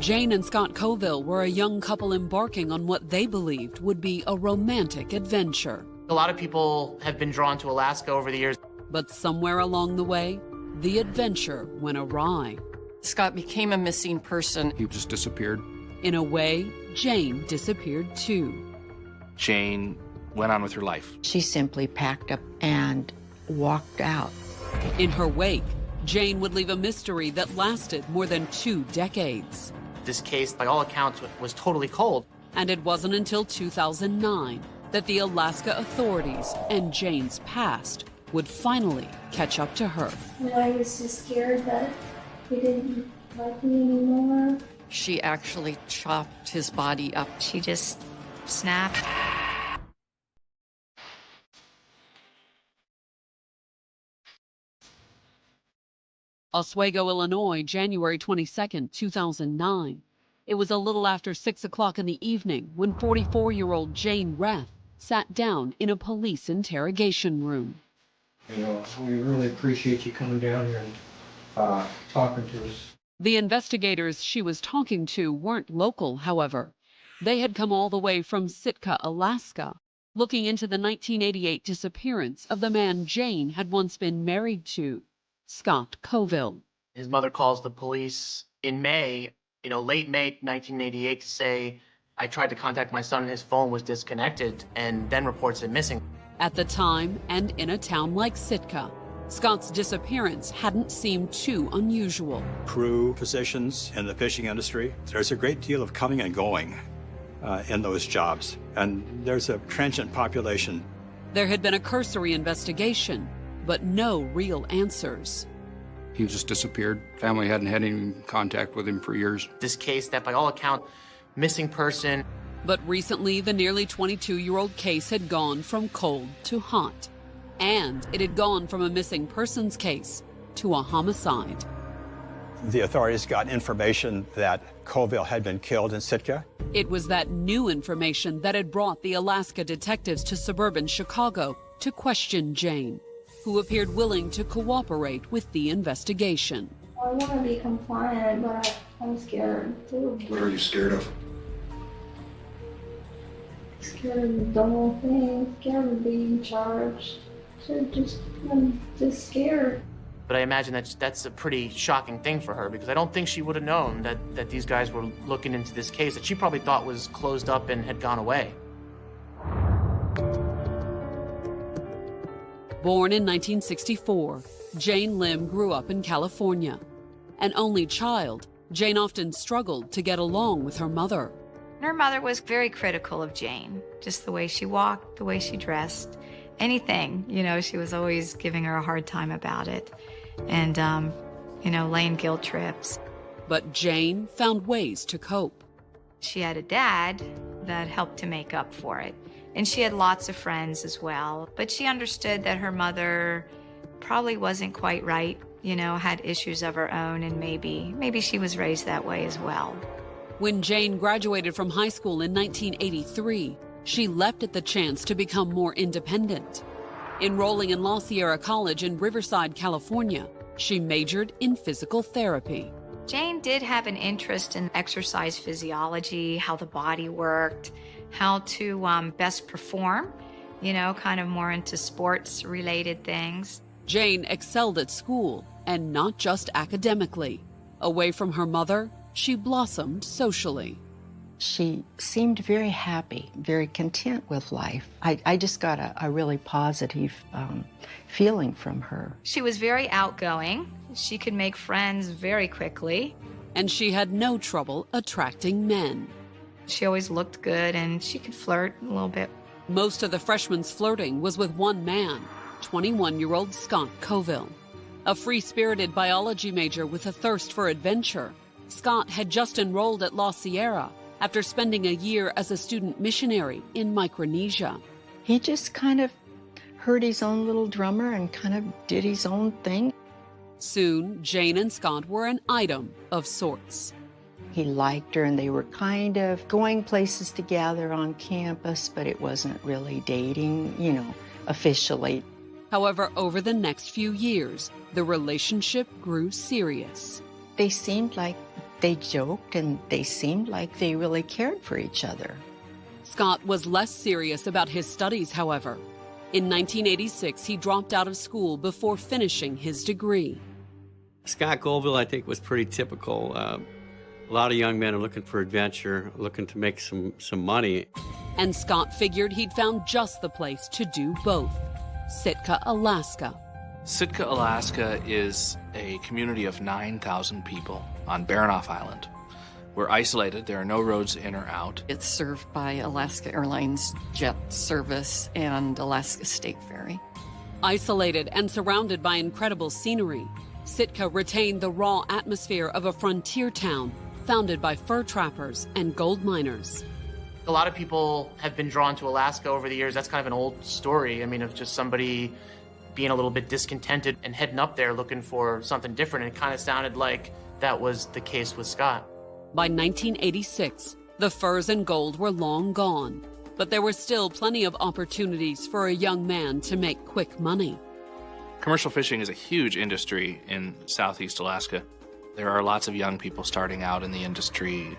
Jane and Scott Coville were a young couple embarking on what they believed would be a romantic adventure. A lot of people have been drawn to Alaska over the years. But somewhere along the way, the adventure went awry. Scott became a missing person. He just disappeared. In a way, Jane disappeared too. Jane went on with her life. She simply packed up and walked out. In her wake, Jane would leave a mystery that lasted more than 2 decades. This case, by all accounts, was totally cold. And it wasn't until 2009 that the Alaska authorities and Jane's past would finally catch up to her. I was just scared that he didn't like me anymore. She actually chopped his body up. She just snapped. Oswego, Illinois, January 22nd, 2009. It was a little after 6 o'clock in the evening when 44-year-old Jane Reth sat down in a police interrogation room. You know, we really appreciate you coming down here and talking to us. The investigators she was talking to weren't local, however. They had come all the way from Sitka, Alaska, looking into the 1988 disappearance of the man Jane had once been married to, Scott Coville. His mother calls the police in May, late May 1988, to say, I tried to contact my son and his phone was disconnected, and then reports him missing. At the time, and in a town like Sitka, Scott's disappearance hadn't seemed too unusual. Crew positions in the fishing industry, there's a great deal of coming and going in those jobs, and there's a transient population. There had been a cursory investigation, but no real answers. He just disappeared. Family hadn't had any contact with him for years. This case that, by all accounts, missing person. But recently, the nearly 22-year-old case had gone from cold to hot. And it had gone from a missing persons case to a homicide. The authorities got information that Coville had been killed in Sitka. It was that new information that had brought the Alaska detectives to suburban Chicago to question Jane, who appeared willing to cooperate with the investigation. I want to be compliant, but I'm scared too. What are you scared of? Scared of the whole thing, scared of being charged. I'm just scared. But I imagine that's a pretty shocking thing for her, because I don't think she would have known that these guys were looking into this case that she probably thought was closed up and had gone away. Born in 1964, Jane Lim grew up in California. An only child, Jane often struggled to get along with her mother. Her mother was very critical of Jane, just the way she walked, the way she dressed, anything. She was always giving her a hard time about it and, laying guilt trips. But Jane found ways to cope. She had a dad that helped to make up for it. And she had lots of friends as well. But she understood that her mother probably wasn't quite right, had issues of her own, and maybe she was raised that way as well. When Jane graduated from high school in 1983, she leapt at the chance to become more independent. Enrolling in La Sierra College in Riverside, California, she majored in physical therapy. Jane did have an interest in exercise physiology, how the body worked, how to best perform, kind of more into sports-related things. Jane excelled at school, and not just academically. Away from her mother, she blossomed socially. She seemed very happy, very content with life. I just got a really positive feeling from her. She was very outgoing. She could make friends very quickly. And she had no trouble attracting men. She always looked good, and she could flirt a little bit. Most of the freshmen's flirting was with one man, 21-year-old Scott Coville. A free-spirited biology major with a thirst for adventure, Scott had just enrolled at La Sierra after spending a year as a student missionary in Micronesia. He just kind of heard his own little drummer and kind of did his own thing. Soon, Jane and Scott were an item of sorts. He liked her, and they were kind of going places together on campus, but it wasn't really dating, officially. However, over the next few years, the relationship grew serious. They seemed like They joked and they seemed like they really cared for each other. Scott was less serious about his studies, however. In 1986, he dropped out of school before finishing his degree. Scott Colville, I think, was pretty typical. A lot of young men are looking for adventure, looking to make some money. And Scott figured he'd found just the place to do both. Sitka, Alaska. Sitka, Alaska is a community of 9,000 people on Baranof Island. We're isolated. There are no roads in or out. It's served by Alaska Airlines jet service and Alaska State Ferry. Isolated and surrounded by incredible scenery, Sitka retained the raw atmosphere of a frontier town founded by fur trappers and gold miners. A lot of people have been drawn to Alaska over the years. That's kind of an old story. I mean, of just somebody being a little bit discontented and heading up there looking for something different. And it kind of sounded like that was the case with Scott. By 1986, the furs and gold were long gone, but there were still plenty of opportunities for a young man to make quick money. Commercial fishing is a huge industry in Southeast Alaska. There are lots of young people starting out in the industry.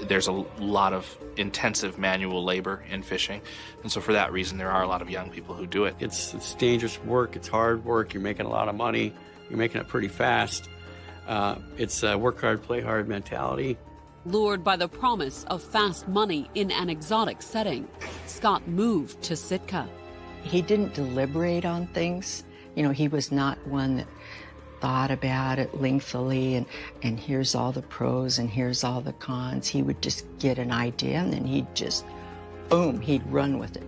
There's a lot of intensive manual labor in fishing, and so for that reason, there are a lot of young people who do it. It's dangerous work, it's hard work, you're making a lot of money, you're making it pretty fast. It's a work hard, play hard mentality. Lured by the promise of fast money in an exotic setting, Scott moved to Sitka. He didn't deliberate on things. You know, he was not one that thought about it lengthily and here's all the pros and here's all the cons. He would just get an idea and then he'd just, boom, he'd run with it.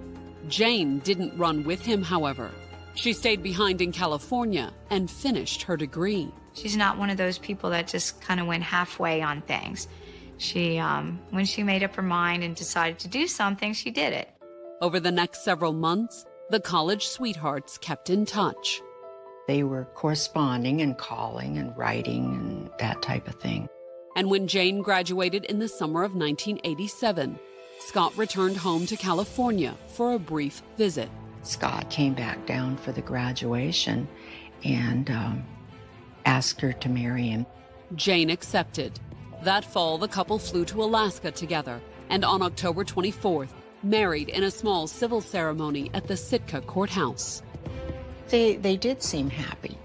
Jane didn't run with him, however. She stayed behind in California and finished her degree. She's not one of those people that just kind of went halfway on things. She, when she made up her mind and decided to do something, she did it. Over the next several months, the college sweethearts kept in touch. They were corresponding and calling and writing and that type of thing. And when Jane graduated in the summer of 1987, Scott returned home to California for a brief visit. Scott came back down for the graduation and asked her to marry him. Jane accepted. That fall, the couple flew to Alaska together and on October 24th, married in a small civil ceremony at the Sitka courthouse. They did seem happy,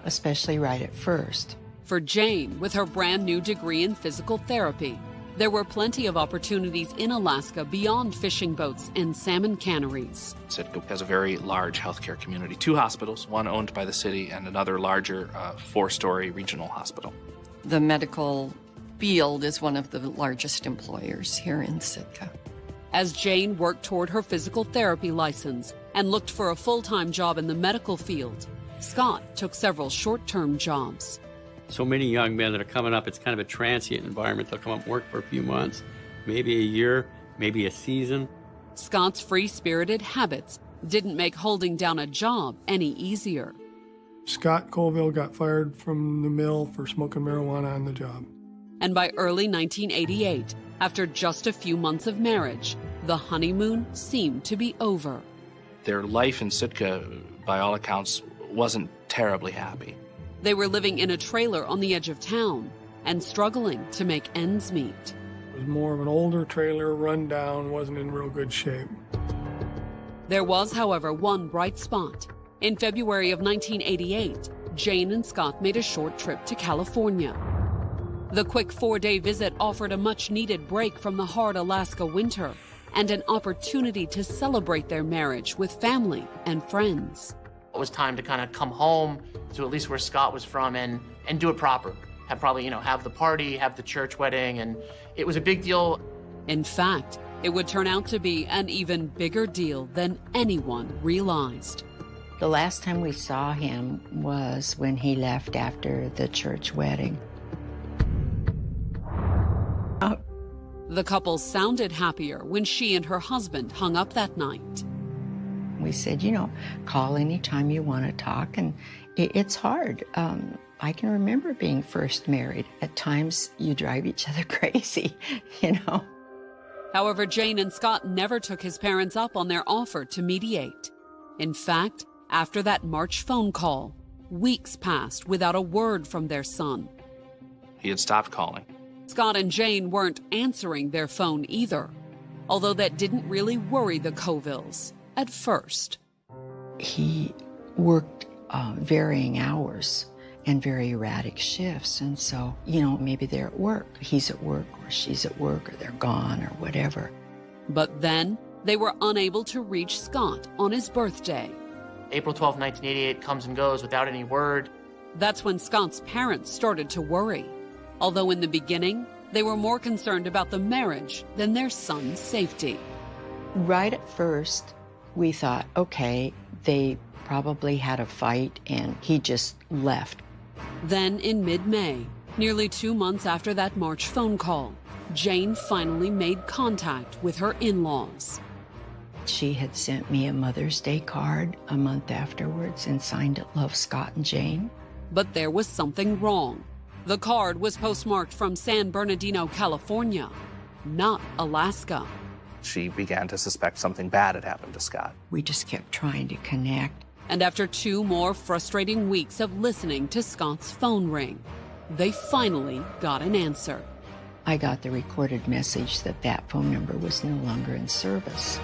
especially right at first. For Jane, with her brand new degree in physical therapy, there were plenty of opportunities in Alaska beyond fishing boats and salmon canneries. Sitka has a very large healthcare community. 2 hospitals, one owned by the city and another larger 4-story regional hospital. The medical field is one of the largest employers here in Sitka. As Jane worked toward her physical therapy license and looked for a full-time job in the medical field, Scott took several short-term jobs. So many young men that are coming up, it's kind of a transient environment. They'll come up and work for a few months, maybe a year, maybe a season. Scott's free-spirited habits didn't make holding down a job any easier. Scott Colville got fired from the mill for smoking marijuana on the job. And by early 1988, after just a few months of marriage, the honeymoon seemed to be over. Their life in Sitka, by all accounts, wasn't terribly happy. They were living in a trailer on the edge of town and struggling to make ends meet. It was more of an older trailer, run down, wasn't in real good shape. There was, however, one bright spot. In February of 1988, Jane and Scott made a short trip to California. The quick 4-day visit offered a much-needed break from the hard Alaska winter and an opportunity to celebrate their marriage with family and friends. It was time to kind of come home to at least where Scott was from and do it proper. Have probably, have the party, have the church wedding, and it was a big deal. In fact, it would turn out to be an even bigger deal than anyone realized. The last time we saw him was when he left after the church wedding. The couple sounded happier when she and her husband hung up that night. We said, call anytime you want to talk, and it's hard. I can remember being first married. At times, you drive each other crazy, However, Jane and Scott never took his parents up on their offer to mediate. In fact, after that March phone call, weeks passed without a word from their son. He had stopped calling. Scott and Jane weren't answering their phone either, although that didn't really worry the Covilles at first. He worked varying hours and very erratic shifts, and so, maybe they're at work. He's at work, or she's at work, or they're gone, or whatever. But then they were unable to reach Scott on his birthday. April 12, 1988 comes and goes without any word. That's when Scott's parents started to worry, although in the beginning, they were more concerned about the marriage than their son's safety. Right at first, we thought, okay, they probably had a fight and he just left. Then in mid-May, nearly 2 months after that March phone call, Jane finally made contact with her in-laws. She had sent me a Mother's Day card a month afterwards and signed it, "Love, Scott and Jane." But there was something wrong. The card was postmarked from San Bernardino, California, not Alaska. She began to suspect something bad had happened to Scott. We just kept trying to connect. And after 2 more frustrating weeks of listening to Scott's phone ring, they finally got an answer. I got the recorded message that that phone number was no longer in service.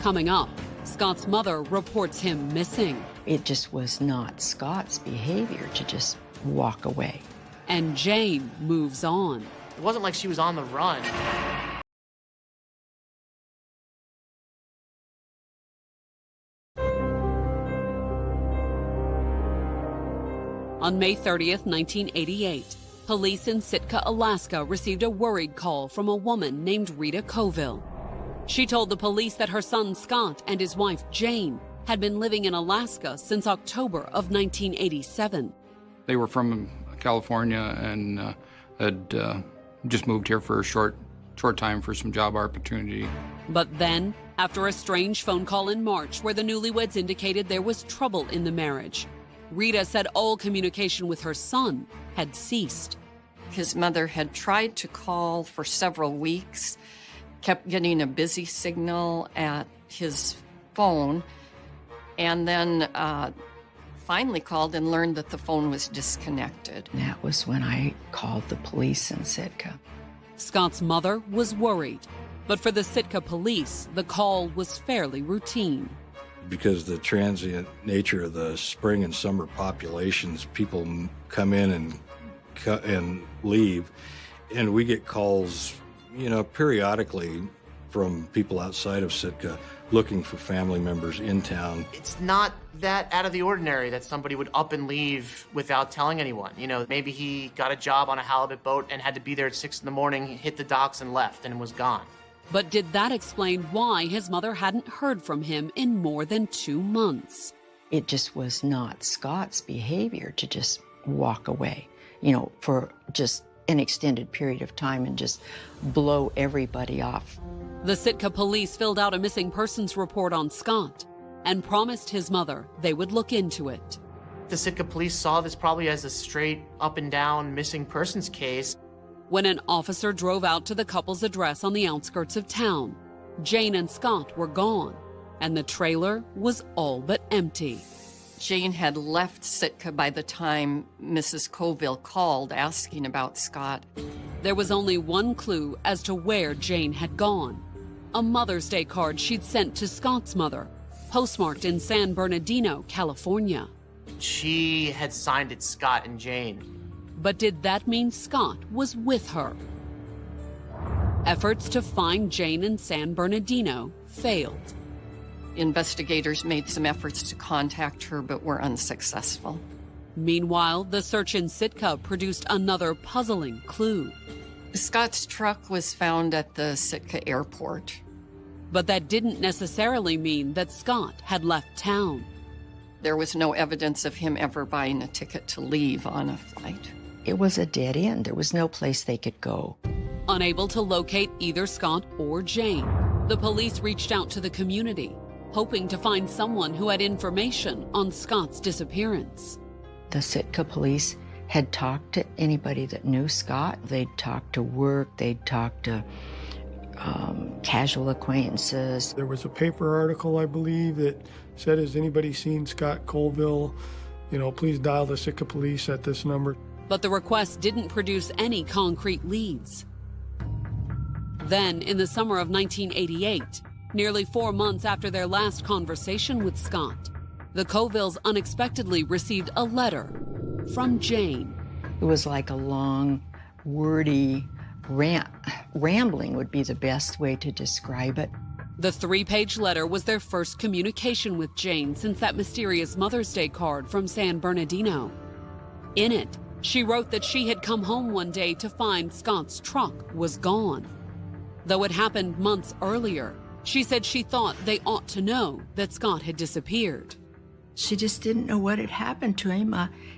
Coming up, Scott's mother reports him missing. It just was not Scott's behavior to just walk away. And Jane moves on. It wasn't like she was on the run. On May 30th, 1988, police in Sitka, Alaska received a worried call from a woman named Rita Colville. She told the police that her son Scott and his wife Jane had been living in Alaska since October of 1987. They were from California and had just moved here for a short time for some job opportunity. But then, after a strange phone call in March where the newlyweds indicated there was trouble in the marriage, Rita said all communication with her son had ceased. His mother had tried to call for several weeks, kept getting a busy signal at his phone, and then finally called and learned that the phone was disconnected. That was when I called the police in Sitka. Scott's mother was worried, but for the Sitka police, the call was fairly routine. Because the transient nature of the spring and summer populations, people come in and leave, and we get calls, periodically from people outside of Sitka looking for family members in town. It's not that out of the ordinary that somebody would up and leave without telling anyone. Maybe he got a job on a halibut boat and had to be there at 6 in the morning, hit the docks and left and was gone. But did that explain why his mother hadn't heard from him in more than 2 months? It just was not Scott's behavior to just walk away, for just an extended period of time and just blow everybody off. The Sitka police filled out a missing persons report on Scott and promised his mother they would look into it. The Sitka police saw this probably as a straight up and down missing persons case. When an officer drove out to the couple's address on the outskirts of town, Jane and Scott were gone, and the trailer was all but empty. Jane had left Sitka by the time Mrs. Colville called asking about Scott. There was only one clue as to where Jane had gone. A Mother's Day card she'd sent to Scott's mother, postmarked in San Bernardino, California. She had signed it Scott and Jane. But did that mean Scott was with her? Efforts to find Jane in San Bernardino failed. Investigators made some efforts to contact her, but were unsuccessful. Meanwhile, the search in Sitka produced another puzzling clue. Scott's truck was found at the Sitka airport. But that didn't necessarily mean that Scott had left town. There was no evidence of him ever buying a ticket to leave on a flight. It was a dead end. There was no place they could go. Unable to locate either Scott or Jane, the police reached out to the community, hoping to find someone who had information on Scott's disappearance. The Sitka police had talked to anybody that knew Scott. They'd talked to work, they'd talked to casual acquaintances. There was a paper article, I believe, that said, has anybody seen Scott Colville? Please dial the Sitka police at this number. but the request didn't produce any concrete leads. Then, in the summer of 1988, nearly 4 months after their last conversation with Scott, the Colvilles unexpectedly received a letter from Jane. It was like a long, wordy, rambling would be the best way to describe it. The 3-page letter was their first communication with Jane since that mysterious Mother's Day card from San Bernardino. In it, she wrote that she had come home one day to find Scott's truck was gone. Though it happened months earlier, she said she thought they ought to know that Scott had disappeared. She just didn't know what had happened to him.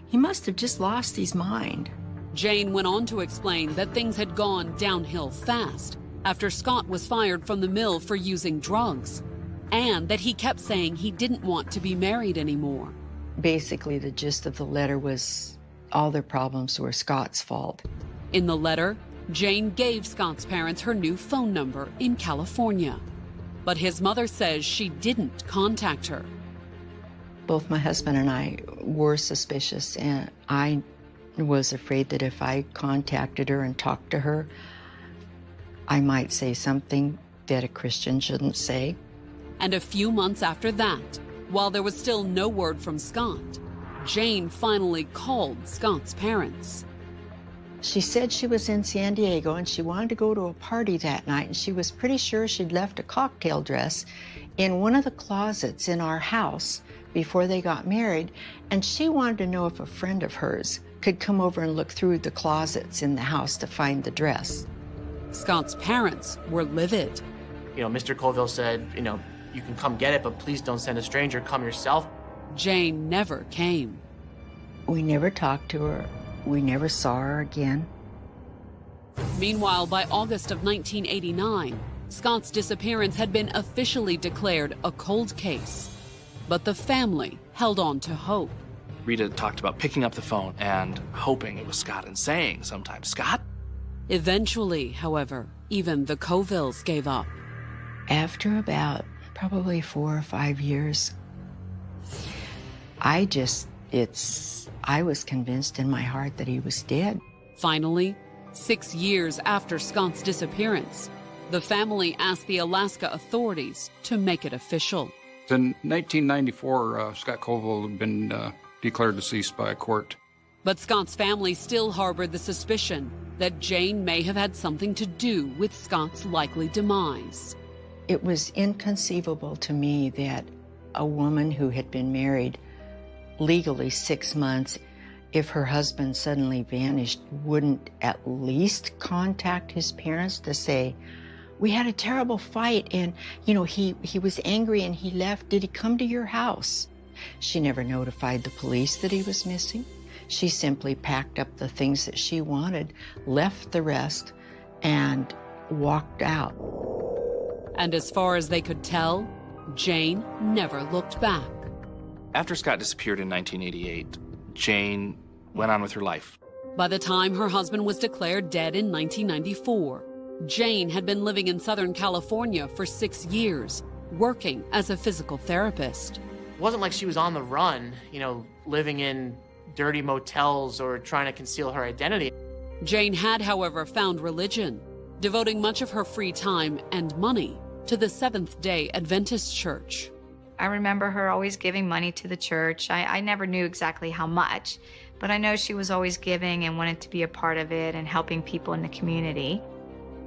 He must have just lost his mind. Jane went on to explain that things had gone downhill fast after Scott was fired from the mill for using drugs, and that he kept saying he didn't want to be married anymore. Basically, the gist of the letter was all their problems were Scott's fault. In the letter, Jane gave Scott's parents her new phone number in California, but his mother says she didn't contact her. Both my husband and I were suspicious, and I was afraid that if I contacted her and talked to her, I might say something that a Christian shouldn't say. And a few months after that, while there was still no word from Scott, Jane finally called Scott's parents. She said she was in San Diego and she wanted to go to a party that night, and she was pretty sure she'd left a cocktail dress in one of the closets in our house before they got married, and she wanted to know if a friend of hers could come over and look through the closets in the house to find the dress. Scott's parents were livid. Mr. Colville said, you can come get it, but please don't send a stranger, come yourself. Jane never came. We never talked to her. We never saw her again. Meanwhile, by August of 1989, Scott's disappearance had been officially declared a cold case. But the family held on to hope. Rita talked about picking up the phone and hoping it was Scott and saying sometimes, "Scott?" Eventually, however, even the Colvilles gave up. After about probably 4 or 5 years, I was convinced in my heart that he was dead. Finally, 6 years after Scott's disappearance, the family asked the Alaska authorities to make it official. In 1994, Scott Colville had been declared deceased by a court. But Scott's family still harbored the suspicion that Jane may have had something to do with Scott's likely demise. It was inconceivable to me that a woman who had been married legally 6 months, if her husband suddenly vanished, wouldn't at least contact his parents to say, "We had a terrible fight and, he was angry and he left. Did he come to your house?" She never notified the police that he was missing. She simply packed up the things that she wanted, left the rest, and walked out. And as far as they could tell, Jane never looked back. After Scott disappeared in 1988, Jane went on with her life. By the time her husband was declared dead in 1994, Jane had been living in Southern California for 6 years, working as a physical therapist. It wasn't like she was on the run, living in dirty motels or trying to conceal her identity. Jane had, however, found religion, devoting much of her free time and money to the Seventh-day Adventist Church. I remember her always giving money to the church. I never knew exactly how much, but I know she was always giving and wanted to be a part of it and helping people in the community.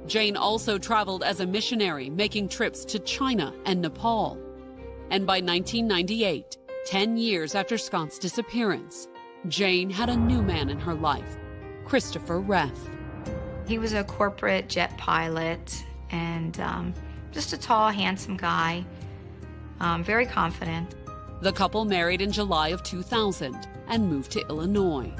Jane also traveled as a missionary, making trips to China and Nepal. And by 1998, 10 years after Scott's disappearance, Jane had a new man in her life, Christopher Reth. He was a corporate jet pilot and just a tall, handsome guy, very confident. The couple married in July of 2000 and moved to Illinois.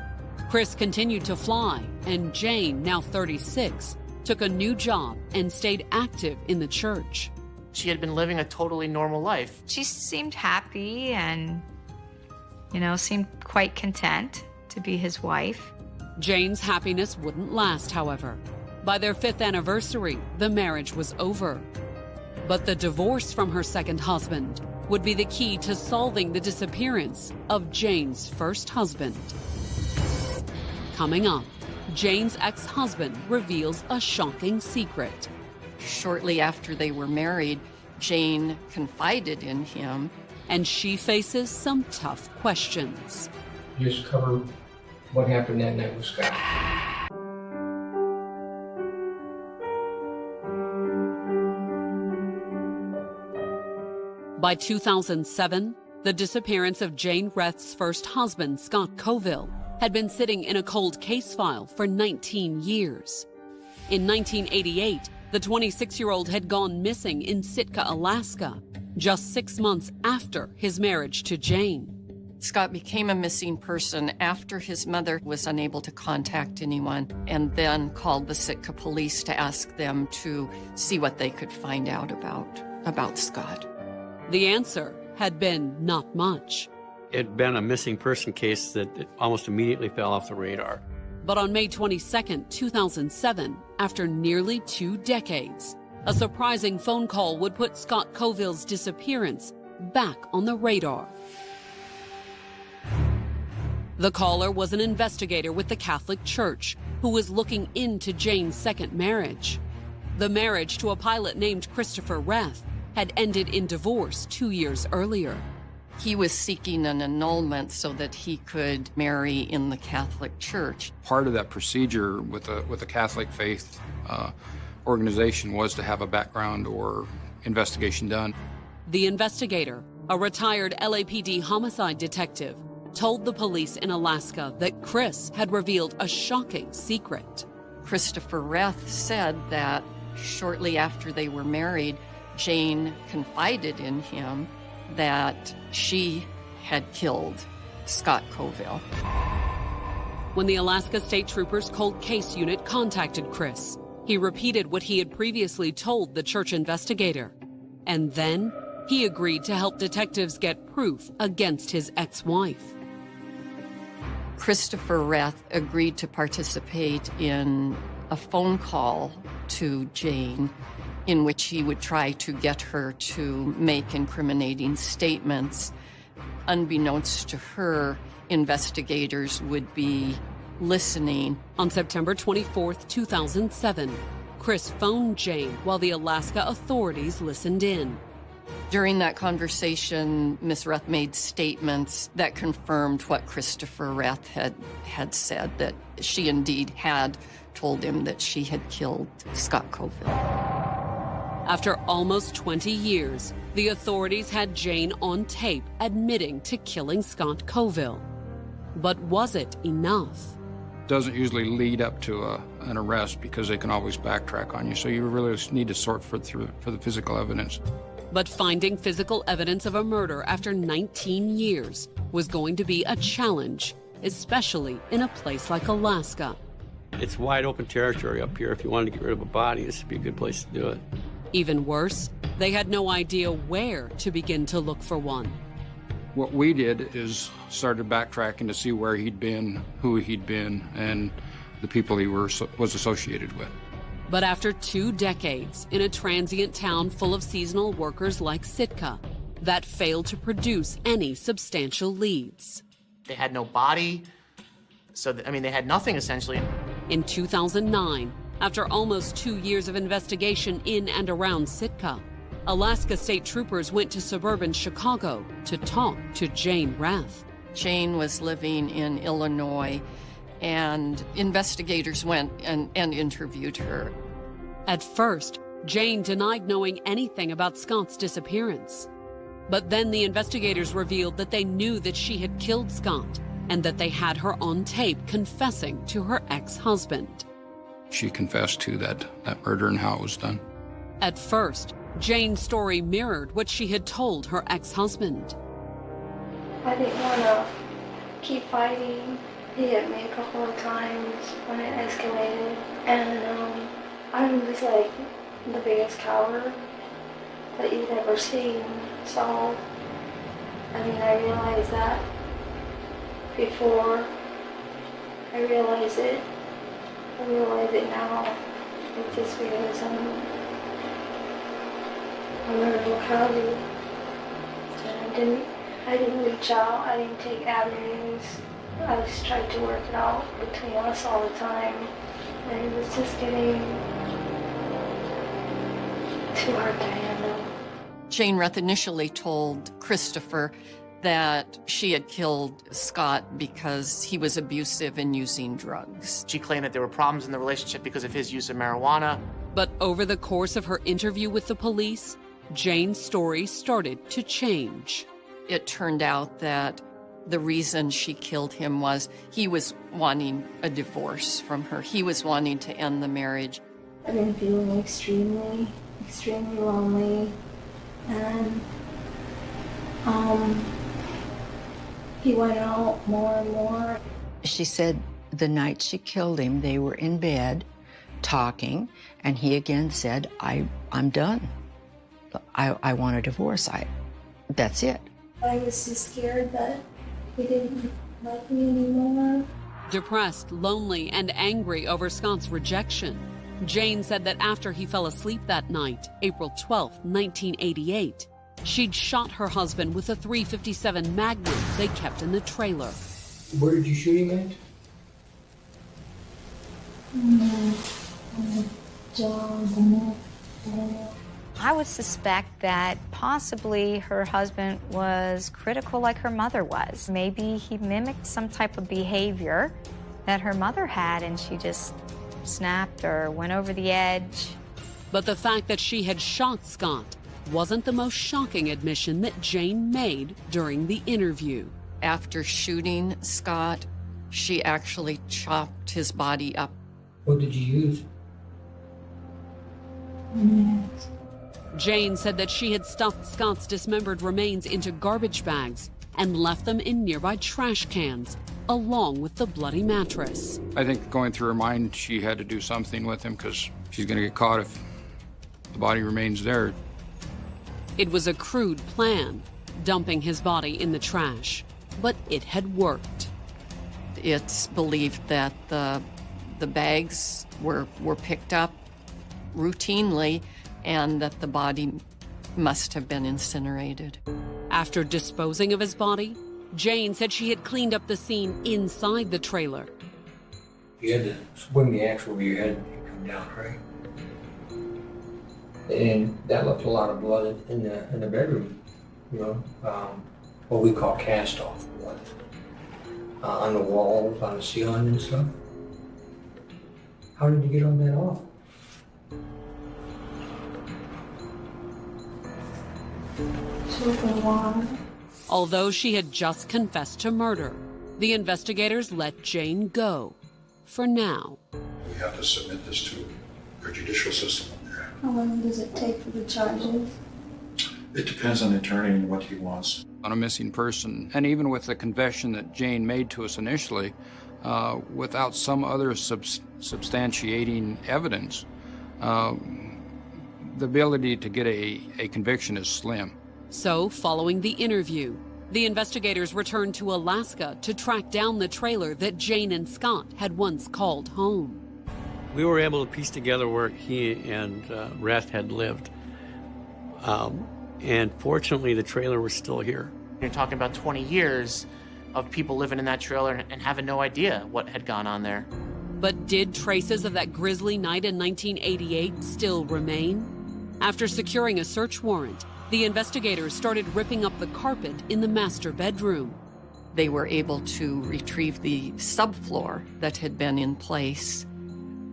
Chris continued to fly, and Jane, now 36, took a new job and stayed active in the church. She had been living a totally normal life. She seemed happy and, seemed quite content to be his wife. Jane's happiness wouldn't last, however. By their 5th anniversary, the marriage was over. But the divorce from her second husband would be the key to solving the disappearance of Jane's first husband. Coming up, Jane's ex-husband reveals a shocking secret. Shortly after they were married, Jane confided in him. And she faces some tough questions. Just cover what happened that night with Scott. By 2007, the disappearance of Jane Reth's first husband, Scott Coville, had been sitting in a cold case file for 19 years. In 1988, the 26-year-old had gone missing in Sitka, Alaska, just 6 months after his marriage to Jane. Scott became a missing person after his mother was unable to contact anyone, and then called the Sitka police to ask them to see what they could find out about Scott. The answer had been not much. It had been a missing person case that almost immediately fell off the radar. But on May 22, 2007, after nearly 2 decades, a surprising phone call would put Scott Coville's disappearance back on the radar. The caller was an investigator with the Catholic Church who was looking into Jane's second marriage. The marriage to a pilot named Christopher Reth had ended in divorce 2 years earlier. He was seeking an annulment so that he could marry in the Catholic Church. Part of that procedure with the Catholic faith organization was to have a background or investigation done. The investigator, a retired LAPD homicide detective, told the police in Alaska that Chris had revealed a shocking secret. Christopher Reth said that shortly after they were married, Jane confided in him that she had killed Scott Coville. When the Alaska State Troopers Cold Case Unit contacted Chris, he repeated what he had previously told the church investigator. And then he agreed to help detectives get proof against his ex-wife. Christopher Reth agreed to participate in a phone call to Jane in which he would try to get her to make incriminating statements. Unbeknownst to her, investigators would be listening. On September 24, 2007, Chris phoned Jane while the Alaska authorities listened in. During that conversation, Ms. Reth made statements that confirmed what Christopher Reth had said, that she indeed had told him that she had killed Scott Coville. After almost 20 years, the authorities had Jane on tape admitting to killing Scott Coville. But was it enough? Doesn't usually lead up to an arrest because they can always backtrack on you. So you really need to sort for the physical evidence. But finding physical evidence of a murder after 19 years was going to be a challenge, especially in a place like Alaska. It's wide open territory up here. If you wanted to get rid of a body, this would be a good place to do it. Even worse, they had no idea where to begin to look for one. What we did is started backtracking to see where he'd been, who he'd been, and the people he was associated with. But after 2 decades in a transient town full of seasonal workers like Sitka, that failed to produce any substantial leads. They had no body, so they had nothing essentially. In 2009, after almost 2 years of investigation in and around Sitka, Alaska State Troopers went to suburban Chicago to talk to Jane Reth. Jane was living in Illinois, and investigators went and interviewed her. At first, Jane denied knowing anything about Scott's disappearance. But then the investigators revealed that they knew that she had killed Scott and that they had her on tape confessing to her ex-husband. She confessed to that murder and how it was done. At first, Jane's story mirrored what she had told her ex-husband. I didn't want to keep fighting. He hit me a couple of times when it escalated. And I was like the biggest coward that you've ever seen. So, I realized that before. I realize it now. It's just because I'm a little coward. And I didn't reach out. I didn't take avenues of always tried to work it out between us all the time, and it was just getting too hard to handle. Jane Reth initially told Christopher that she had killed Scott because he was abusive and using drugs. She claimed that there were problems in the relationship because of his use of marijuana. But over the course of her interview with the police, Jane's story started to change. It turned out that the reason she killed him was he was wanting a divorce from her. He was wanting to end the marriage. I've been feeling extremely lonely, and he went out more and more. She said the night she killed him, they were in bed talking, and he again said, I'm done. I want a divorce. That's it. I was just scared that he didn't like me anymore. Depressed, lonely, and angry over Scott's rejection, Jane said that after he fell asleep that night, April 12, 1988, she'd shot her husband with a .357 Magnum they kept in the trailer. Where did you shoot him at? I would suspect that possibly her husband was critical like her mother was. Maybe he mimicked some type of behavior that her mother had, and she just snapped or went over the edge. But the fact that she had shot Scott wasn't the most shocking admission that Jane made during the interview. After shooting Scott, she actually chopped his body up. What did you use? Jane said that she had stuffed Scott's dismembered remains into garbage bags and left them in nearby trash cans, along with the bloody mattress. I think going through her mind, she had to do something with him because she's going to get caught if the body remains there. It was a crude plan, dumping his body in the trash, but it had worked. It's believed that the bags were picked up routinely and that the body must have been incinerated. After disposing of his body, Jane said she had cleaned up the scene inside the trailer. You had to swing the axe over your head and come down, right? And that left a lot of blood in the bedroom, you know, what we call cast-off blood. On the walls, on the ceiling and stuff. How did you get all that off? Although she had just confessed to murder, the investigators let Jane go, for now. We have to submit this to our judicial system. How long does it take for the charges? It depends on the attorney and what he wants. On a missing person, and even with the confession that Jane made to us initially, without some other substantiating evidence, the ability to get a conviction is slim. So, following the interview, the investigators returned to Alaska to track down the trailer that Jane and Scott had once called home. We were able to piece together where he and Reth had lived. And fortunately, the trailer was still here. You're talking about 20 years of people living in that trailer and having no idea what had gone on there. But did traces of that grisly night in 1988 still remain? After securing a search warrant, the investigators started ripping up the carpet in the master bedroom. They were able to retrieve the subfloor that had been in place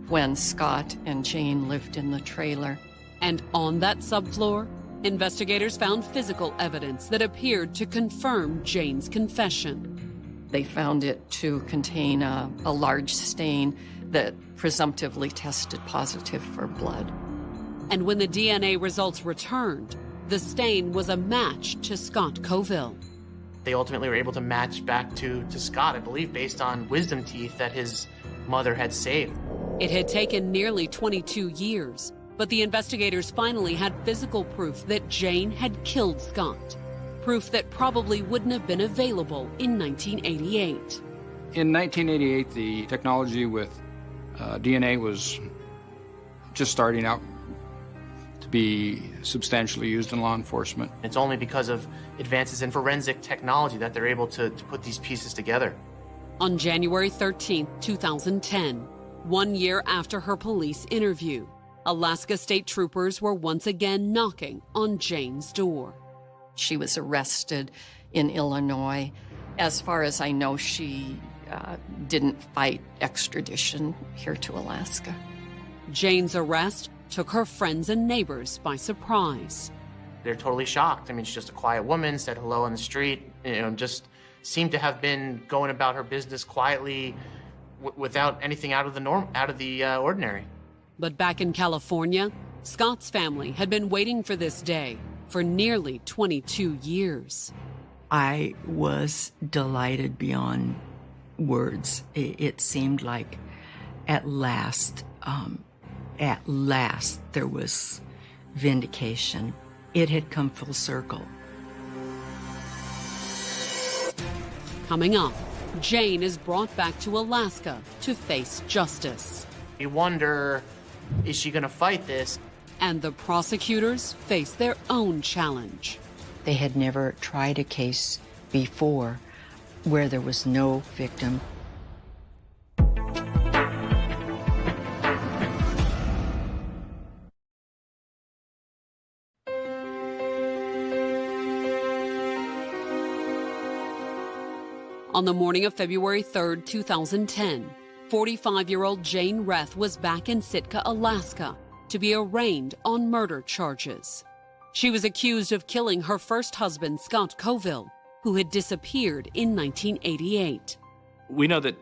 when Scott and Jane lived in the trailer. And on that subfloor, investigators found physical evidence that appeared to confirm Jane's confession. They found it to contain a large stain that presumptively tested positive for blood. And when the DNA results returned, the stain was a match to Scott Coville. They ultimately were able to match back to Scott, I believe, based on wisdom teeth that his mother had saved. It had taken nearly 22 years, but the investigators finally had physical proof that Jane had killed Scott. Proof that probably wouldn't have been available in 1988. In 1988, the technology with DNA was just starting out to be substantially used in law enforcement. It's only because of advances in forensic technology that they're able to put these pieces together. On January 13, 2010, 1 year after her police interview, Alaska State Troopers were once again knocking on Jhene's door. She was arrested in Illinois. As far as I know, she didn't fight extradition here to Alaska. Jhene's arrest took her friends and neighbors by surprise. They're totally shocked. I mean, she's just a quiet woman, said hello on the street, just seemed to have been going about her business quietly without anything out of the ordinary. But back in California, Scott's family had been waiting for this day for nearly 22 years. I was delighted beyond words. It seemed like at last there was vindication. It had come full circle. Coming up, Jhene is brought back to Alaska to face justice. You wonder, is she going to fight this? And the prosecutors face their own challenge. They had never tried a case before where there was no victim. On the morning of February 3rd, 2010, 45-year-old Jhene Reth was back in Sitka, Alaska, to be arraigned on murder charges. She was accused of killing her first husband, Scott Coville, who had disappeared in 1988. We know that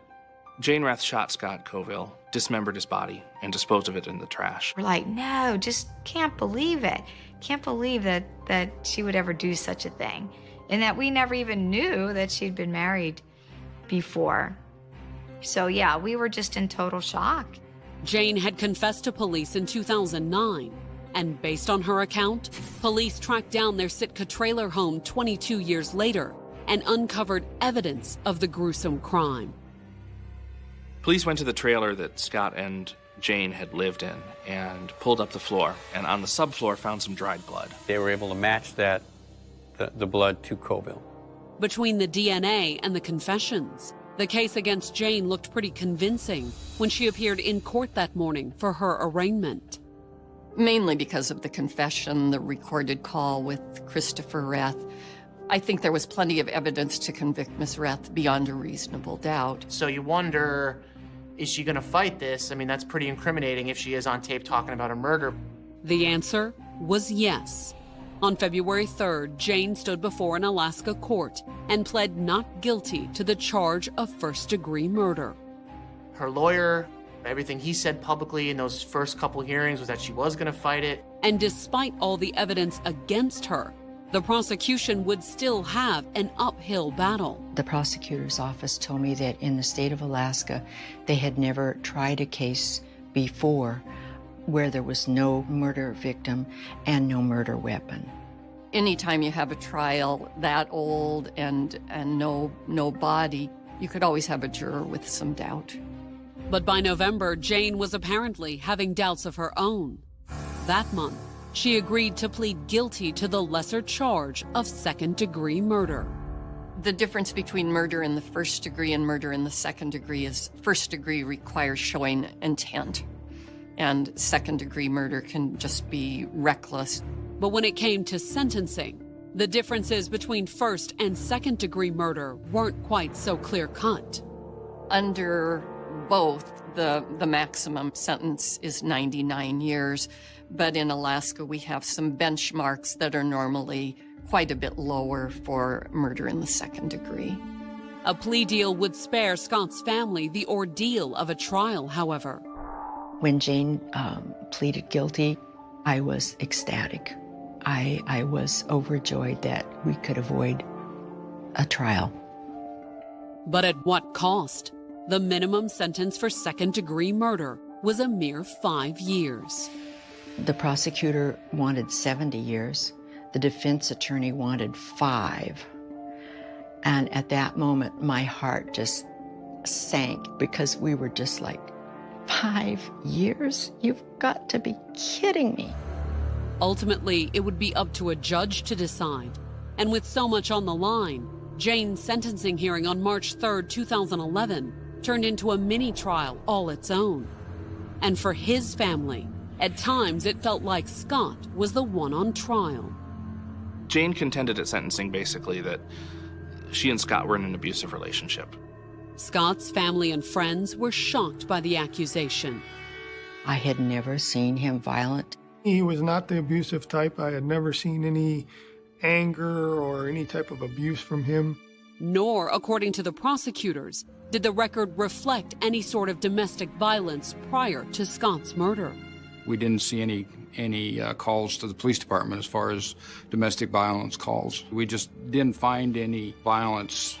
Jhene Reth shot Scott Coville, dismembered his body, and disposed of it in the trash. We're like, no, just can't believe it. Can't believe that she would ever do such a thing. And that we never even knew that she'd been married before. So yeah, we were just in total shock. Jhene had confessed to police in 2009, and based on her account, police tracked down their Sitka trailer home 22 years later and uncovered evidence of the gruesome crime. Police went to the trailer that Scott and Jhene had lived in and pulled up the floor, and on the subfloor found some dried blood. They were able to match that, the blood to Coville. Between the DNA and the confessions, the case against Jhene looked pretty convincing when she appeared in court that morning for her arraignment. Mainly because of the confession, the recorded call with Christopher Reth. I think there was plenty of evidence to convict Ms. Reth beyond a reasonable doubt. So you wonder, is she going to fight this? I mean, that's pretty incriminating if she is on tape talking about a murder. The answer was yes. On February 3rd, Jhene stood before an Alaska court and pled not guilty to the charge of first-degree murder. Her lawyer, everything he said publicly in those first couple hearings was that she was going to fight it. And despite all the evidence against her, the prosecution would still have an uphill battle. The prosecutor's office told me that in the state of Alaska, they had never tried a case before where there was no murder victim and no murder weapon. Anytime you have a trial that old and no body, you could always have a juror with some doubt. But by November, Jhene was apparently having doubts of her own. That month, she agreed to plead guilty to the lesser charge of second-degree murder. The difference between murder in the first degree and murder in the second degree is first degree requires showing intent, and second-degree murder can just be reckless. But when it came to sentencing, the differences between first and second-degree murder weren't quite so clear-cut. Under both, the maximum sentence is 99 years, but in Alaska we have some benchmarks that are normally quite a bit lower for murder in the second degree. A plea deal would spare Scott's family the ordeal of a trial, however. When Jhene pleaded guilty, I was ecstatic. I was overjoyed that we could avoid a trial. But at what cost? The minimum sentence for second-degree murder was a mere 5 years. The prosecutor wanted 70 years. The defense attorney wanted 5. And at that moment, my heart just sank because we were just like, 5 years? You've got to be kidding me. Ultimately, it would be up to a judge to decide. And with so much on the line, Jhane's sentencing hearing on March 3, 2011, turned into a mini-trial all its own. And for his family, at times it felt like Scott was the one on trial. Jhene contended at sentencing basically that she and Scott were in an abusive relationship. Scott's family and friends were shocked by the accusation. I had never seen him violent. He was not the abusive type. I had never seen any anger or any type of abuse from him. Nor, according to the prosecutors, did the record reflect any sort of domestic violence prior to Scott's murder. We didn't see any calls to the police department as far as domestic violence calls. We just didn't find any violence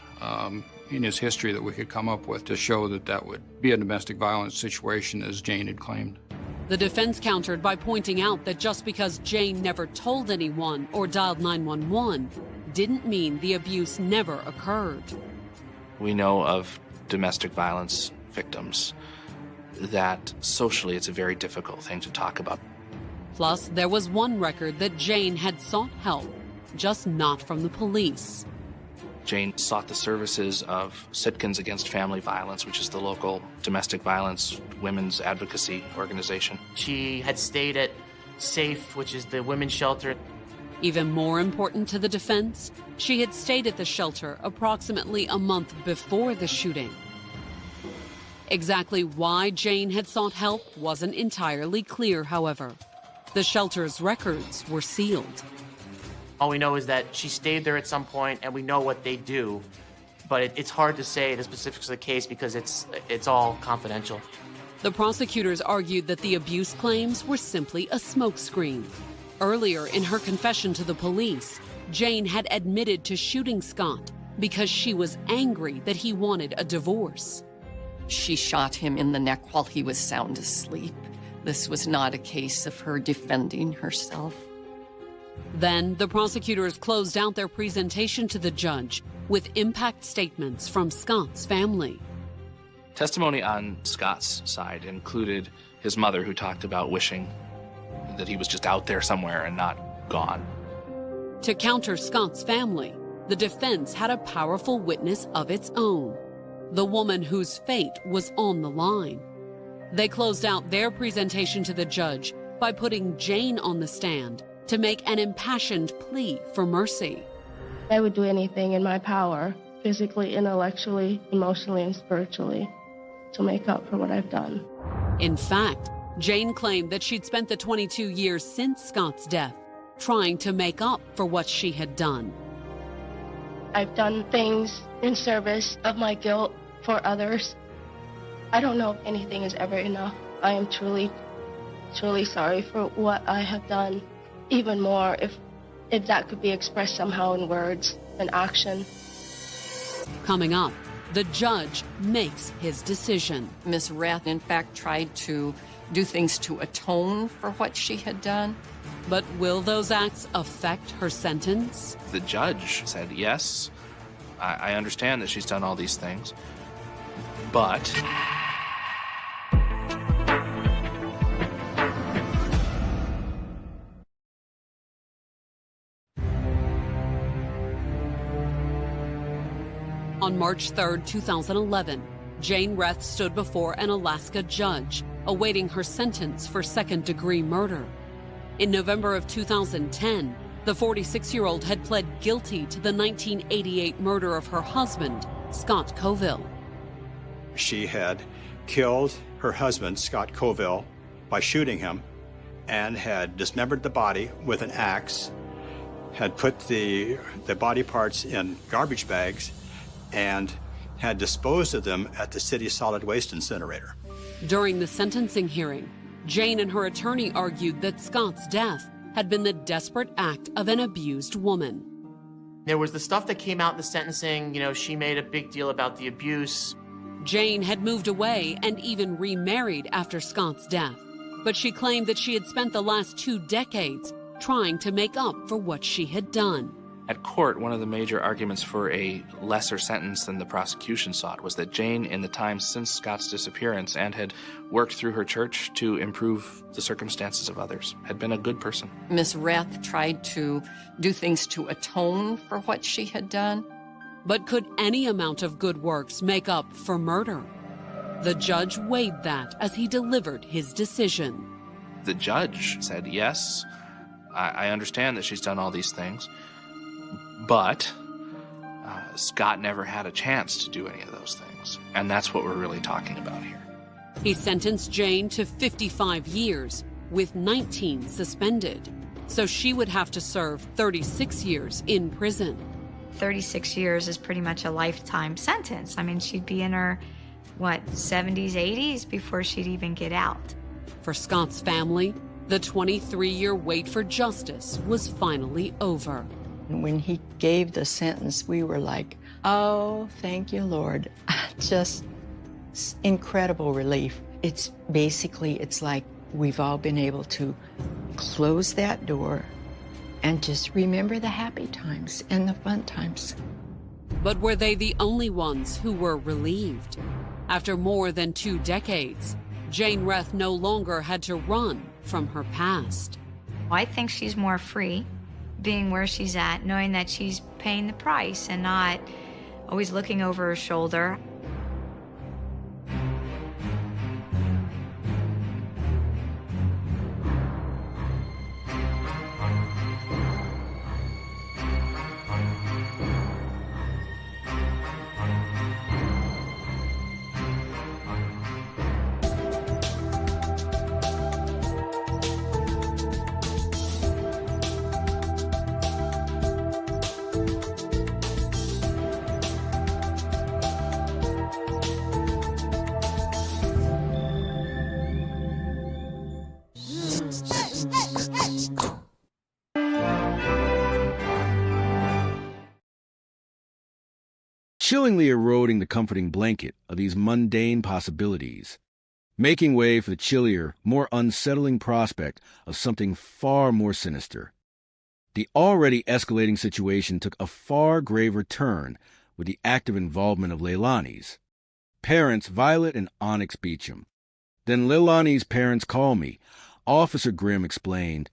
in his history that we could come up with to show that that would be a domestic violence situation as Jhene had claimed. The defense countered by pointing out that just because Jhene never told anyone or dialed 911 didn't mean the abuse never occurred. We know of domestic violence victims that socially it's a very difficult thing to talk about. Plus, there was one record that Jhene had sought help, just not from the police. Jhene sought the services of Sitkins Against Family Violence, which is the local domestic violence women's advocacy organization. She had stayed at SAFE, which is the women's shelter. Even more important to the defense, she had stayed at the shelter approximately a month before the shooting. Exactly why Jhene had sought help wasn't entirely clear, however. The shelter's records were sealed. All we know is that she stayed there at some point, and we know what they do, but it's hard to say the specifics of the case because it's all confidential. The prosecutors argued that the abuse claims were simply a smokescreen. Earlier in her confession to the police, Jhene had admitted to shooting Scott because she was angry that he wanted a divorce. She shot him in the neck while he was sound asleep. This was not a case of her defending herself. Then the prosecutors closed out their presentation to the judge with impact statements from Scott's family. Testimony on Scott's side included his mother, who talked about wishing that he was just out there somewhere and not gone. To counter Scott's family, the defense had a powerful witness of its own, the woman whose fate was on the line. They closed out their presentation to the judge by putting Jhene on the stand to make an impassioned plea for mercy. I would do anything in my power, physically, intellectually, emotionally, and spiritually, to make up for what I've done. In fact, Jhene claimed that she'd spent the 22 years since Scott's death trying to make up for what she had done. I've done things in service of my guilt for others. I don't know if anything is ever enough. I am truly, truly sorry for what I have done. Even more if that could be expressed somehow in words and action. Coming up, the judge makes his decision. Ms. Reth, in fact, tried to do things to atone for what she had done. But will those acts affect her sentence? The judge said, yes, I understand that she's done all these things, but... On March 3, 2011, Jhene Reth stood before an Alaska judge, awaiting her sentence for second-degree murder. In November of 2010, the 46-year-old had pled guilty to the 1988 murder of her husband, Scott Coville. She had killed her husband, Scott Coville, by shooting him, and had dismembered the body with an axe, had put the body parts in garbage bags, and had disposed of them at the city's solid waste incinerator. During the sentencing hearing, Jhene and her attorney argued that Scott's death had been the desperate act of an abused woman. There was the stuff that came out in the sentencing. You know, she made a big deal about the abuse. Jhene had moved away and even remarried after Scott's death, but she claimed that she had spent the last 2 decades trying to make up for what she had done. At court, one of the major arguments for a lesser sentence than the prosecution sought was that Jhene, in the time since Scott's disappearance and had worked through her church to improve the circumstances of others, had been a good person. Ms. Reth tried to do things to atone for what she had done. But could any amount of good works make up for murder? The judge weighed that as he delivered his decision. The judge said, yes, I understand that she's done all these things, but Scott never had a chance to do any of those things. And that's what we're really talking about here. He sentenced Jhene to 55 years, with 19 suspended. So she would have to serve 36 years in prison. 36 years is pretty much a lifetime sentence. I mean, she'd be in her, 70s, 80s before she'd even get out. For Scott's family, the 23-year wait for justice was finally over. When he gave the sentence, we were like, oh, thank you, Lord. Just incredible relief. It's like we've all been able to close that door and just remember the happy times and the fun times. But were they the only ones who were relieved? After more than 2 decades, Jhene Reth no longer had to run from her past. I think she's more free, being where she's at, knowing that she's paying the price and not always looking over her shoulder. Chillingly eroding the comforting blanket of these mundane possibilities, making way for the chillier, more unsettling prospect of something far more sinister. The already escalating situation took a far graver turn with the active involvement of Leilani's parents, Violet and Onyx Beecham. Then Leilani's parents called me. Officer Grimm explained,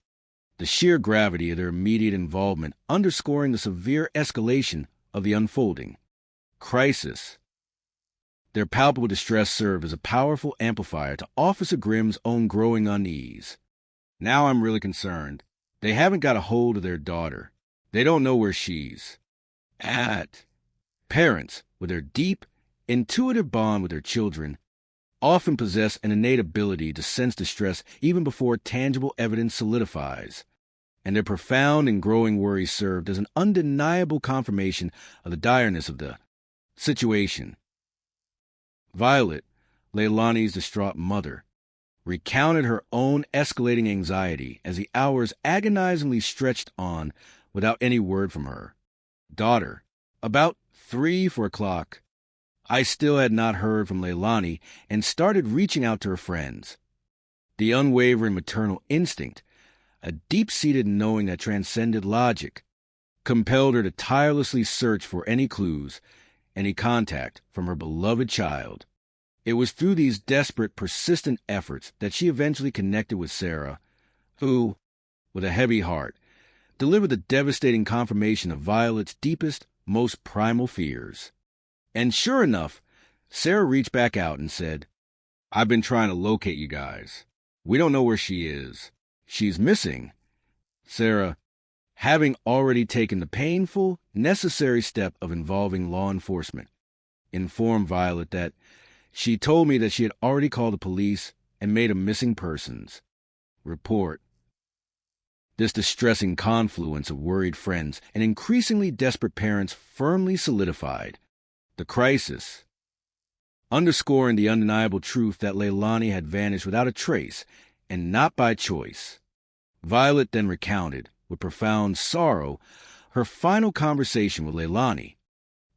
the sheer gravity of their immediate involvement underscoring the severe escalation of the unfolding crisis. Their palpable distress served as a powerful amplifier to Officer Grimm's own growing unease. Now I'm really concerned. They haven't got a hold of their daughter. They don't know where she's at. Parents, with their deep, intuitive bond with their children, often possess an innate ability to sense distress even before tangible evidence solidifies, and their profound and growing worries served as an undeniable confirmation of the direness of the situation. Violet, Leilani's distraught mother, recounted her own escalating anxiety as the hours agonizingly stretched on without any word from her daughter. About 3-4 o'clock, I still had not heard from Leilani and started reaching out to her friends. The unwavering maternal instinct, a deep-seated knowing that transcended logic, compelled her to tirelessly search for any clues, any contact from her beloved child. It was through these desperate, persistent efforts that she eventually connected with Sarah, who, with a heavy heart, delivered the devastating confirmation of Violet's deepest, most primal fears. And sure enough, Sarah reached back out and said, I've been trying to locate you guys. We don't know where she is. She's missing. Sarah, having already taken the painful, necessary step of involving law enforcement, informed Violet that she told me that she had already called the police and made a missing persons report. This distressing confluence of worried friends and increasingly desperate parents firmly solidified the crisis, underscoring the undeniable truth that Leilani had vanished without a trace and not by choice. Violet then recounted, with profound sorrow, her final conversation with Leilani,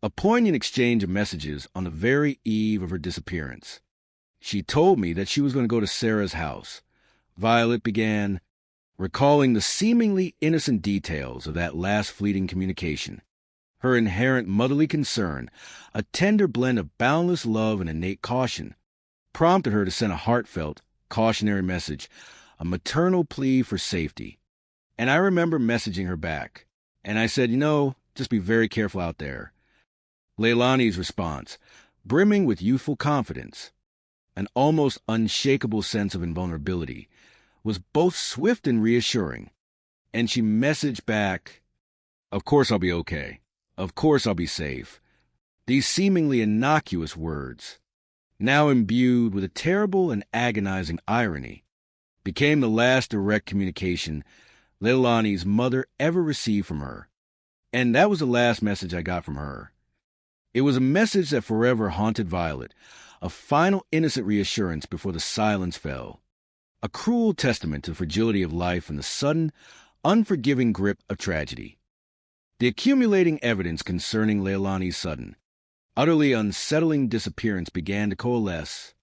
a poignant exchange of messages on the very eve of her disappearance. She told me that she was going to go to Sarah's house. Violet began recalling the seemingly innocent details of that last fleeting communication. Her inherent motherly concern, a tender blend of boundless love and innate caution, prompted her to send a heartfelt, cautionary message, a maternal plea for safety. And I remember messaging her back, and I said, just be very careful out there. Leilani's response, brimming with youthful confidence, an almost unshakable sense of invulnerability, was both swift and reassuring, and she messaged back, "Of course I'll be okay. Of course I'll be safe." These seemingly innocuous words, now imbued with a terrible and agonizing irony, became the last direct communication Leilani's mother ever received from her, and that was the last message I got from her. It was a message that forever haunted Violet, a final innocent reassurance before the silence fell, a cruel testament to the fragility of life and the sudden, unforgiving grip of tragedy. The accumulating evidence concerning Leilani's sudden, utterly unsettling disappearance began to coalesce,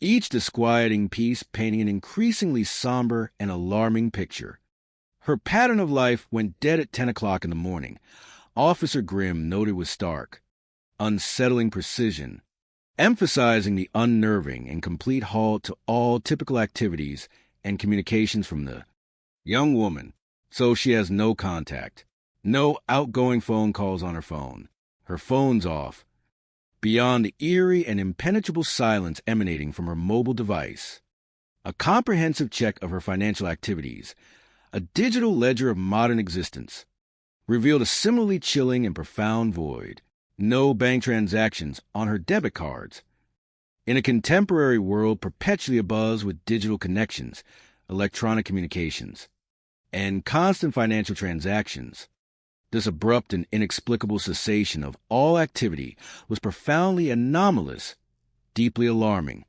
each disquieting piece painting an increasingly somber and alarming picture. Her pattern of life went dead at 10 o'clock in the morning, Officer Grimm noted with stark, unsettling precision, emphasizing the unnerving and complete halt to all typical activities and communications from the young woman, so she has no contact, no outgoing phone calls on her phone, her phone's off, beyond the eerie and impenetrable silence emanating from her mobile device, a comprehensive check of her financial activities, a digital ledger of modern existence, revealed a similarly chilling and profound void, no bank transactions on her debit cards. In a contemporary world perpetually abuzz with digital connections, electronic communications, and constant financial transactions, this abrupt and inexplicable cessation of all activity was profoundly anomalous, deeply alarming.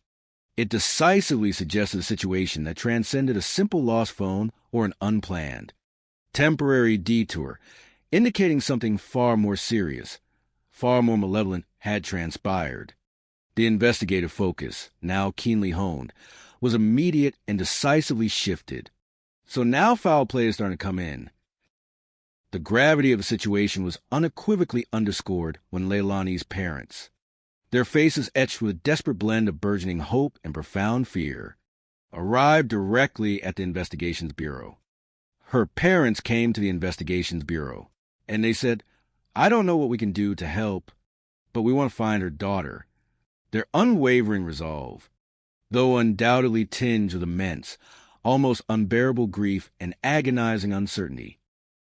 It decisively suggested a situation that transcended a simple lost phone or an unplanned, temporary detour, indicating something far more serious, far more malevolent had transpired. The investigative focus, now keenly honed, was immediate and decisively shifted. So now foul play is starting to come in. The gravity of the situation was unequivocally underscored when Leilani's parents, their faces etched with a desperate blend of burgeoning hope and profound fear, arrived directly at the Investigations Bureau. Her parents came to the Investigations Bureau, and they said, "I don't know what we can do to help, but we want to find her daughter." Their unwavering resolve, though undoubtedly tinged with immense, almost unbearable grief and agonizing uncertainty,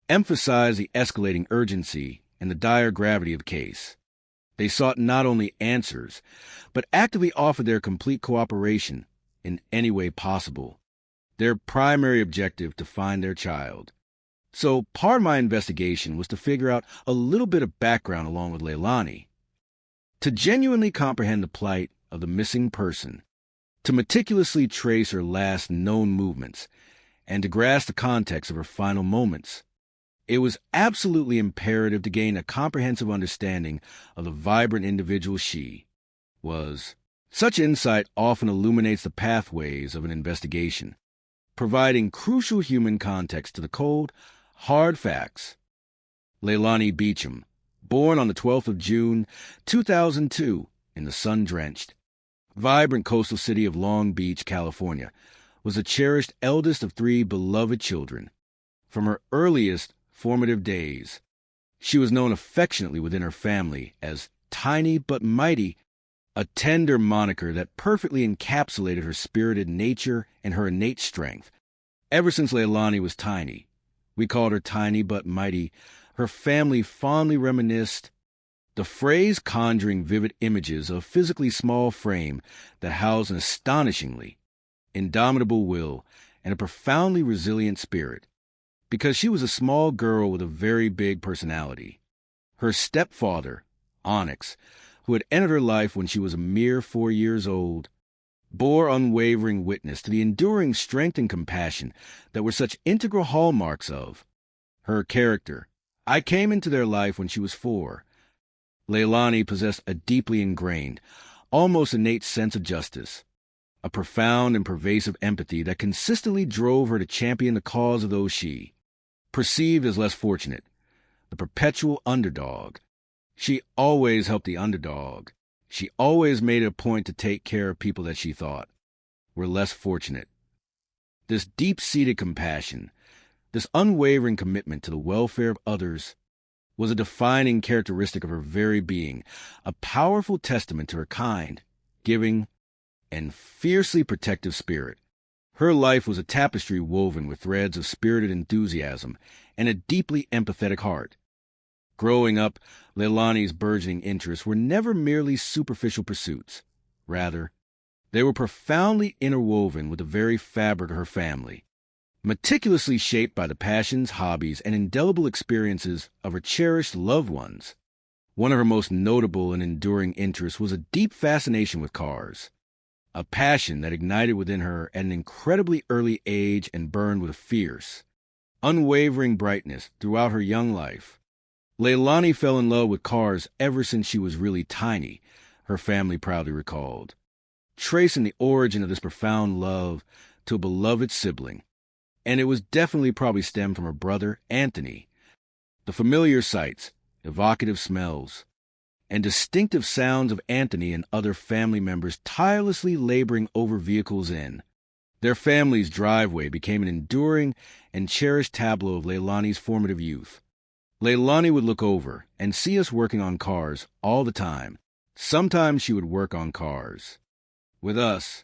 emphasized the escalating urgency and the dire gravity of the case. They sought not only answers, but actively offered their complete cooperation in any way possible, their primary objective to find their child. So part of my investigation was to figure out a little bit of background along with Leilani, to genuinely comprehend the plight of the missing person, to meticulously trace her last known movements, and to grasp the context of her final moments. It was absolutely imperative to gain a comprehensive understanding of the vibrant individual she was. Such insight often illuminates the pathways of an investigation, providing crucial human context to the cold, hard facts. Leilani Beacham, born on the 12th of June, 2002, in the sun-drenched, vibrant coastal city of Long Beach, California, was the cherished eldest of 3 beloved children. From her earliest formative days, she was known affectionately within her family as Tiny but Mighty, a tender moniker that perfectly encapsulated her spirited nature and her innate strength. Ever since Leilani was tiny, we called her Tiny but Mighty. Her family fondly reminisced, the phrase conjuring vivid images of a physically small frame that housed an astonishingly indomitable will and a profoundly resilient spirit, because she was a small girl with a very big personality. Her stepfather, Onyx, who had entered her life when she was a mere 4 years old, bore unwavering witness to the enduring strength and compassion that were such integral hallmarks of her character. I came into their life when she was 4. Leilani possessed a deeply ingrained, almost innate sense of justice, a profound and pervasive empathy that consistently drove her to champion the cause of those she perceived as less fortunate, the perpetual underdog. She always helped the underdog. She always made it a point to take care of people that she thought were less fortunate. This deep-seated compassion, this unwavering commitment to the welfare of others, was a defining characteristic of her very being, a powerful testament to her kind, giving, and fiercely protective spirit. Her life was a tapestry woven with threads of spirited enthusiasm and a deeply empathetic heart. Growing up, Leilani's burgeoning interests were never merely superficial pursuits. Rather, they were profoundly interwoven with the very fabric of her family, meticulously shaped by the passions, hobbies, and indelible experiences of her cherished loved ones. One of her most notable and enduring interests was a deep fascination with cars, a passion that ignited within her at an incredibly early age and burned with a fierce, unwavering brightness throughout her young life. Leilani fell in love with cars ever since she was really tiny, her family proudly recalled, tracing the origin of this profound love to a beloved sibling. And it was definitely probably stemmed from her brother, Anthony. The familiar sights, evocative smells, and distinctive sounds of Anthony and other family members tirelessly laboring over vehicles in. Their family's driveway became an enduring and cherished tableau of Leilani's formative youth. Leilani would look over and see us working on cars all the time. Sometimes she would work on cars with us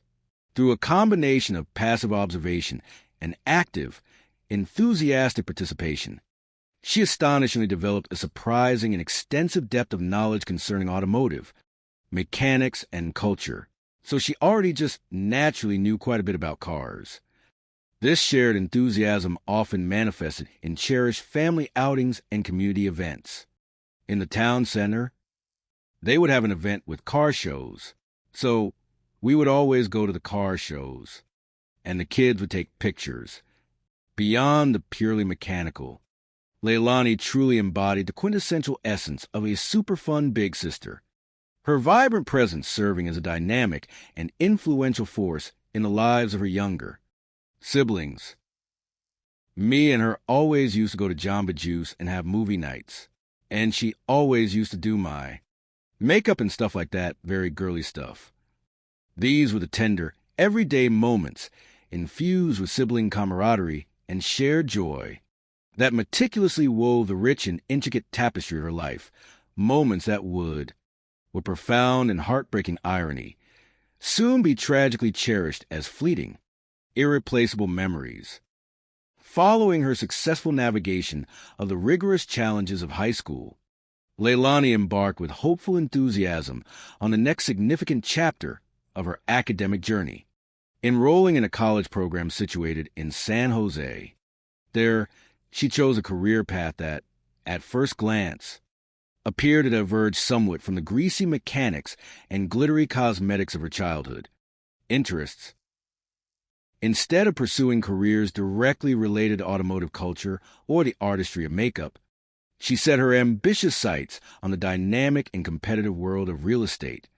through a combination of passive observation and active, enthusiastic participation. She astonishingly developed a surprising and extensive depth of knowledge concerning automotive, mechanics, and culture, so she already just naturally knew quite a bit about cars. This shared enthusiasm often manifested in cherished family outings and community events. In the town center, they would have an event with car shows, so we would always go to the car shows, and the kids would take pictures. Beyond the purely mechanical, Leilani truly embodied the quintessential essence of a super fun big sister, her vibrant presence serving as a dynamic and influential force in the lives of her younger siblings. Me and her always used to go to Jamba Juice and have movie nights, and she always used to do my makeup and stuff like that, very girly stuff. These were the tender, everyday moments infused with sibling camaraderie and shared joy that meticulously wove the rich and intricate tapestry of her life, moments that would, with profound and heartbreaking irony, soon be tragically cherished as fleeting, irreplaceable memories. Following her successful navigation of the rigorous challenges of high school, Leilani embarked with hopeful enthusiasm on the next significant chapter of her academic journey, enrolling in a college program situated in San Jose. There, she chose a career path that, at first glance, appeared to diverge somewhat from the greasy mechanics and glittery cosmetics of her childhood interests. Instead of pursuing careers directly related to automotive culture or the artistry of makeup, she set her ambitious sights on the dynamic and competitive world of real estate,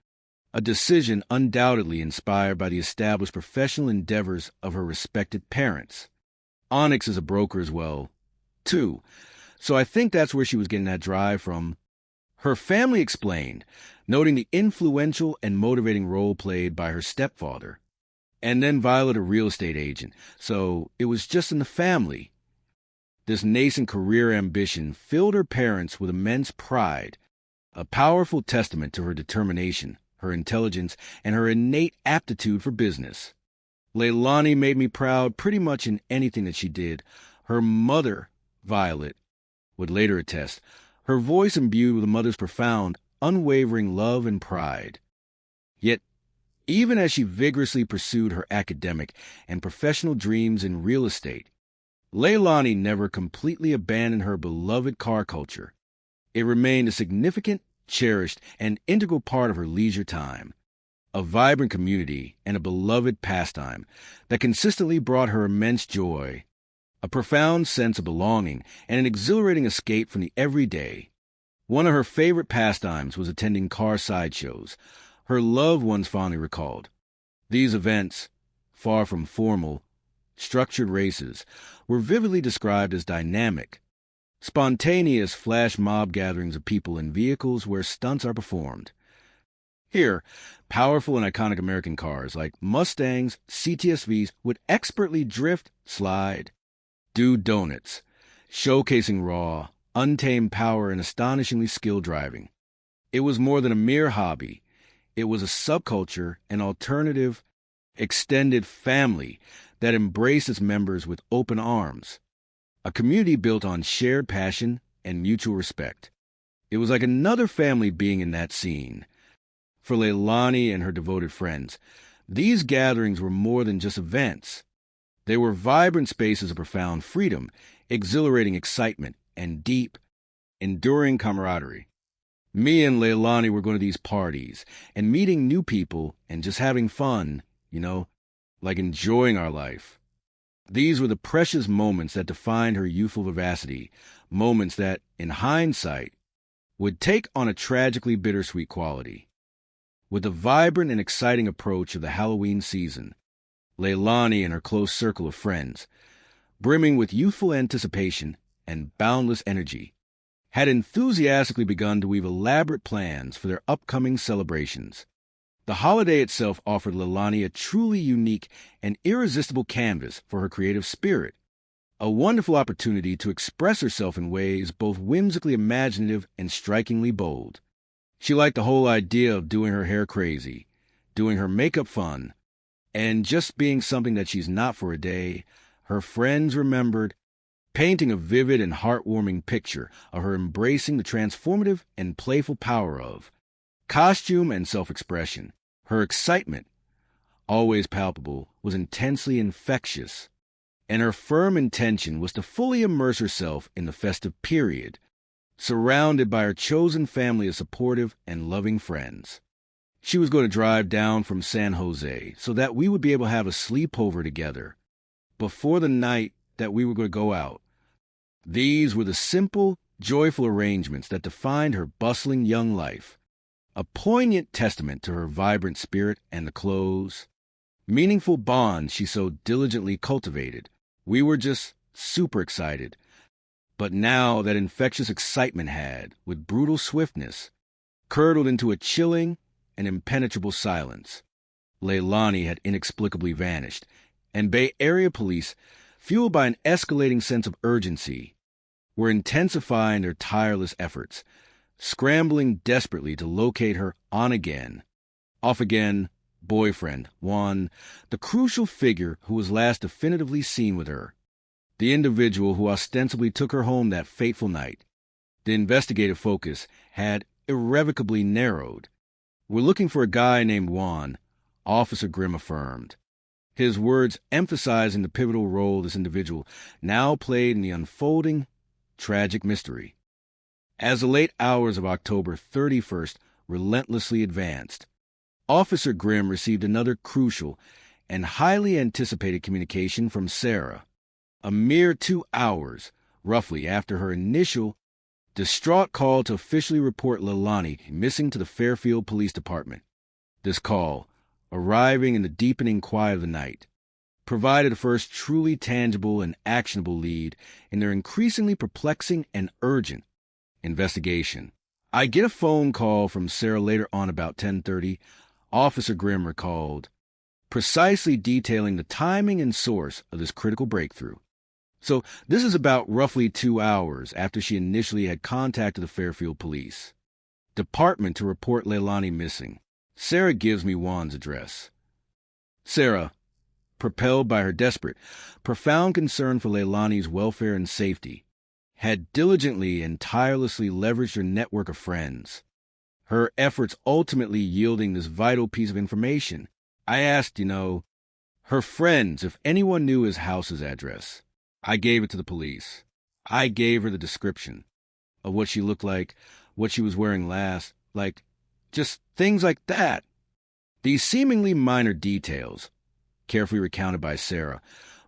a decision undoubtedly inspired by the established professional endeavors of her respected parents. Onyx is a broker as well, too, so I think that's where she was getting that drive from. Her family explained, noting the influential and motivating role played by her stepfather, and then Violet a real estate agent, so it was just in the family. This nascent career ambition filled her parents with immense pride, a powerful testament to her determination, her intelligence, and her innate aptitude for business. Leilani made me proud pretty much in anything that she did. Her mother, Violet, would later attest, her voice imbued with a mother's profound, unwavering love and pride. Yet, even as she vigorously pursued her academic and professional dreams in real estate, Leilani never completely abandoned her beloved car culture. It remained a significant, cherished, and integral part of her leisure time, a vibrant community and a beloved pastime that consistently brought her immense joy, a profound sense of belonging, and an exhilarating escape from the everyday. One of her favorite pastimes was attending car sideshows, her loved ones fondly recalled. These events, far from formal, structured races, were vividly described as dynamic, spontaneous flash mob gatherings of people in vehicles where stunts are performed. Here, powerful and iconic American cars like Mustangs, CTSVs would expertly drift, slide, do donuts, showcasing raw, untamed power, and astonishingly skilled driving. It was more than a mere hobby. It was a subculture, an alternative, extended family that embraced its members with open arms. A community built on shared passion and mutual respect. It was like another family being in that scene. For Leilani and her devoted friends, these gatherings were more than just events. They were vibrant spaces of profound freedom, exhilarating excitement, and deep, enduring camaraderie. Me and Leilani were going to these parties and meeting new people and just having fun, like enjoying our life. These were the precious moments that defined her youthful vivacity, moments that, in hindsight, would take on a tragically bittersweet quality. With the vibrant and exciting approach of the Halloween season, Leilani and her close circle of friends, brimming with youthful anticipation and boundless energy, had enthusiastically begun to weave elaborate plans for their upcoming celebrations. The holiday itself offered Leilani a truly unique and irresistible canvas for her creative spirit, a wonderful opportunity to express herself in ways both whimsically imaginative and strikingly bold. She liked the whole idea of doing her hair crazy, doing her makeup fun, and just being something that she's not for a day. Her friends remembered, painting a vivid and heartwarming picture of her embracing the transformative and playful power of costume and self-expression. Her excitement, always palpable, was intensely infectious, and her firm intention was to fully immerse herself in the festive period, surrounded by her chosen family of supportive and loving friends. She was going to drive down from San Jose so that we would be able to have a sleepover together before the night that we were going to go out. These were the simple, joyful arrangements that defined her bustling young life, a poignant testament to her vibrant spirit and the close, meaningful bonds she so diligently cultivated. We were just super excited. But now that infectious excitement had, with brutal swiftness, curdled into a chilling and impenetrable silence. Leilani had inexplicably vanished, and Bay Area police, fueled by an escalating sense of urgency, were intensifying their tireless efforts, scrambling desperately to locate her on-again, off-again boyfriend, Juan, the crucial figure who was last definitively seen with her, the individual who ostensibly took her home that fateful night. The investigative focus had irrevocably narrowed. "We're looking for a guy named Juan," Officer Grimm affirmed, his words emphasizing the pivotal role this individual now played in the unfolding, tragic mystery. As the late hours of October 31st relentlessly advanced, Officer Grimm received another crucial and highly anticipated communication from Sarah, a mere 2 hours, roughly, after her initial, distraught call to officially report Leilani missing to the Fairfield Police Department. This call, arriving in the deepening quiet of the night, provided the first truly tangible and actionable lead in their increasingly perplexing and urgent investigation. I get a phone call from Sarah later on about 10:30, Officer Grimm recalled, precisely detailing the timing and source of this critical breakthrough. So this is about roughly 2 hours after she initially had contacted the Fairfield Police Department to report Leilani missing. Sarah gives me Juan's address. Sarah, propelled by her desperate, profound concern for Leilani's welfare and safety, had diligently and tirelessly leveraged her network of friends, her efforts ultimately yielding this vital piece of information. I asked, her friends if anyone knew his house's address. I gave it to the police. I gave her the description of what she looked like, what she was wearing last, just things like that. These seemingly minor details, carefully recounted by Sarah,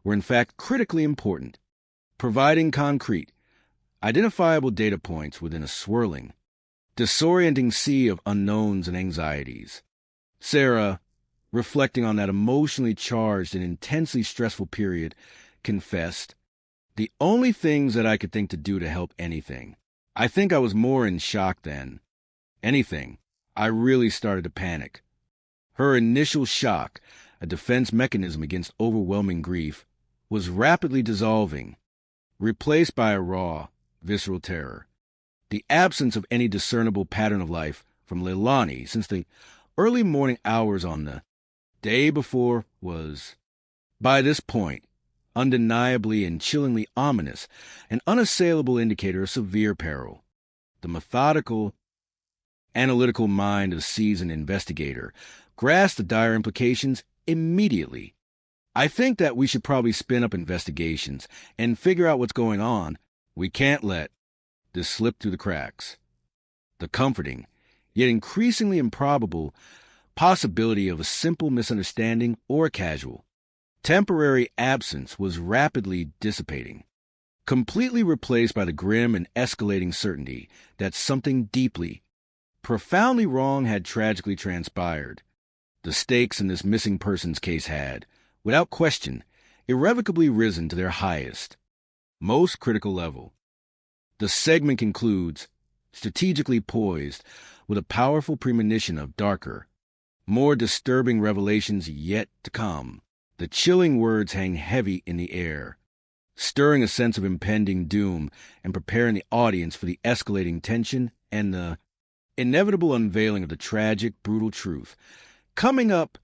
were in fact critically important, providing concrete, identifiable data points within a swirling, disorienting sea of unknowns and anxieties. Sarah, reflecting on that emotionally charged and intensely stressful period, confessed, "The only things that I could think to do to help anything. I think I was more in shock than anything. I really started to panic." Her initial shock, a defense mechanism against overwhelming grief, was rapidly dissolving, replaced by a raw, visceral terror. The absence of any discernible pattern of life from Leilani since the early morning hours on the day before was, by this point, undeniably and chillingly ominous, an unassailable indicator of severe peril. The methodical, analytical mind of the seasoned investigator grasped the dire implications immediately. I think that we should probably spin up investigations and figure out what's going on. We can't let this slip through the cracks. The comforting, yet increasingly improbable, possibility of a simple misunderstanding or a casual, temporary absence was rapidly dissipating, completely replaced by the grim and escalating certainty that something deeply, profoundly wrong had tragically transpired. The stakes in this missing persons case had, without question, irrevocably risen to their highest, most critical level. The segment concludes, strategically poised, with a powerful premonition of darker, more disturbing revelations yet to come. The chilling words hang heavy in the air, stirring a sense of impending doom and preparing the audience for the escalating tension and the inevitable unveiling of the tragic, brutal truth. Coming up,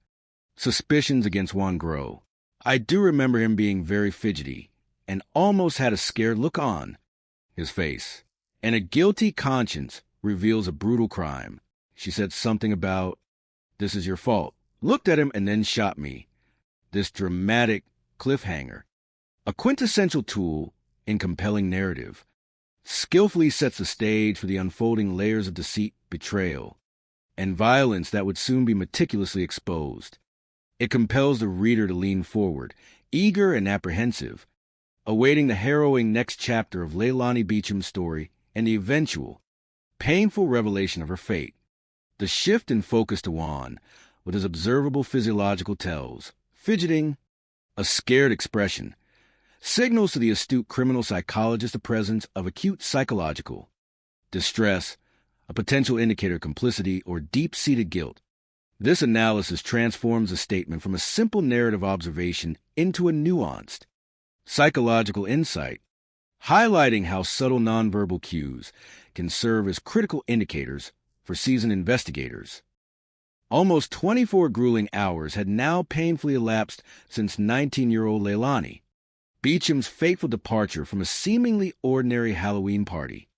suspicions against Juan grow. I do remember him being very fidgety and almost had a scared look on his face. And a guilty conscience reveals a brutal crime. She said something about, "This is your fault," looked at him and then shot me. This dramatic cliffhanger, a quintessential tool in compelling narrative, skillfully sets the stage for the unfolding layers of deceit, betrayal, and violence that would soon be meticulously exposed. It compels the reader to lean forward, eager and apprehensive, awaiting the harrowing next chapter of Leilani Beacham's story and the eventual, painful revelation of her fate. The shift in focus to Juan, with his observable physiological tells, fidgeting, a scared expression, signals to the astute criminal psychologist the presence of acute psychological distress, a potential indicator of complicity or deep-seated guilt. This analysis transforms a statement from a simple narrative observation into a nuanced, psychological insight, highlighting how subtle nonverbal cues can serve as critical indicators for seasoned investigators. Almost 24 grueling hours had now painfully elapsed since 19-year-old Leilani Beacham's fateful departure from a seemingly ordinary Halloween party.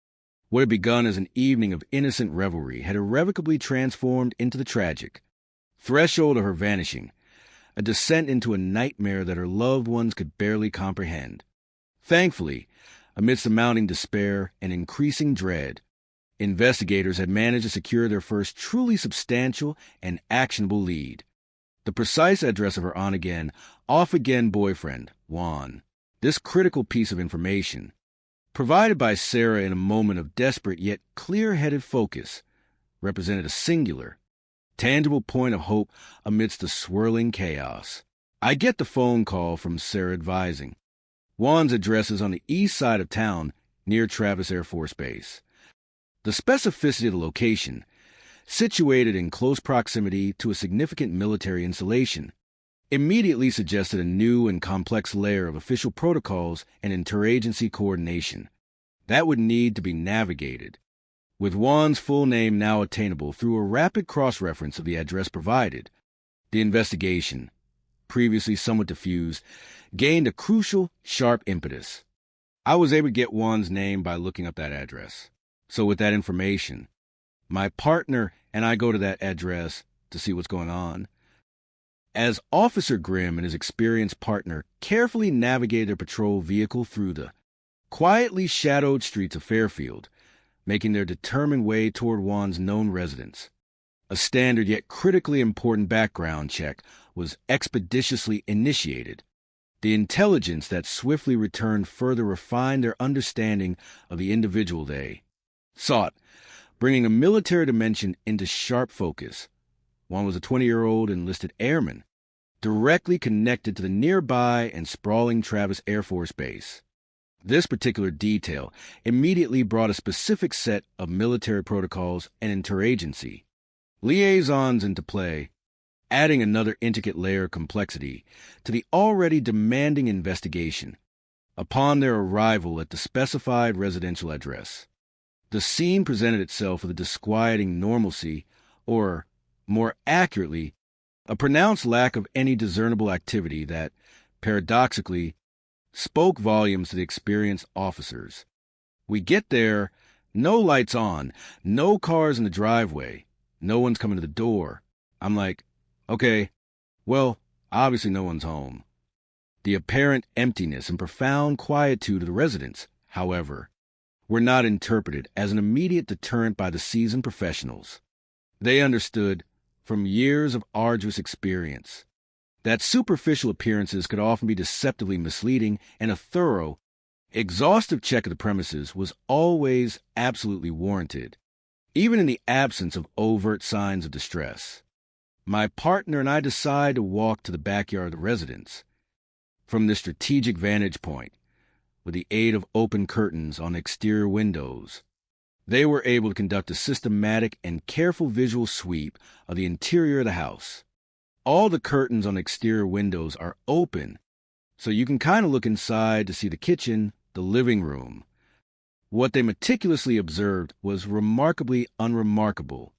What had begun as an evening of innocent revelry had irrevocably transformed into the tragic threshold of her vanishing, a descent into a nightmare that her loved ones could barely comprehend. Thankfully, amidst the mounting despair and increasing dread, investigators had managed to secure their first truly substantial and actionable lead: the precise address of her on-again, off-again boyfriend, Juan. This critical piece of information, provided by Sarah in a moment of desperate yet clear-headed focus, represented a singular, tangible point of hope amidst the swirling chaos. I get the phone call from Sarah advising Juan's address is on the east side of town near Travis Air Force Base. The specificity of the location, situated in close proximity to a significant military installation, immediately suggested a new and complex layer of official protocols and interagency coordination that would need to be navigated. With Juan's full name now attainable through a rapid cross-reference of the address provided, the investigation, previously somewhat diffused, gained a crucial, sharp impetus. I was able to get Juan's name by looking up that address. So with that information, my partner and I go to that address to see what's going on. As Officer Grimm and his experienced partner carefully navigated their patrol vehicle through the quietly shadowed streets of Fairfield, making their determined way toward Juan's known residence, a standard yet critically important background check was expeditiously initiated. The intelligence that swiftly returned further refined their understanding of the individual they sought, bringing a military dimension into sharp focus. One was a 20-year-old enlisted airman, directly connected to the nearby and sprawling Travis Air Force Base. This particular detail immediately brought a specific set of military protocols and interagency liaisons into play, adding another intricate layer of complexity to the already demanding investigation. upon their arrival at the specified residential address. The scene presented itself with a disquieting normalcy, or, more accurately, a pronounced lack of any discernible activity that, paradoxically, spoke volumes to the experienced officers. We get there, no lights on, no cars in the driveway, no one's coming to the door. I'm like, okay, well, obviously no one's home. The apparent emptiness and profound quietude of the residents, however, were not interpreted as an immediate deterrent by the seasoned professionals. They understood, from years of arduous experience, that superficial appearances could often be deceptively misleading, and a thorough, exhaustive check of the premises was always absolutely warranted, even in the absence of overt signs of distress. My partner and I decided to walk to the backyard of the residence. From this strategic vantage point, with the aid of open curtains on exterior windows, they were able to conduct a systematic and careful visual sweep of the interior of the house. All the curtains on exterior windows are open, so you can kind of look inside to see the kitchen, the living room. What they meticulously observed was remarkably unremarkable,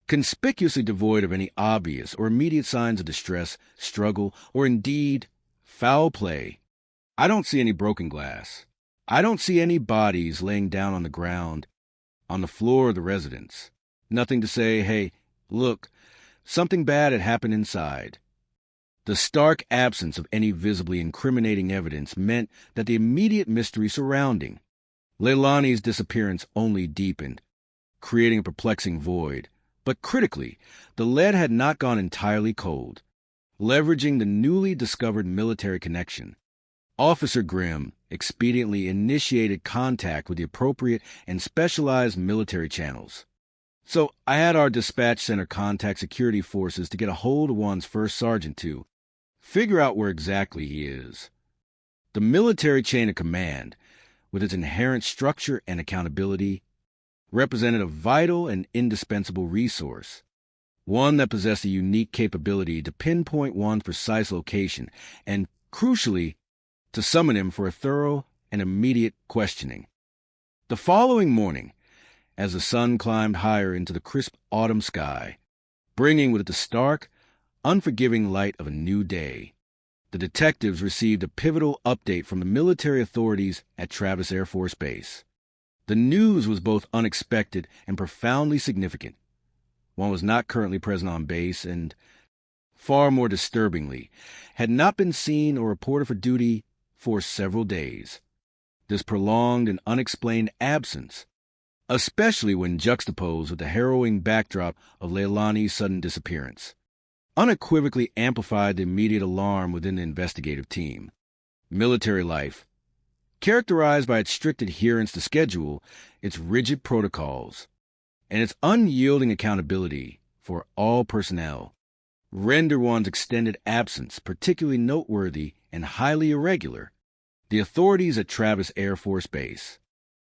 conspicuously devoid of any obvious or immediate signs of distress, struggle, or indeed foul play. I don't see any broken glass. I don't see any bodies laying down on the ground, on the floor of the residence. Nothing to say, hey, look, something bad had happened inside. The stark absence of any visibly incriminating evidence meant that the immediate mystery surrounding Leilani's disappearance only deepened, creating a perplexing void. But critically, the lead had not gone entirely cold. Leveraging the newly discovered military connection, Officer Grimm expediently initiated contact with the appropriate and specialized military channels. So I had our dispatch center contact security forces to get a hold of Juan's first sergeant to figure out where exactly he is. The military chain of command, with its inherent structure and accountability, represented a vital and indispensable resource, one that possessed a unique capability to pinpoint Juan's precise location and, crucially, to summon him for a thorough and immediate questioning. The following morning, as the sun climbed higher into the crisp autumn sky, bringing with it the stark, unforgiving light of a new day, the detectives received a pivotal update from the military authorities at Travis Air Force Base. The news was both unexpected and profoundly significant. One was not currently present on base and, far more disturbingly, had not been seen or reported for duty for several days. This prolonged and unexplained absence, especially when juxtaposed with the harrowing backdrop of Leilani's sudden disappearance, unequivocally amplified the immediate alarm within the investigative team. Military life, characterized by its strict adherence to schedule, its rigid protocols, and its unyielding accountability for all personnel, render one's extended absence particularly noteworthy and highly irregular. The authorities at Travis Air Force Base,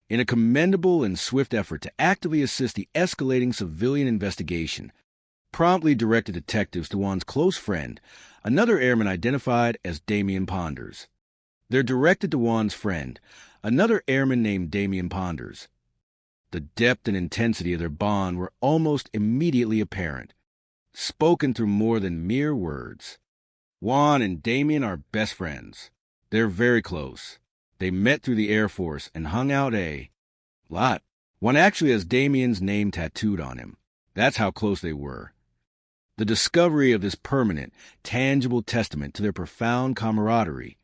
in a commendable and swift effort to actively assist the escalating civilian investigation, promptly directed detectives to Juan's close friend, another airman identified as Damian Ponders. They're directed to Juan's friend, another airman named Damian Ponders. The depth and intensity of their bond were almost immediately apparent, spoken through more than mere words. Juan and Damian are best friends. They're very close. They met through the Air Force and hung out a lot. One actually has Damian's name tattooed on him. That's how close they were. The discovery of this permanent, tangible testament to their profound camaraderie,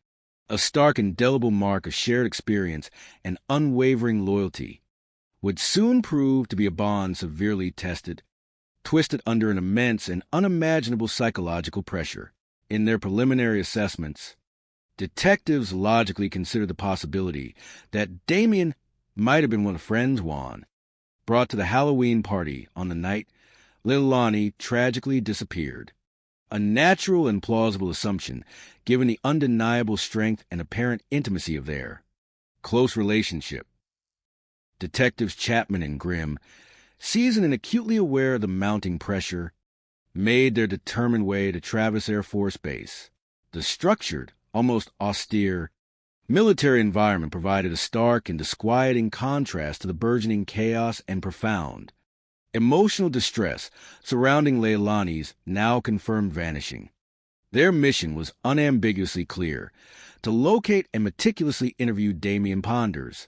a stark, indelible mark of shared experience and unwavering loyalty, would soon prove to be a bond severely tested, twisted under an immense and unimaginable psychological pressure. In their preliminary assessments, detectives logically considered the possibility that Damian might have been one of friends Juan brought to the Halloween party on the night Leilani tragically disappeared. A natural and plausible assumption, given the undeniable strength and apparent intimacy of their close relationship. Detectives Chapman and Grimm, seasoned and acutely aware of the mounting pressure, made their determined way to Travis Air Force Base. The structured, almost austere, Military environment provided a stark and disquieting contrast to the burgeoning chaos and profound emotional distress surrounding Leilani's now confirmed vanishing. Their mission was unambiguously clear: to locate and meticulously interview Damien Ponders,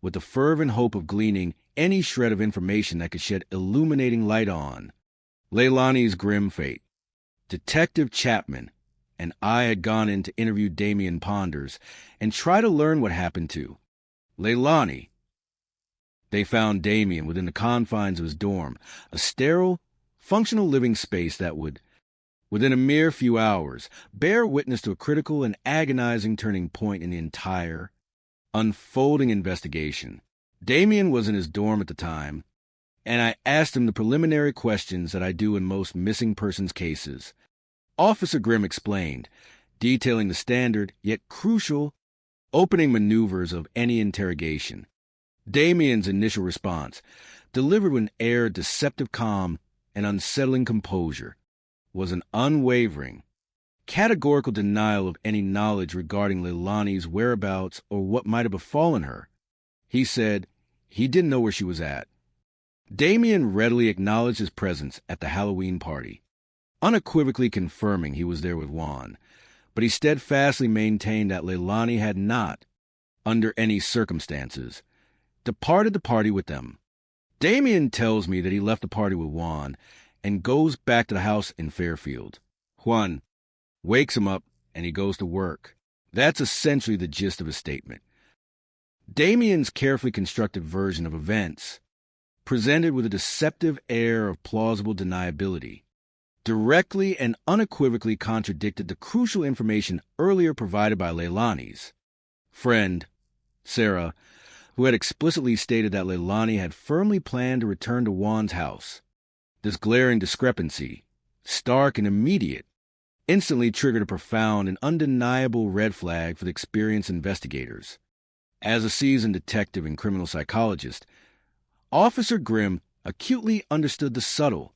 with the fervent hope of gleaning any shred of information that could shed illuminating light on Leilani's grim fate. Detective Chapman and I had gone in to interview Damien Ponders and try to learn what happened to Leilani. They found Damien within the confines of his dorm, a sterile, functional living space that would, within a mere few hours, bear witness to a critical and agonizing turning point in the entire, unfolding investigation. Damien was in his dorm at the time, and I asked him the preliminary questions that I do in most missing persons cases. Officer Grimm explained, detailing the standard, yet crucial, opening maneuvers of any interrogation. Damien's initial response, delivered with an air of deceptive calm and unsettling composure, was an unwavering, categorical denial of any knowledge regarding Leilani's whereabouts or what might have befallen her. He said he didn't know where she was at. Damien readily acknowledged his presence at the Halloween party, unequivocally confirming he was there with Juan, but he steadfastly maintained that Leilani had not, under any circumstances, departed the party with them. Damien tells me that he left the party with Juan and goes back to the house in Fairfield. Juan wakes him up and he goes to work. That's essentially the gist of his statement. Damien's carefully constructed version of events, presented with a deceptive air of plausible deniability, directly and unequivocally contradicted the crucial information earlier provided by Leilani's friend, Sarah, who had explicitly stated that Leilani had firmly planned to return to Juan's house. This glaring discrepancy, stark and immediate, instantly triggered a profound and undeniable red flag for the experienced investigators. As a seasoned detective and criminal psychologist, Officer Grimm acutely understood the subtle,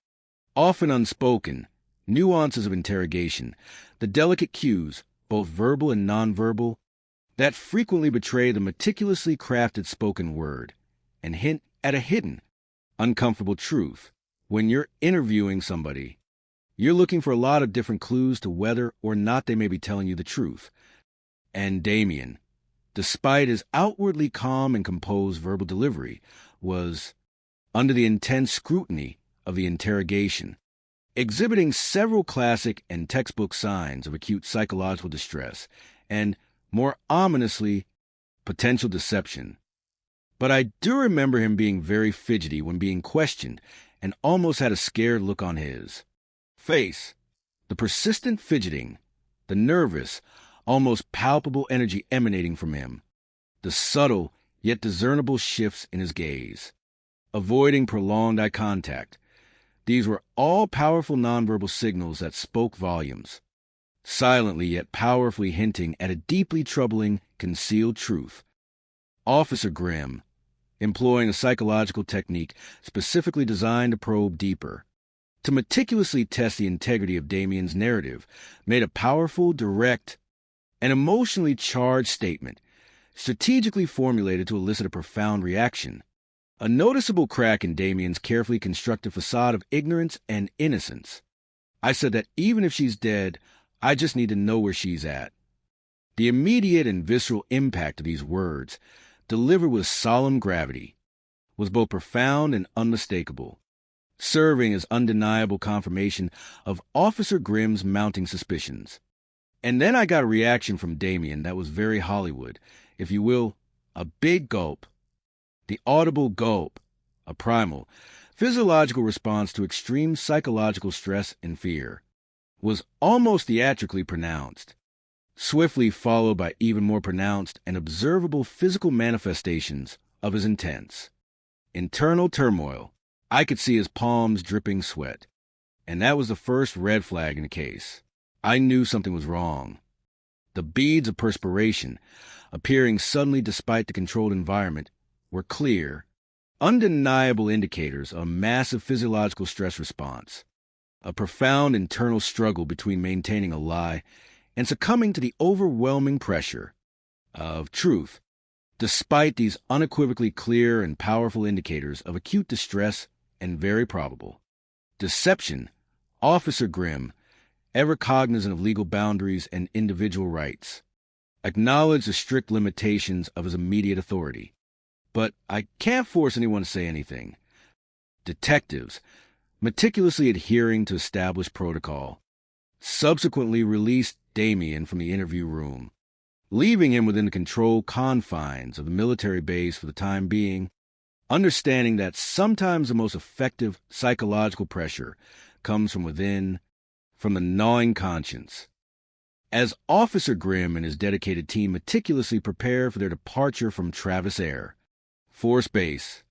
often unspoken, nuances of interrogation, the delicate cues, both verbal and nonverbal, that frequently betray the meticulously crafted spoken word and hint at a hidden, uncomfortable truth. When you're interviewing somebody, you're looking for a lot of different clues to whether or not they may be telling you the truth. And Damien, despite his outwardly calm and composed verbal delivery, was under the intense scrutiny of the interrogation, exhibiting several classic and textbook signs of acute psychological distress and, more ominously, potential deception. But I do remember him being very fidgety when being questioned and almost had a scared look on his face. The persistent fidgeting, the nervous, almost palpable energy emanating from him, the subtle yet discernible shifts in his gaze, avoiding prolonged eye contact. These were all powerful nonverbal signals that spoke volumes, silently yet powerfully hinting at a deeply troubling, concealed truth. Officer Grimm, employing a psychological technique specifically designed to probe deeper, to meticulously test the integrity of Damien's narrative, made a powerful, direct, and emotionally charged statement, strategically formulated to elicit a profound reaction. A noticeable crack in Damien's carefully constructed facade of ignorance and innocence. I said that even if she's dead, I just need to know where she's at. The immediate and visceral impact of these words, delivered with solemn gravity, was both profound and unmistakable, serving as undeniable confirmation of Officer Grimm's mounting suspicions. And then I got a reaction from Damien that was very Hollywood, if you will, a big gulp. The audible gulp, a primal, physiological response to extreme psychological stress and fear, was almost theatrically pronounced, swiftly followed by even more pronounced and observable physical manifestations of his intense internal turmoil. I could see his palms dripping sweat, and that was the first red flag in the case. I knew something was wrong. The beads of perspiration, appearing suddenly despite the controlled environment, were clear, undeniable indicators of a massive physiological stress response, a profound internal struggle between maintaining a lie and succumbing to the overwhelming pressure of truth, despite these unequivocally clear and powerful indicators of acute distress and very probable deception. Officer Grimm, ever cognizant of legal boundaries and individual rights, acknowledged the strict limitations of his immediate authority. But I can't force anyone to say anything. Detectives, meticulously adhering to established protocol, subsequently released Damien from the interview room, leaving him within the controlled confines of the military base for the time being, understanding that sometimes the most effective psychological pressure comes from within, from the gnawing conscience. As Officer Grimm and his dedicated team meticulously prepare for their departure from Travis Air Force Base,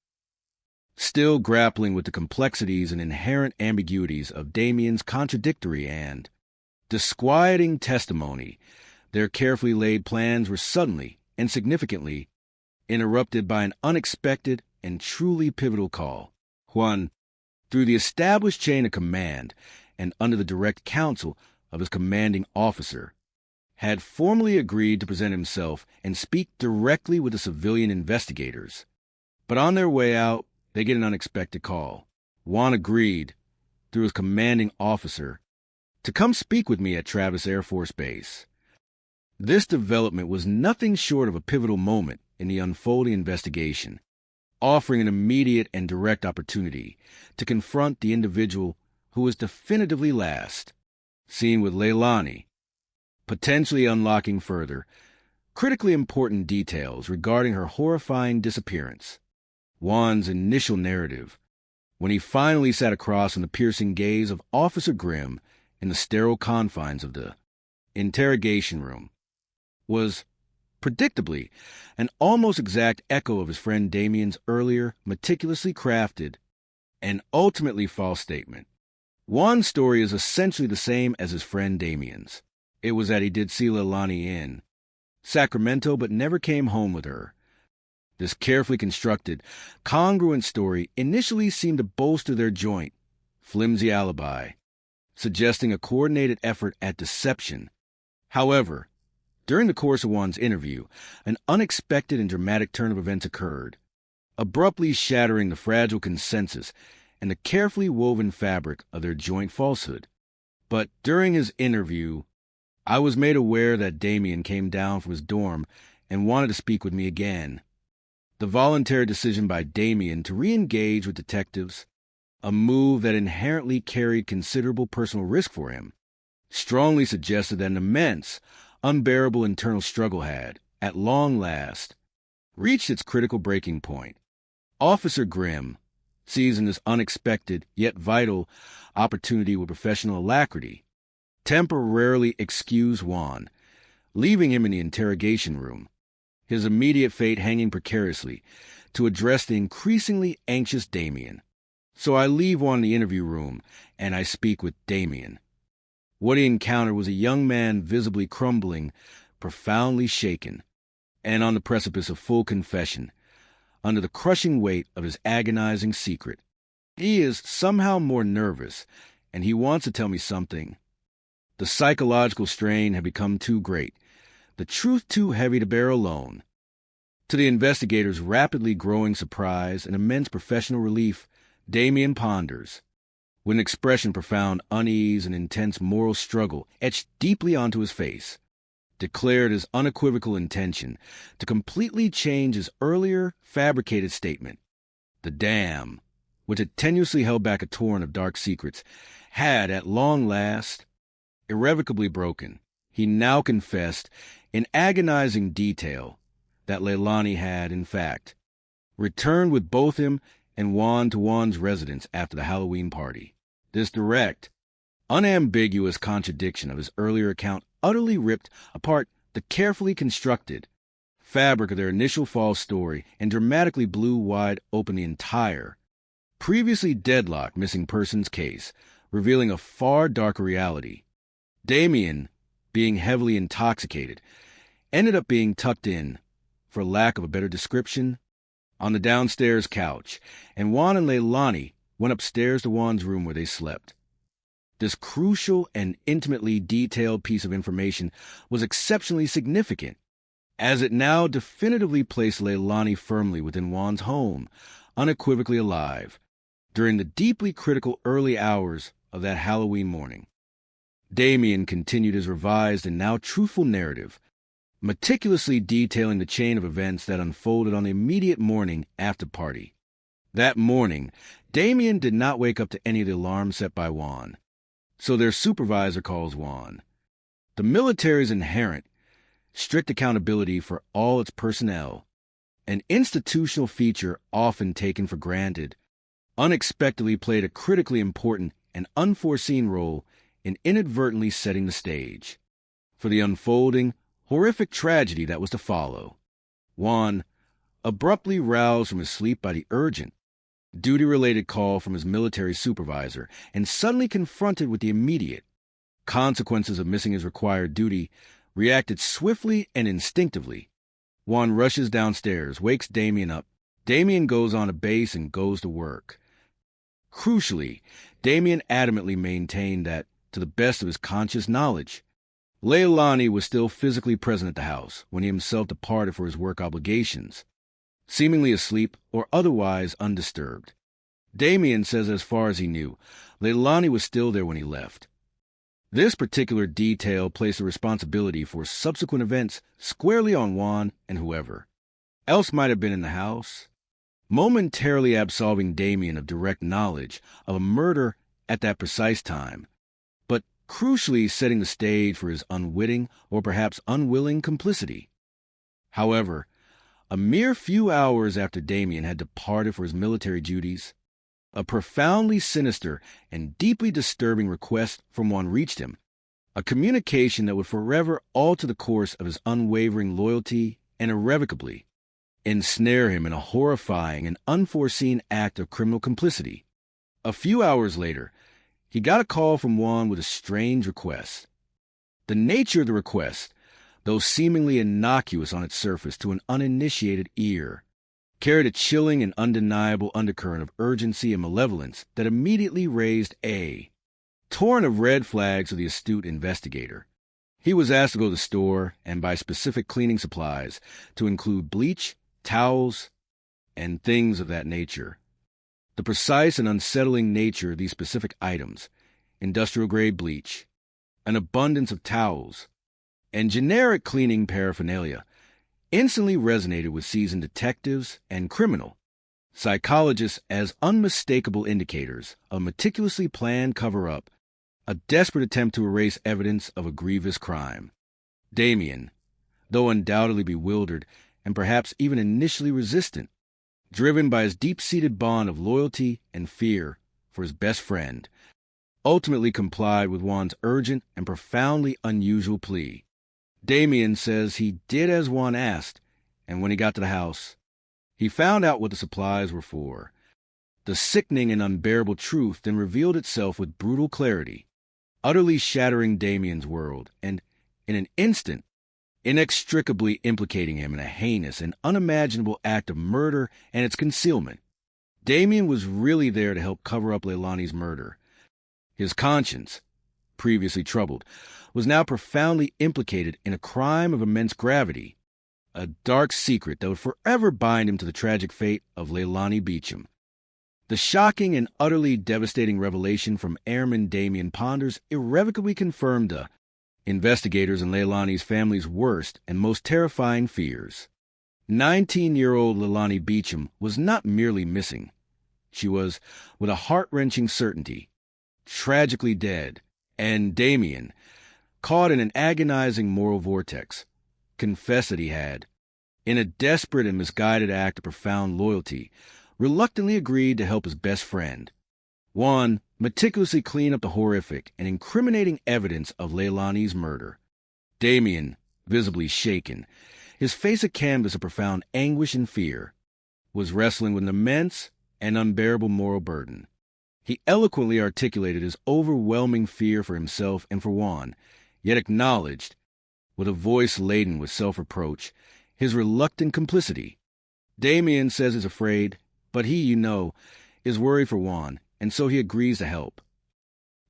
still grappling with the complexities and inherent ambiguities of Damien's contradictory and disquieting testimony, their carefully laid plans were suddenly and significantly interrupted by an unexpected and truly pivotal call. Juan, through the established chain of command and under the direct counsel of his commanding officer, had formally agreed to present himself and speak directly with the civilian investigators. But on their way out, they get an unexpected call. Juan agreed, through his commanding officer, to come speak with me at Travis Air Force Base. This development was nothing short of a pivotal moment in the unfolding investigation, offering an immediate and direct opportunity to confront the individual who was definitively last seen with Leilani, potentially unlocking further, critically important details regarding her horrifying disappearance. Juan's initial narrative, when he finally sat across from the piercing gaze of Officer Grimm in the sterile confines of the interrogation room, was, predictably, an almost exact echo of his friend Damien's earlier, meticulously crafted, and ultimately false statement. Juan's story is essentially the same as his friend Damien's. It was that he did see Leilani in Sacramento but never came home with her. This carefully constructed, congruent story initially seemed to bolster their joint, flimsy alibi, suggesting a coordinated effort at deception. However, during the course of Juan's interview, an unexpected and dramatic turn of events occurred, abruptly shattering the fragile consensus and the carefully woven fabric of their joint falsehood. But during his interview, I was made aware that Damien came down from his dorm and wanted to speak with me again. The voluntary decision by Damien to re-engage with detectives, a move that inherently carried considerable personal risk for him, strongly suggested that an immense, unbearable internal struggle had, at long last, reached its critical breaking point. Officer Grimm, seizing this unexpected yet vital opportunity with professional alacrity, temporarily excused Juan, leaving him in the interrogation room, his immediate fate hanging precariously, to address the increasingly anxious Damien. So I leave Juan in the interview room, and I speak with Damien. What he encountered was a young man visibly crumbling, profoundly shaken, and on the precipice of full confession, under the crushing weight of his agonizing secret. He is somehow more nervous, and he wants to tell me something. The psychological strain had become too great, the truth too heavy to bear alone. To the investigator's rapidly growing surprise and immense professional relief, Damien ponders, with an expression profound unease and intense moral struggle etched deeply onto his face, declared his unequivocal intention to completely change his earlier fabricated statement. The dam, which had tenuously held back a torrent of dark secrets, had, at long last, irrevocably broken. He now confessed in agonizing detail that Leilani had, in fact, returned with both him and Juan to Juan's residence after the Halloween party. This direct, unambiguous contradiction of his earlier account utterly ripped apart the carefully constructed fabric of their initial false story and dramatically blew wide open the entire, previously deadlocked missing persons case, revealing a far darker reality. Damien, being heavily intoxicated, ended up being tucked in, for lack of a better description, on the downstairs couch, and Juan and Leilani went upstairs to Juan's room where they slept. This crucial and intimately detailed piece of information was exceptionally significant. as it now definitively placed Leilani firmly within Juan's home, unequivocally alive, during the deeply critical early hours of that Halloween morning. Damien continued his revised and now truthful narrative, meticulously detailing the chain of events that unfolded on the immediate morning after party. That morning, Damien did not wake up to any of the alarms set by Juan, so their supervisor calls Juan. The military's inherent, strict accountability for all its personnel, an institutional feature often taken for granted, unexpectedly played a critically important and unforeseen role in inadvertently setting the stage for the unfolding, horrific tragedy that was to follow. Juan, abruptly roused from his sleep by the urgent, duty-related call from his military supervisor, and suddenly confronted with the immediate consequences of missing his required duty, reacted swiftly and instinctively. Juan rushes downstairs, wakes Damien up. Damien goes on a base and goes to work. Crucially, Damien adamantly maintained that, to the best of his conscious knowledge, Leilani was still physically present at the house when he himself departed for his work obligations, seemingly asleep or otherwise undisturbed. Damien says as far as he knew, Leilani was still there when he left. This particular detail placed the responsibility for subsequent events squarely on Juan and whoever else might have been in the house, momentarily absolving Damien of direct knowledge of a murder at that precise time, but crucially setting the stage for his unwitting or perhaps unwilling complicity. However, a mere few hours after Damien had departed for his military duties, a profoundly sinister and deeply disturbing request from Juan reached him, a communication that would forever alter the course of his unwavering loyalty and irrevocably ensnare him in a horrifying and unforeseen act of criminal complicity. A few hours later, he got a call from Juan with a strange request. The nature of the request, though seemingly innocuous on its surface to an uninitiated ear, carried a chilling and undeniable undercurrent of urgency and malevolence that immediately raised a torrent of red flags for the astute investigator. He was asked to go to the store and buy specific cleaning supplies to include bleach, towels, and things of that nature. The precise and unsettling nature of these specific items, industrial-grade bleach, an abundance of towels, and generic cleaning paraphernalia, instantly resonated with seasoned detectives and criminal psychologists as unmistakable indicators of a meticulously planned cover-up, a desperate attempt to erase evidence of a grievous crime. Damien, though undoubtedly bewildered and perhaps even initially resistant, driven by his deep-seated bond of loyalty and fear for his best friend, ultimately complied with Juan's urgent and profoundly unusual plea. Damien says he did as Juan asked, and when he got to the house, he found out what the supplies were for. The sickening and unbearable truth then revealed itself with brutal clarity, utterly shattering Damien's world, and, in an instant, inextricably implicating him in a heinous and unimaginable act of murder and its concealment. Damien was really there to help cover up Leilani's murder. His conscience, previously troubled, was now profoundly implicated in a crime of immense gravity, a dark secret that would forever bind him to the tragic fate of Leilani Beecham. The shocking and utterly devastating revelation from Airman Damien Ponders irrevocably confirmed investigators and Leilani's family's worst and most terrifying fears. 19-year-old Leilani Beecham was not merely missing. She was, with a heart-wrenching certainty, tragically dead, and Damien, caught in an agonizing moral vortex, confessed that he had, in a desperate and misguided act of profound loyalty, reluctantly agreed to help his best friend, Juan, meticulously clean up the horrific and incriminating evidence of Leilani's murder. Damien, visibly shaken, his face a canvas of profound anguish and fear, was wrestling with an immense and unbearable moral burden. He eloquently articulated his overwhelming fear for himself and for Juan, yet acknowledged, with a voice laden with self-reproach, his reluctant complicity. Damien says he's afraid, but he, is worried for Juan, and so he agrees to help.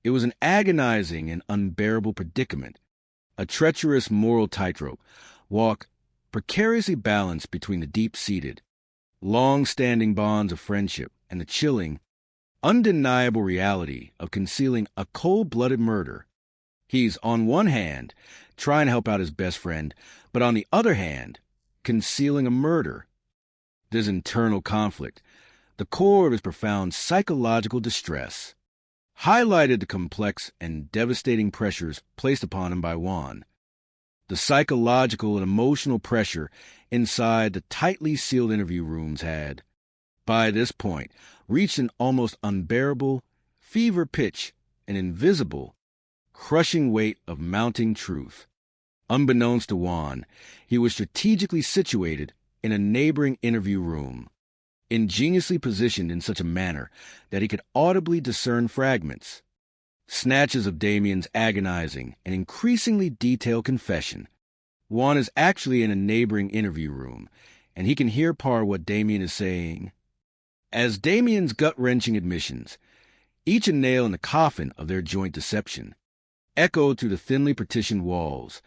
It was an agonizing and unbearable predicament, a treacherous moral tightrope, walk precariously balanced between the deep-seated, long-standing bonds of friendship and the chilling, undeniable reality of concealing a cold-blooded murder. He's, on one hand, trying to help out his best friend, but on the other hand, concealing a murder. This internal conflict, the core of his profound psychological distress, highlighted the complex and devastating pressures placed upon him by Juan. The psychological and emotional pressure inside the tightly sealed interview rooms had, by this point, reached an almost unbearable, fever pitch, an invisible, crushing weight of mounting truth. Unbeknownst to Juan, he was strategically situated in a neighboring interview room, ingeniously positioned in such a manner that he could audibly discern fragments, snatches of Damien's agonizing and increasingly detailed confession. Juan is actually in a neighboring interview room, and he can hear part of what Damien is saying. As Damien's gut-wrenching admissions, each a nail in the coffin of their joint deception, echoed through the thinly partitioned walls,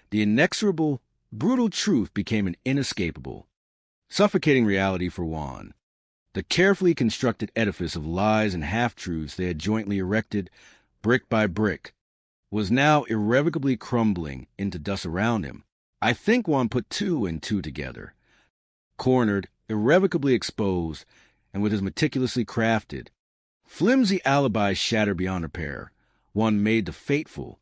the inexorable, brutal truth became an inescapable, suffocating reality for Juan. The carefully constructed edifice of lies and half-truths they had jointly erected, brick by brick, was now irrevocably crumbling into dust around him. I think Juan put two and two together. Cornered, irrevocably exposed, and with his meticulously crafted, flimsy alibi shattered beyond repair, Juan made the fateful,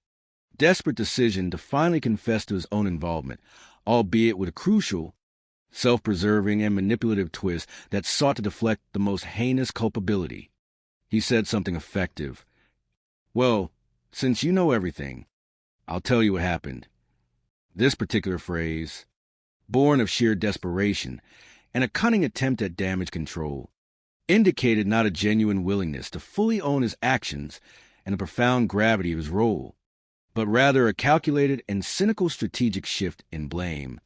desperate decision to finally confess to his own involvement, albeit with a crucial, self-preserving and manipulative twist that sought to deflect the most heinous culpability. He said something effective. "Well, since you know everything, I'll tell you what happened." This particular phrase, born of sheer desperation and a cunning attempt at damage control, indicated not a genuine willingness to fully own his actions and the profound gravity of his role, but rather a calculated and cynical strategic shift in blame,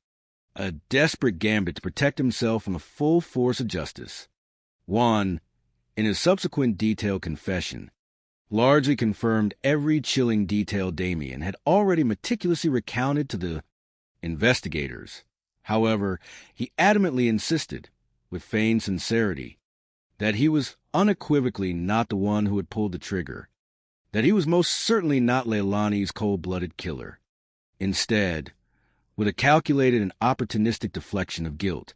a desperate gambit to protect himself from the full force of justice. Juan, in his subsequent detailed confession, largely confirmed every chilling detail Damien had already meticulously recounted to the investigators. However, he adamantly insisted, with feigned sincerity, that he was unequivocally not the one who had pulled the trigger, that he was most certainly not Leilani's cold-blooded killer. Instead, with a calculated and opportunistic deflection of guilt,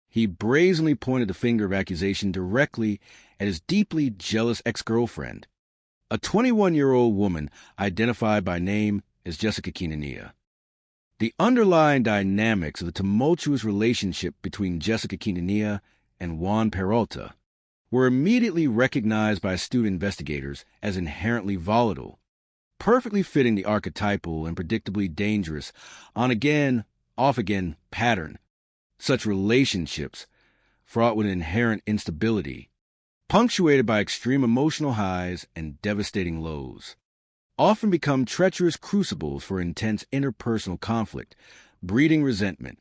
he brazenly pointed the finger of accusation directly at his deeply jealous ex-girlfriend, a 21-year-old woman identified by name as Jessica Quintanilla. The underlying dynamics of the tumultuous relationship between Jessica Quintanilla and Juan Peralta were immediately recognized by astute investigators as inherently volatile, perfectly fitting the archetypal and predictably dangerous on-again, off-again pattern. Such relationships, fraught with inherent instability, punctuated by extreme emotional highs and devastating lows, often become treacherous crucibles for intense interpersonal conflict, breeding resentment,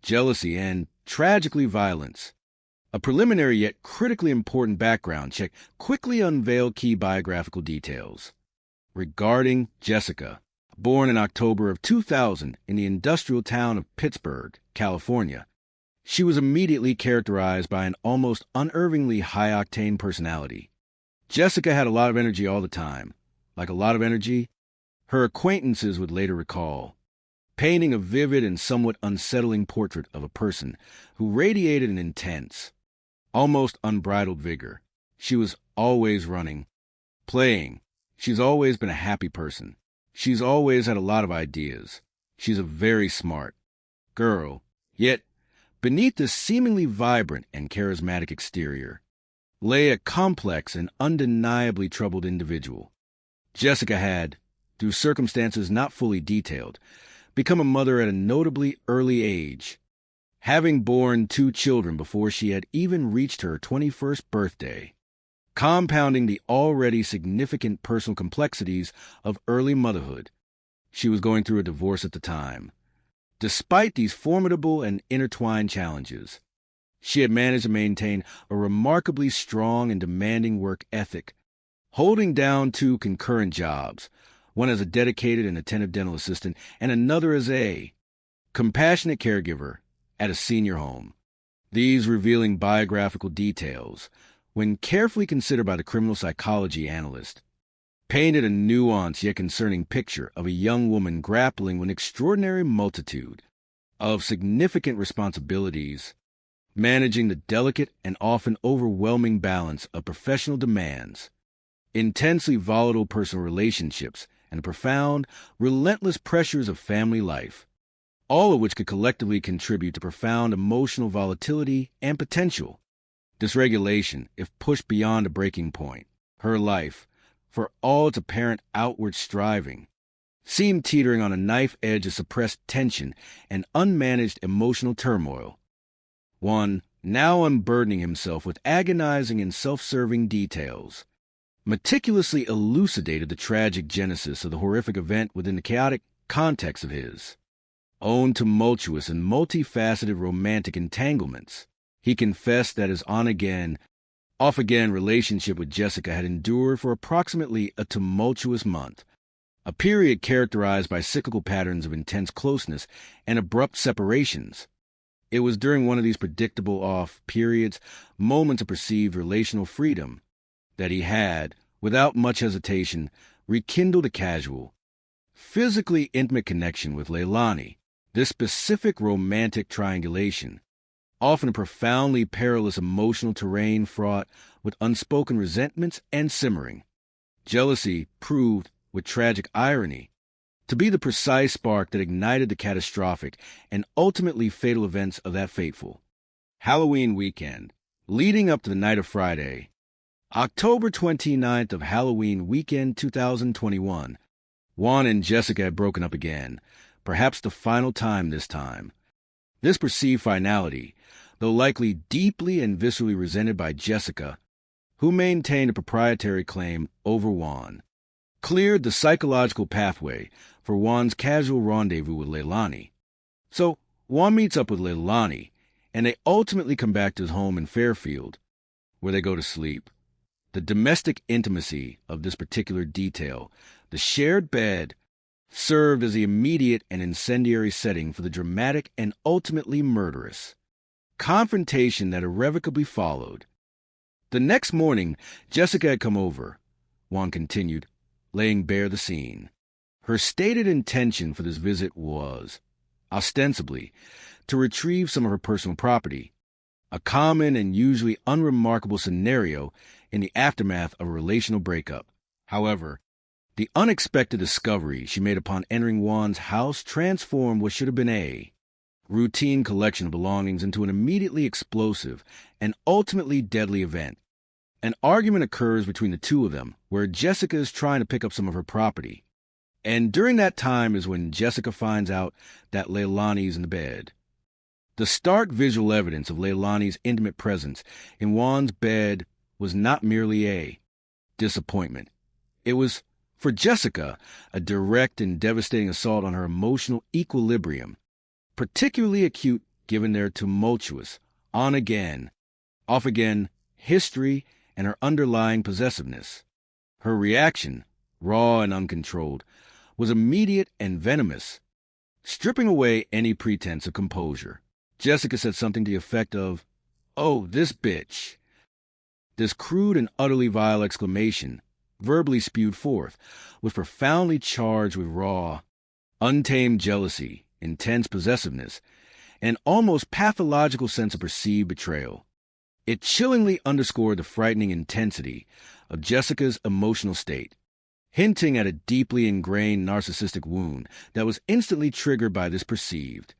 jealousy, and, tragically, violence. A preliminary yet critically important background check quickly unveiled key biographical details. Regarding Jessica, born in October of 2000 in the industrial town of Pittsburgh, California, she was immediately characterized by an almost unervingly high-octane personality. Jessica had a lot of energy all the time. Like a lot of energy, her acquaintances would later recall, painting a vivid and somewhat unsettling portrait of a person who radiated an intense, almost unbridled vigor. She was always running, playing. She's always been a happy person. She's always had a lot of ideas. She's a very smart girl. Yet, beneath this seemingly vibrant and charismatic exterior, lay a complex and undeniably troubled individual. Jessica had, through circumstances not fully detailed, become a mother at a notably early age, having borne 2 children before she had even reached her 21st birthday, compounding the already significant personal complexities of early motherhood. She was going through a divorce at the time. Despite these formidable and intertwined challenges, she had managed to maintain a remarkably strong and demanding work ethic, holding down 2 concurrent jobs, one as a dedicated and attentive dental assistant and another as a compassionate caregiver at a senior home. These revealing biographical details, when carefully considered by the criminal psychology analyst, painted a nuanced yet concerning picture of a young woman grappling with an extraordinary multitude of significant responsibilities, managing the delicate and often overwhelming balance of professional demands, intensely volatile personal relationships, and the profound, relentless pressures of family life, all of which could collectively contribute to profound emotional volatility and potential dysregulation if pushed beyond a breaking point. Her life, for all its apparent outward striving, seemed teetering on a knife edge of suppressed tension and unmanaged emotional turmoil. One, now unburdening himself with agonizing and self-serving details, meticulously elucidated the tragic genesis of the horrific event within the chaotic context of his own tumultuous and multifaceted romantic entanglements. He confessed that his on-again, off-again relationship with Jessica had endured for approximately a tumultuous month, a period characterized by cyclical patterns of intense closeness and abrupt separations. It was during one of these predictable off periods, moments of perceived relational freedom, that he had, without much hesitation, rekindled a casual, physically intimate connection with Leilani. This specific romantic triangulation, often a profoundly perilous emotional terrain fraught with unspoken resentments and simmering jealousy, proved, with tragic irony, to be the precise spark that ignited the catastrophic and ultimately fatal events of that fateful Halloween weekend, leading up to the night of Friday, October 29th of Halloween weekend 2021. Juan and Jessica had broken up again, perhaps the final time this time. This perceived finality, though likely deeply and viscerally resented by Jessica, who maintained a proprietary claim over Juan, cleared the psychological pathway for Juan's casual rendezvous with Leilani. So Juan meets up with Leilani, and they ultimately come back to his home in Fairfield, where they go to sleep. The domestic intimacy of this particular detail, the shared bed, served as the immediate and incendiary setting for the dramatic and ultimately murderous confrontation that irrevocably followed. The next morning, Jessica had come over, Juan continued, laying bare the scene. Her stated intention for this visit was, ostensibly, to retrieve some of her personal property, a common and usually unremarkable scenario in the aftermath of a relational breakup. However, the unexpected discovery she made upon entering Juan's house transformed what should have been a routine collection of belongings into an immediately explosive and ultimately deadly event. An argument occurs between the two of them, where Jessica is trying to pick up some of her property. And during that time is when Jessica finds out that Leilani's in the bed. The stark visual evidence of Leilani's intimate presence in Juan's bed was not merely a disappointment. It was, for Jessica, a direct and devastating assault on her emotional equilibrium, particularly acute given their tumultuous, on-again, off-again history and her underlying possessiveness. Her reaction, raw and uncontrolled, was immediate and venomous, stripping away any pretense of composure. Jessica said something to the effect of, "Oh, this bitch." This crude and utterly vile exclamation, verbally spewed forth, was profoundly charged with raw, untamed jealousy, intense possessiveness, and almost pathological sense of perceived betrayal. It chillingly underscored the frightening intensity of Jessica's emotional state, hinting at a deeply ingrained narcissistic wound that was instantly triggered by this perceived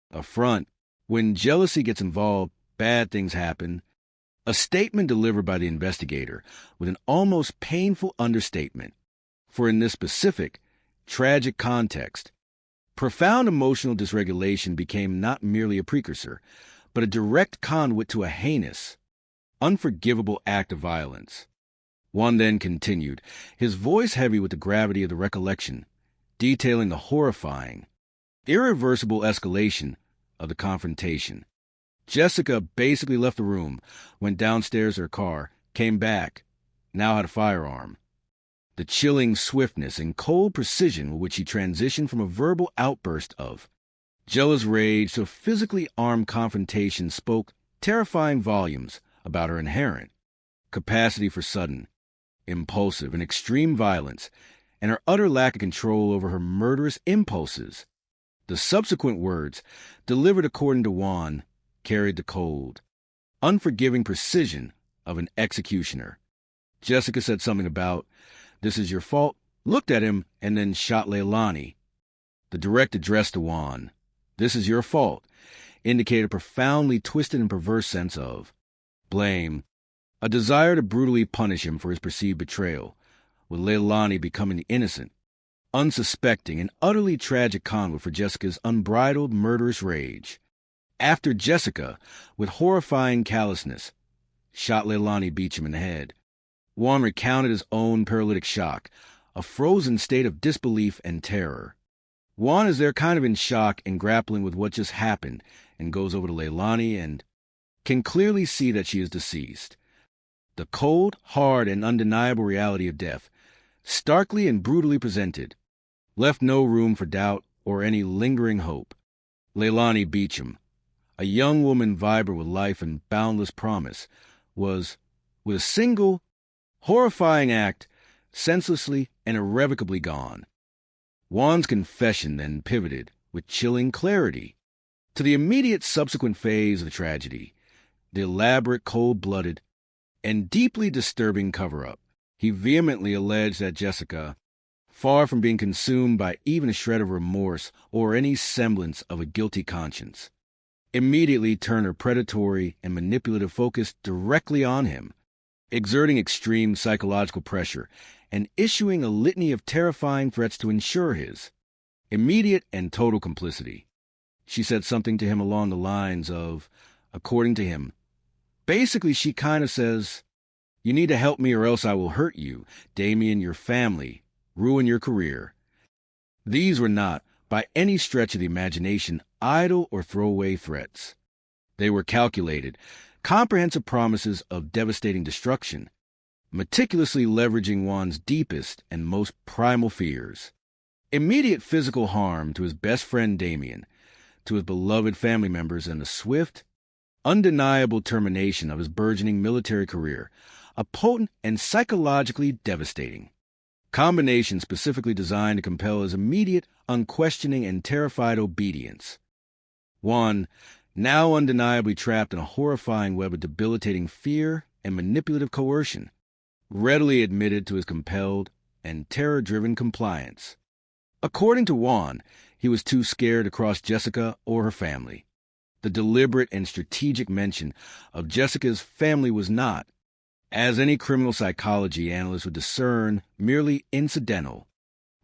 affront. When jealousy gets involved, bad things happen. A statement delivered by the investigator with an almost painful understatement. For in this specific, tragic context, profound emotional dysregulation became not merely a precursor, but a direct conduit to a heinous, unforgivable act of violence. Juan then continued, his voice heavy with the gravity of the recollection, detailing the horrifying, irreversible escalation of the confrontation. Jessica basically left the room, went downstairs to her car, came back, now had a firearm. The chilling swiftness and cold precision with which she transitioned from a verbal outburst of Jealous rage to physically armed confrontation spoke terrifying volumes about her inherent capacity for sudden, impulsive, and extreme violence, and her utter lack of control over her murderous impulses. The subsequent words, delivered according to Juan, carried the cold, unforgiving precision of an executioner. Jessica said something about, "This is your fault," looked at him, and then shot Leilani. The direct address to Juan, "This is your fault," indicated a profoundly twisted and perverse sense of blame, a desire to brutally punish him for his perceived betrayal, with Leilani becoming the innocent, unsuspecting, and utterly tragic conduit for Jessica's unbridled murderous rage. After Jessica, with horrifying callousness, shot Leilani Beecham in the head, Juan recounted his own paralytic shock, a frozen state of disbelief and terror. Juan is there kind of in shock and grappling with what just happened, and goes over to Leilani and can clearly see that she is deceased. The cold, hard, and undeniable reality of death, starkly and brutally presented, left no room for doubt or any lingering hope. Leilani Beecham, a young woman vibrant with life and boundless promise, was, with a single, horrifying act, senselessly and irrevocably gone. Juan's confession then pivoted, with chilling clarity, to the immediate subsequent phase of the tragedy, the elaborate, cold-blooded, and deeply disturbing cover-up. He vehemently alleged that Jessica, far from being consumed by even a shred of remorse or any semblance of a guilty conscience, immediately turned her predatory and manipulative focus directly on him, exerting extreme psychological pressure and issuing a litany of terrifying threats to ensure his immediate and total complicity. She said something to him along the lines of, according to him, basically she kind of says, "You need to help me or else I will hurt you, Damien, your family, ruin your career." These were not, by any stretch of the imagination, idle or throwaway threats. They were calculated, comprehensive promises of devastating destruction, meticulously leveraging Juan's deepest and most primal fears. Immediate physical harm to his best friend Damien, to his beloved family members, and the swift, undeniable termination of his burgeoning military career, a potent and psychologically devastating combination specifically designed to compel his immediate, unquestioning, and terrified obedience. Juan, now undeniably trapped in a horrifying web of debilitating fear and manipulative coercion, readily admitted to his compelled and terror-driven compliance. According to Juan, he was too scared to cross Jessica or her family. The deliberate and strategic mention of Jessica's family was not, as any criminal psychology analyst would discern, merely incidental.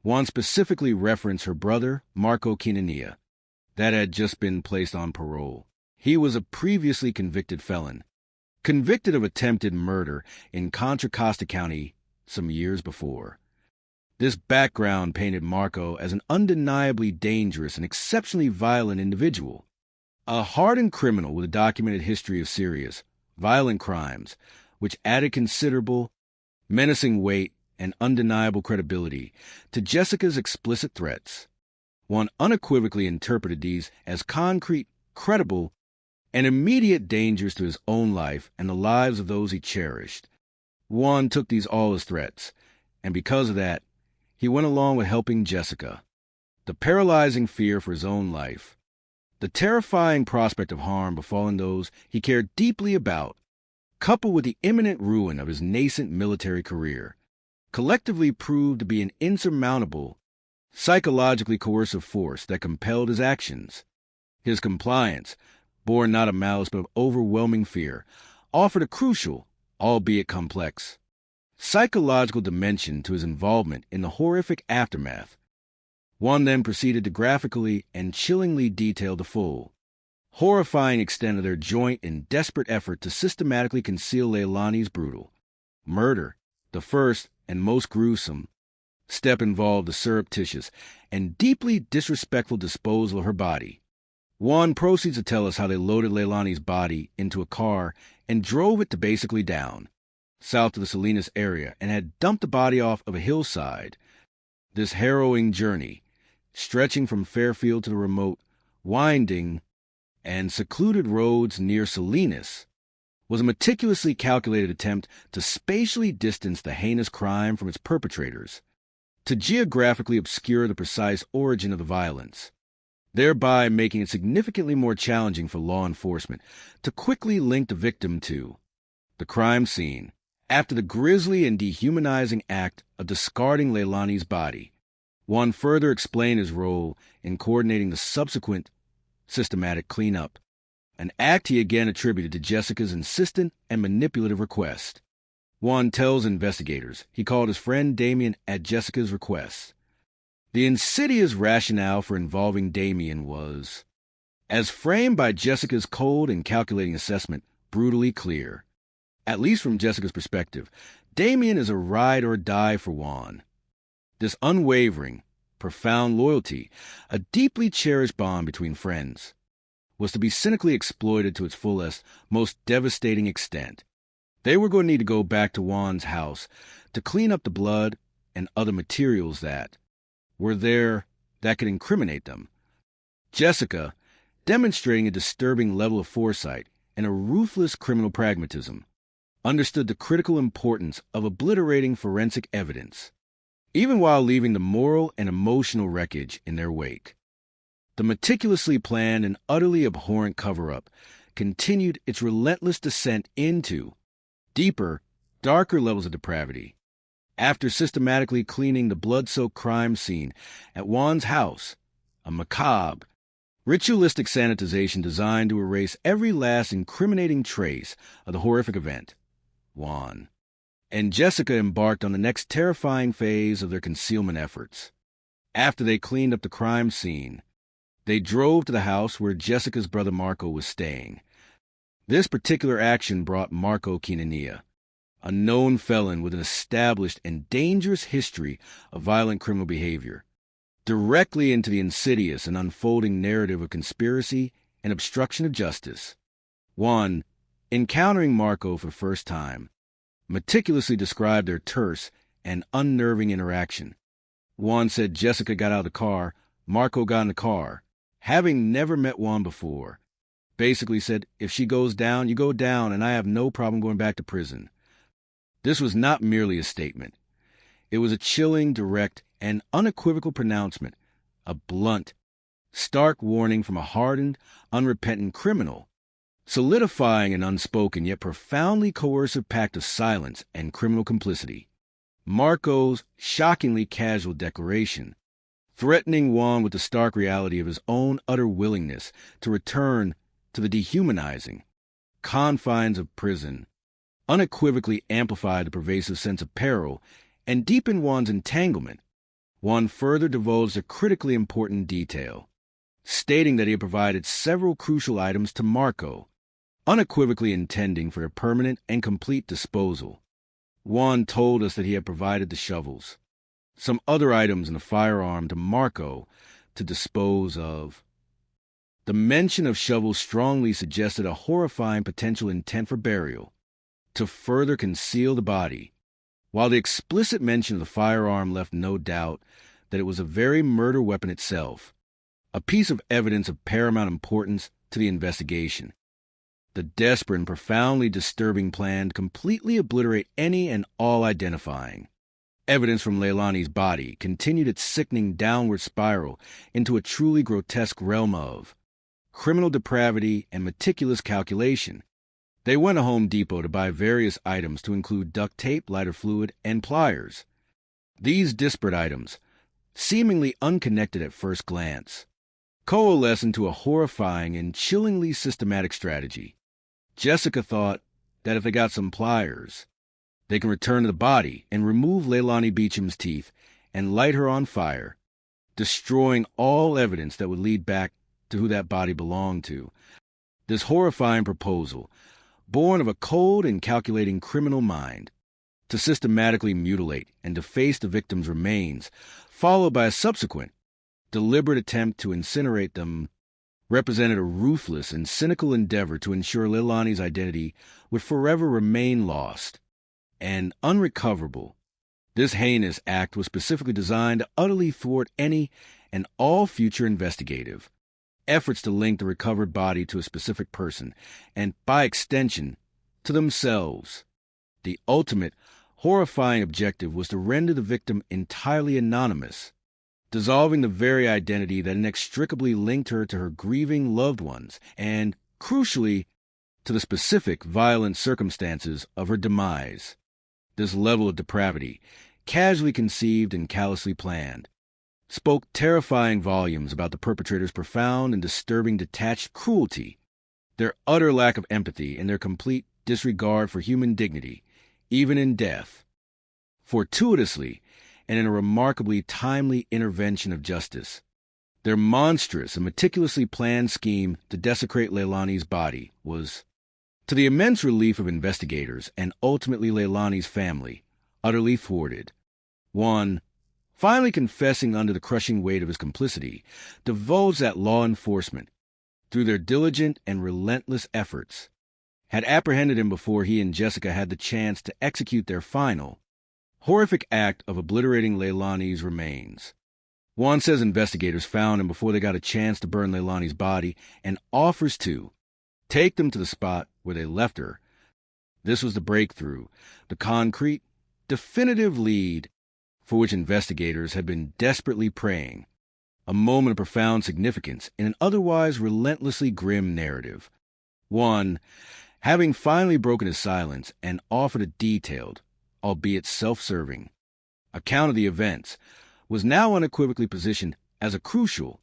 Juan specifically referenced her brother, Marco Quintanilla, that had just been placed on parole. He was a previously convicted felon, convicted of attempted murder in Contra Costa County some years before. This background painted Marco as an undeniably dangerous and exceptionally violent individual, a hardened criminal with a documented history of serious, violent crimes, which added considerable, menacing weight and undeniable credibility to Jessica's explicit threats. One unequivocally interpreted these as concrete, credible, and immediate dangers to his own life and the lives of those he cherished. Juan took these all as threats, and because of that, he went along with helping Jessica. The paralyzing fear for his own life, the terrifying prospect of harm befalling those he cared deeply about, coupled with the imminent ruin of his nascent military career, collectively proved to be an insurmountable, psychologically coercive force that compelled his actions. His compliance, born not of malice but of overwhelming fear, offered a crucial, albeit complex, psychological dimension to his involvement in the horrific aftermath. Juan then proceeded to graphically and chillingly detail the full, horrifying extent of their joint and desperate effort to systematically conceal Leilani's brutal murder. The first and most gruesome step involved the surreptitious and deeply disrespectful disposal of her body. Juan proceeds to tell us how they loaded Leilani's body into a car and drove it to basically down, south of the Salinas area, and had dumped the body off of a hillside. This harrowing journey, stretching from Fairfield to the remote winding, and secluded roads near Salinas was a meticulously calculated attempt to spatially distance the heinous crime from its perpetrators, to geographically obscure the precise origin of the violence, thereby making it significantly more challenging for law enforcement to quickly link the victim to the crime scene after the grisly and dehumanizing act of discarding Leilani's body. Juan further explained his role in coordinating the subsequent systematic cleanup, an act he again attributed to Jessica's insistent and manipulative request. Juan tells investigators he called his friend Damien at Jessica's request. The insidious rationale for involving Damien was, as framed by Jessica's cold and calculating assessment, brutally clear. At least from Jessica's perspective, Damien is a ride or die for Juan. This unwavering, profound loyalty, a deeply cherished bond between friends, was to be cynically exploited to its fullest, most devastating extent. They were going to need to go back to Juan's house to clean up the blood and other materials that were there that could incriminate them. Jessica, demonstrating a disturbing level of foresight and a ruthless criminal pragmatism, understood the critical importance of obliterating forensic evidence, even while leaving the moral and emotional wreckage in their wake. The meticulously planned and utterly abhorrent cover-up continued its relentless descent into deeper, darker levels of depravity. After systematically cleaning the blood-soaked crime scene at Juan's house, a macabre, ritualistic sanitization designed to erase every last incriminating trace of the horrific event, Juan and Jessica embarked on the next terrifying phase of their concealment efforts. After they cleaned up the crime scene, they drove to the house where Jessica's brother Marco was staying. This particular action brought Marco Quintanilla, a known felon with an established and dangerous history of violent criminal behavior, directly into the insidious and unfolding narrative of conspiracy and obstruction of justice. Juan, encountering Marco for the first time, meticulously described their terse and unnerving interaction. Juan said Jessica got out of the car, Marco got in the car, having never met Juan before. Basically said, if she goes down, you go down, and I have no problem going back to prison. This was not merely a statement. It was a chilling, direct, and unequivocal pronouncement, a blunt, stark warning from a hardened, unrepentant criminal, solidifying an unspoken yet profoundly coercive pact of silence and criminal complicity. Marco's shockingly casual declaration, threatening Juan with the stark reality of his own utter willingness to return to the dehumanizing confines of prison, unequivocally amplified the pervasive sense of peril and deepened Juan's entanglement. Juan further divulged a critically important detail, stating that he had provided several crucial items to Marco, unequivocally intending for their permanent and complete disposal. Juan told us that he had provided the shovels, some other items and a firearm to Marco to dispose of. The mention of shovels strongly suggested a horrifying potential intent for burial, to further conceal the body, while the explicit mention of the firearm left no doubt that it was a very murder weapon itself, a piece of evidence of paramount importance to the investigation. The desperate and profoundly disturbing plan to completely obliterate any and all identifying evidence from Leilani's body continued its sickening downward spiral into a truly grotesque realm of criminal depravity and meticulous calculation. They went to Home Depot to buy various items to include duct tape, lighter fluid, and pliers. These disparate items, seemingly unconnected at first glance, coalesced into a horrifying and chillingly systematic strategy. Jessica thought that if they got some pliers, they can return to the body and remove Leilani Beecham's teeth and light her on fire, destroying all evidence that would lead back to who that body belonged to. This horrifying proposal, born of a cold and calculating criminal mind, to systematically mutilate and deface the victim's remains, followed by a subsequent, deliberate attempt to incinerate them, represented a ruthless and cynical endeavor to ensure Leilani's identity would forever remain lost and unrecoverable. This heinous act was specifically designed to utterly thwart any and all future investigative efforts to link the recovered body to a specific person, and by extension, to themselves. The ultimate, horrifying objective was to render the victim entirely anonymous, dissolving the very identity that inextricably linked her to her grieving loved ones and, crucially, to the specific violent circumstances of her demise. This level of depravity, casually conceived and callously planned, spoke terrifying volumes about the perpetrator's profound and disturbing detached cruelty, their utter lack of empathy, and their complete disregard for human dignity, even in death. Fortuitously, and in a remarkably timely intervention of justice, their monstrous and meticulously planned scheme to desecrate Leilani's body was, to the immense relief of investigators and ultimately Leilani's family, utterly thwarted. One, finally confessing under the crushing weight of his complicity, divulged that law enforcement, through their diligent and relentless efforts, had apprehended him before he and Jessica had the chance to execute their final, horrific act of obliterating Leilani's remains. Juan says investigators found him before they got a chance to burn Leilani's body and offers to take them to the spot where they left her. This was the breakthrough, the concrete, definitive lead for which investigators had been desperately praying, a moment of profound significance in an otherwise relentlessly grim narrative. One, having finally broken his silence and offered a detailed, albeit self-serving, account of the events, was now unequivocally positioned as a crucial,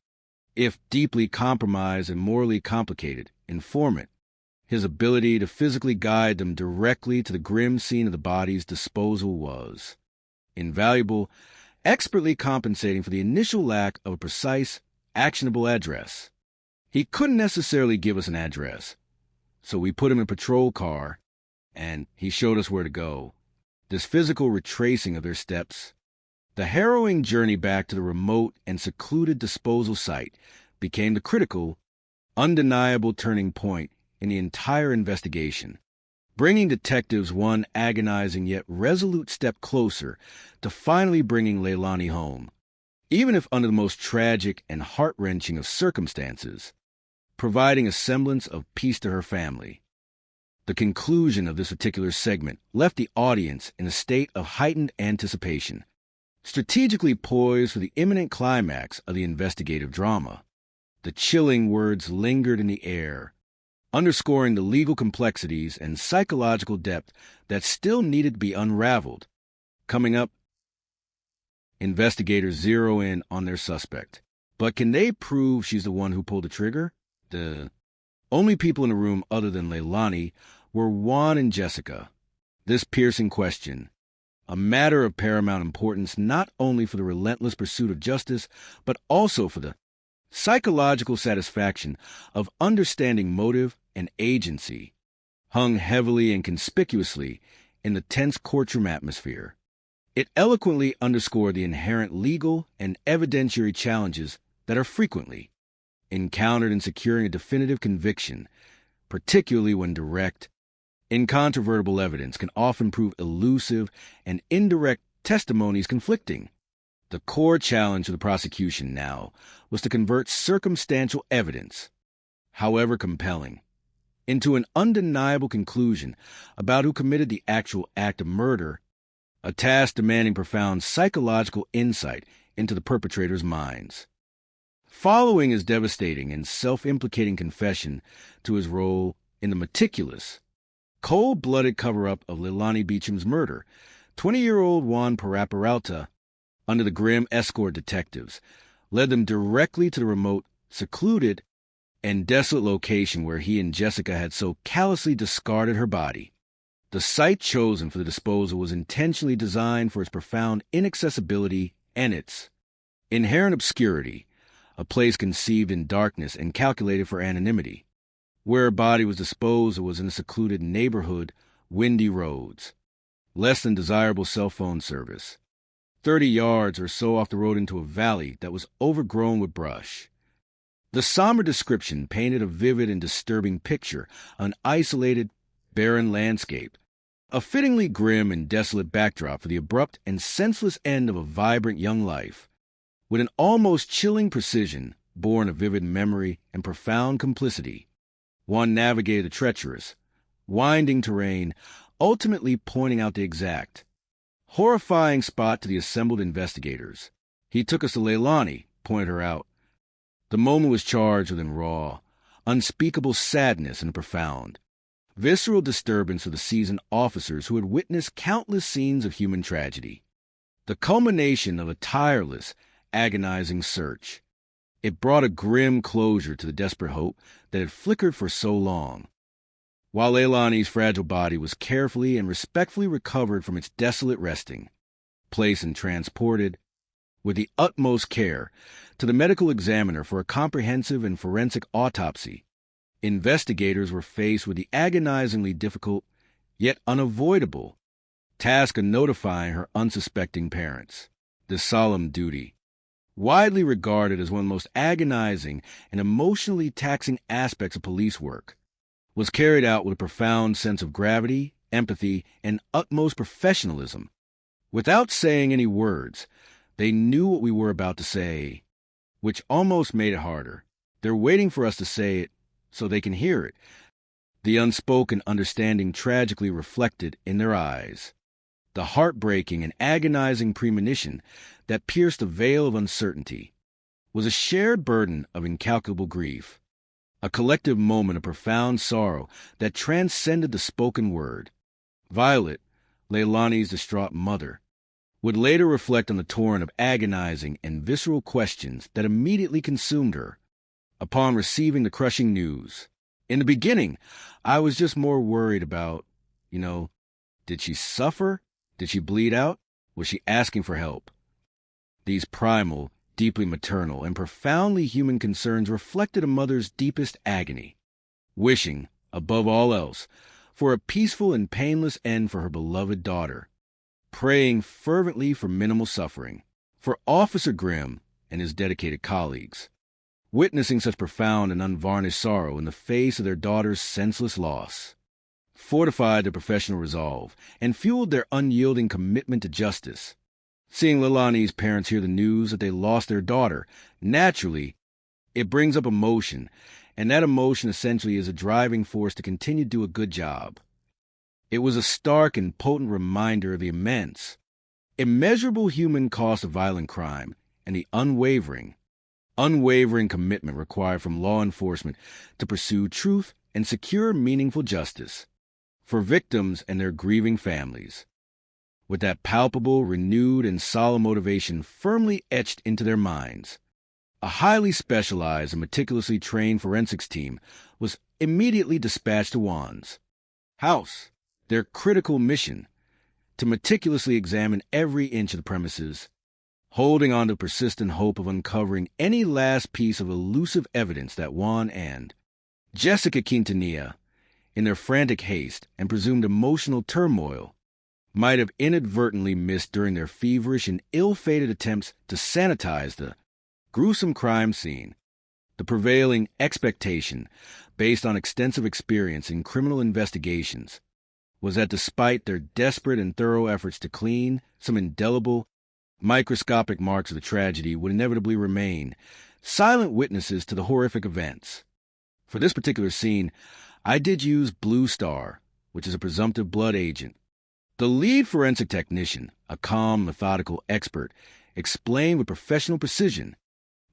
if deeply compromised and morally complicated, informant. His ability to physically guide them directly to the grim scene of the body's disposal was invaluable, expertly compensating for the initial lack of a precise, actionable address. He couldn't necessarily give us an address, so we put him in a patrol car, and he showed us where to go. This physical retracing of their steps, the harrowing journey back to the remote and secluded disposal site, became the critical, undeniable turning point in the entire investigation, bringing detectives one agonizing yet resolute step closer to finally bringing Leilani home, even if under the most tragic and heart-wrenching of circumstances, providing a semblance of peace to her family. The conclusion of this particular segment left the audience in a state of heightened anticipation, strategically poised for the imminent climax of the investigative drama. The chilling words lingered in the air, underscoring the legal complexities and psychological depth that still needed to be unraveled. Coming up, investigators zero in on their suspect. But can they prove she's the one who pulled the trigger? The only people in the room other than Leilani were Juan and Jessica. This piercing question, a matter of paramount importance not only for the relentless pursuit of justice, but also for the psychological satisfaction of understanding motive and agency, hung heavily and conspicuously in the tense courtroom atmosphere. It eloquently underscored the inherent legal and evidentiary challenges that are frequently encountered in securing a definitive conviction, particularly when direct, incontrovertible evidence can often prove elusive and indirect testimonies conflicting. The core challenge of the prosecution now was to convert circumstantial evidence, however compelling, into an undeniable conclusion about who committed the actual act of murder, a task demanding profound psychological insight into the perpetrator's minds. Following his devastating and self-implicating confession to his role in the meticulous, cold-blooded cover-up of Leilani Beacham's murder, 20-year-old Juan Peralta, under the grim escort detectives, led them directly to the remote, secluded, and desolate location where he and Jessica had so callously discarded her body. The site chosen for the disposal was intentionally designed for its profound inaccessibility and its inherent obscurity, a place conceived in darkness and calculated for anonymity. Where her body was disposed was in a secluded neighborhood, windy roads, less than desirable cell phone service, 30 yards or so off the road into a valley that was overgrown with brush. The somber description painted a vivid and disturbing picture, an isolated, barren landscape, a fittingly grim and desolate backdrop for the abrupt and senseless end of a vibrant young life. With an almost chilling precision, born of vivid memory and profound complicity. Juan navigated the treacherous, winding terrain, ultimately pointing out the exact, horrifying spot to the assembled investigators. He took us to Leilani, pointed her out. The moment was charged with raw, unspeakable sadness and profound, visceral disturbance of the seasoned officers who had witnessed countless scenes of human tragedy. The culmination of a tireless, agonizing search. It brought a grim closure to the desperate hope that had flickered for so long. While Leilani's fragile body was carefully and respectfully recovered from its desolate resting place and transported, with the utmost care, to the medical examiner for a comprehensive and forensic autopsy, investigators were faced with the agonizingly difficult, yet unavoidable, task of notifying her unsuspecting parents. This solemn duty, widely regarded as one of the most agonizing and emotionally taxing aspects of police work, was carried out with a profound sense of gravity, empathy, and utmost professionalism. Without saying any words, they knew what we were about to say, which almost made it harder. They're waiting for us to say it so they can hear it, the unspoken understanding tragically reflected in their eyes, the heartbreaking and agonizing premonition that pierced the veil of uncertainty, was a shared burden of incalculable grief, a collective moment of profound sorrow that transcended the spoken word. Violet, Leilani's distraught mother, would later reflect on the torrent of agonizing and visceral questions that immediately consumed her upon receiving the crushing news. In the beginning, I was just more worried about, did she suffer? Did she bleed out? Was she asking for help? These primal, deeply maternal, and profoundly human concerns reflected a mother's deepest agony, wishing, above all else, for a peaceful and painless end for her beloved daughter, praying fervently for minimal suffering, for Officer Grimm and his dedicated colleagues, witnessing such profound and unvarnished sorrow in the face of their daughter's senseless loss, fortified their professional resolve and fueled their unyielding commitment to justice. Seeing Leilani's parents hear the news that they lost their daughter, naturally, it brings up emotion, and that emotion essentially is a driving force to continue to do a good job. It was a stark and potent reminder of the immeasurable human cost of violent crime and the unwavering commitment required from law enforcement to pursue truth and secure meaningful justice for victims and their grieving families. With that palpable, renewed, and solemn motivation firmly etched into their minds, a highly specialized and meticulously trained forensics team was immediately dispatched to Juan's house, their critical mission to meticulously examine every inch of the premises, holding on to persistent hope of uncovering any last piece of elusive evidence that Juan and Jessica Quintanilla, in their frantic haste and presumed emotional turmoil, might have inadvertently missed during their feverish and ill-fated attempts to sanitize the gruesome crime scene. The prevailing expectation, based on extensive experience in criminal investigations, was that despite their desperate and thorough efforts to clean, some indelible, microscopic marks of the tragedy would inevitably remain, silent witnesses to the horrific events. For this particular scene, I did use Blue Star, which is a presumptive blood agent. The lead forensic technician, a calm, methodical expert, explained with professional precision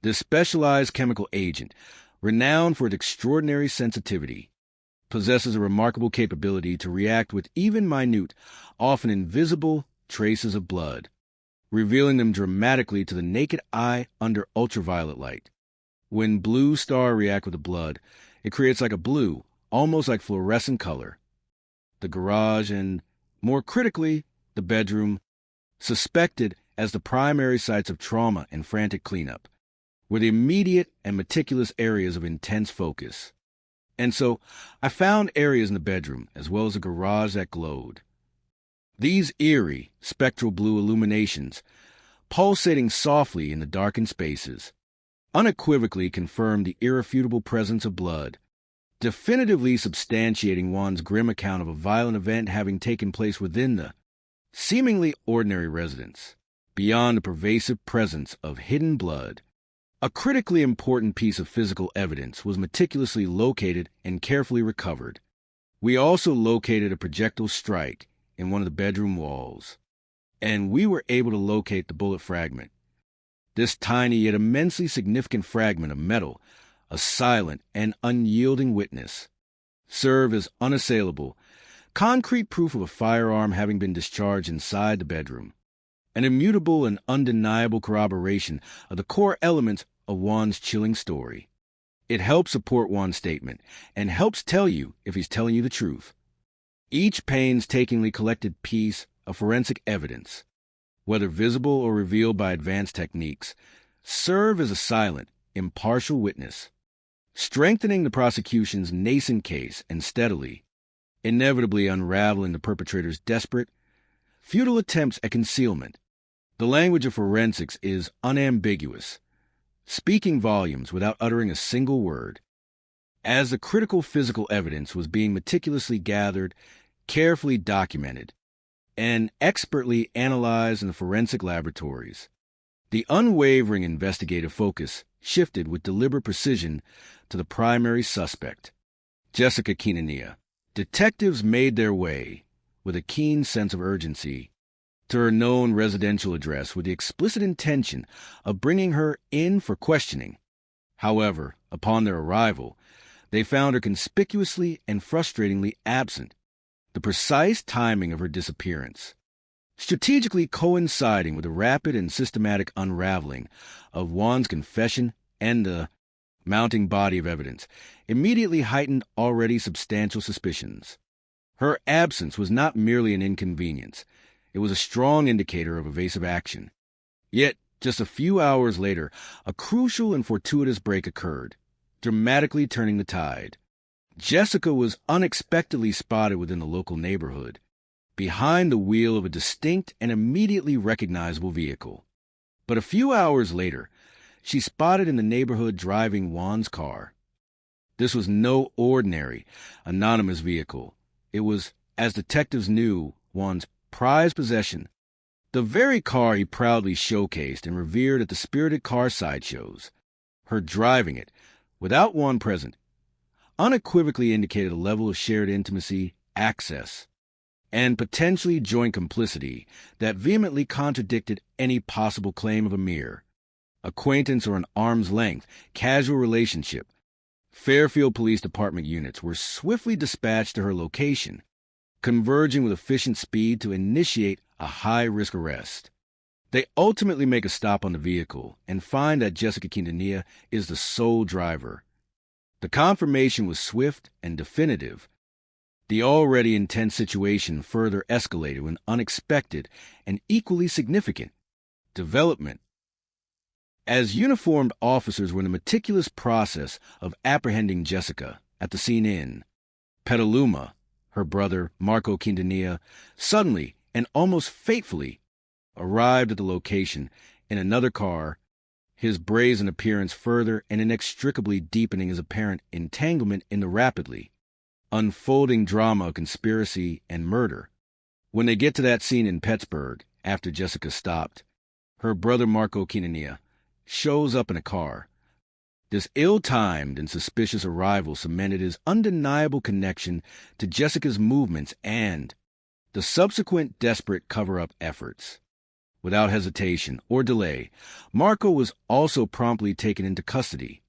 this specialized chemical agent, renowned for its extraordinary sensitivity, possesses a remarkable capability to react with even minute, often invisible, traces of blood, revealing them dramatically to the naked eye under ultraviolet light. When Blue Star reacts with the blood, it creates like a blue, almost like fluorescent color. The garage and, more critically, the bedroom, suspected as the primary sites of trauma and frantic cleanup, were the immediate and meticulous areas of intense focus. And so I found areas in the bedroom as well as a garage that glowed. These eerie, spectral blue illuminations, pulsating softly in the darkened spaces, unequivocally confirmed the irrefutable presence of blood, definitively substantiating Juan's grim account of a violent event having taken place within the seemingly ordinary residence, beyond the pervasive presence of hidden blood, A critically important piece of physical evidence was meticulously located and carefully recovered. We also located a projectile strike in one of the bedroom walls, and we were able to locate the bullet fragment. This tiny yet immensely significant fragment of metal, a silent and unyielding witness, served as unassailable, concrete proof of a firearm having been discharged inside the bedroom, an immutable and undeniable corroboration of the core elements of Juan's chilling story. It helps support Juan's statement and helps tell you if he's telling you the truth. Each painstakingly collected piece of forensic evidence, whether visible or revealed by advanced techniques, serve as a silent, impartial witness, strengthening the prosecution's nascent case and steadily, inevitably unraveling the perpetrator's desperate, futile attempts at concealment. The language of forensics is unambiguous, speaking volumes without uttering a single word. As the critical physical evidence was being meticulously gathered, carefully documented, and expertly analyzed in the forensic laboratories, the unwavering investigative focus shifted with deliberate precision to the primary suspect, Jessica Quintanilla. Detectives made their way, with a keen sense of urgency, to her known residential address with the explicit intention of bringing her in for questioning. However, upon their arrival, they found her conspicuously and frustratingly absent, the precise timing of her disappearance strategically coinciding with the rapid and systematic unraveling of Juan's confession and the mounting body of evidence, immediately heightened already substantial suspicions. Her absence was not merely an inconvenience. It was a strong indicator of evasive action. Yet, just a few hours later, a crucial and fortuitous break occurred, dramatically turning the tide. Jessica was unexpectedly spotted within the local neighborhood, behind the wheel of a distinct and immediately recognizable vehicle. But a few hours later, she spotted in the neighborhood driving Juan's car. This was no ordinary, anonymous vehicle. It was, as detectives knew, Juan's prized possession, the very car he proudly showcased and revered at the spirited car sideshows. Her driving it, without Juan present, unequivocally indicated a level of shared intimacy, access, and potentially joint complicity that vehemently contradicted any possible claim of a mere acquaintance or an arm's length, casual relationship. Fairfield Police Department units were swiftly dispatched to her location, converging with efficient speed to initiate a high-risk arrest. They ultimately make a stop on the vehicle and find that Jessica Quintanilla is the sole driver. The confirmation was swift and definitive. The already intense situation further escalated with an unexpected and equally significant development. As uniformed officers were in the meticulous process of apprehending Jessica at the scene in Petaluma, her brother, Marco Quintanilla, suddenly and almost fatefully arrived at the location in another car, his brazen appearance further and inextricably deepening his apparent entanglement in the rapidly unfolding drama of conspiracy and murder. When they get to that scene in Pittsburgh, after Jessica stopped, her brother Marco Quintanilla shows up in a car. This ill-timed and suspicious arrival cemented his undeniable connection to Jessica's movements and the subsequent desperate cover-up efforts. Without hesitation or delay, Marco was also promptly taken into custody,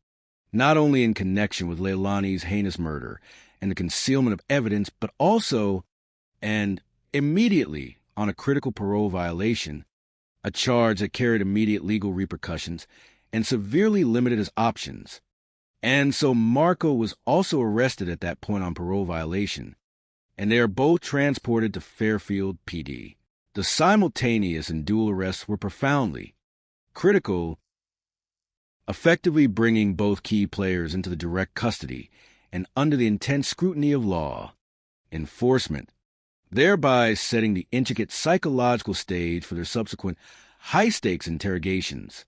not only in connection with Leilani's heinous murder and the concealment of evidence, but also, and immediately, on a critical parole violation, a charge that carried immediate legal repercussions and severely limited his options. And so Marco was also arrested at that point on parole violation, and they are both transported to Fairfield PD. The simultaneous and dual arrests were profoundly critical, effectively bringing both key players into the direct custody and under the intense scrutiny of law enforcement, thereby setting the intricate psychological stage for their subsequent high-stakes interrogations.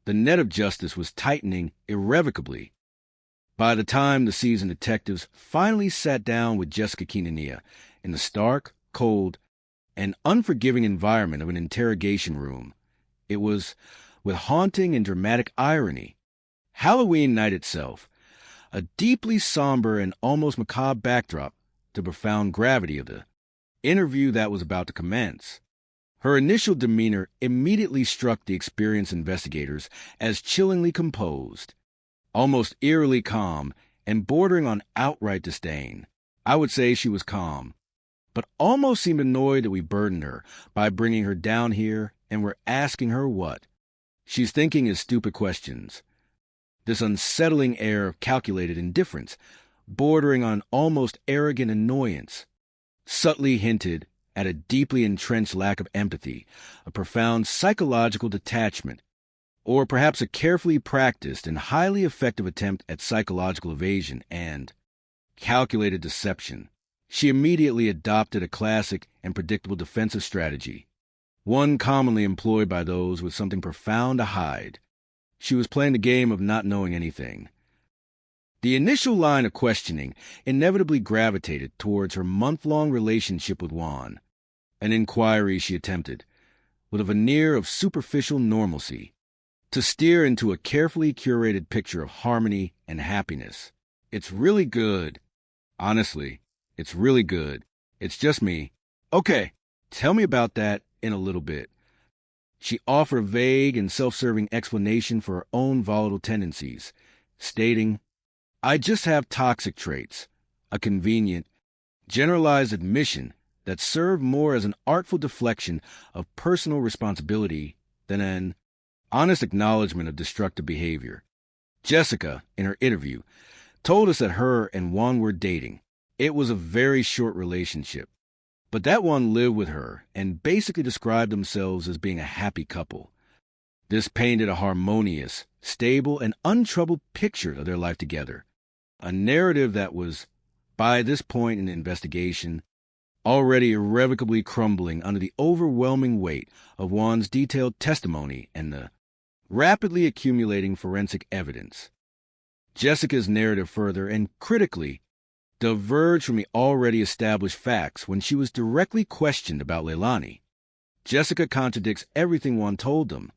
The net of justice was tightening irrevocably. By the time the seasoned detectives finally sat down with Jessica Quintanilla in the stark, cold, and unforgiving environment of an interrogation room, it was with haunting and dramatic irony Halloween night itself, a deeply somber and almost macabre backdrop to profound gravity of the interview that was about to commence. Her initial demeanor immediately struck the experienced investigators as chillingly composed, almost eerily calm, and bordering on outright disdain. I would say she was calm, but almost seemed annoyed that we burdened her by bringing her down here and were asking her what she's thinking is stupid questions. This unsettling air of calculated indifference, bordering on almost arrogant annoyance, subtly hinted at a deeply entrenched lack of empathy, a profound psychological detachment, or perhaps a carefully practiced and highly effective attempt at psychological evasion and calculated deception. She immediately adopted a classic and predictable defensive strategy, one commonly employed by those with something profound to hide. She was playing the game of not knowing anything. The initial line of questioning inevitably gravitated towards her month-long relationship with Juan, an inquiry she attempted, with a veneer of superficial normalcy, to steer into a carefully curated picture of harmony and happiness. It's really good. Honestly, it's really good. It's just me. Okay, tell me about that in a little bit. She offered a vague and self-serving explanation for her own volatile tendencies, stating, I just have toxic traits, a convenient, generalized admission that served more as an artful deflection of personal responsibility than an honest acknowledgement of destructive behavior. Jessica, in her interview, told us that her and Juan were dating. It was a very short relationship, but that one lived with her and basically described themselves as being a happy couple. This painted a harmonious, stable, and untroubled picture of their life together, a narrative that was, by this point in the investigation, already irrevocably crumbling under the overwhelming weight of Juan's detailed testimony and the rapidly accumulating forensic evidence. Jessica's narrative further and critically diverged from the already established facts when she was directly questioned about Leilani. Jessica contradicts everything Juan told them.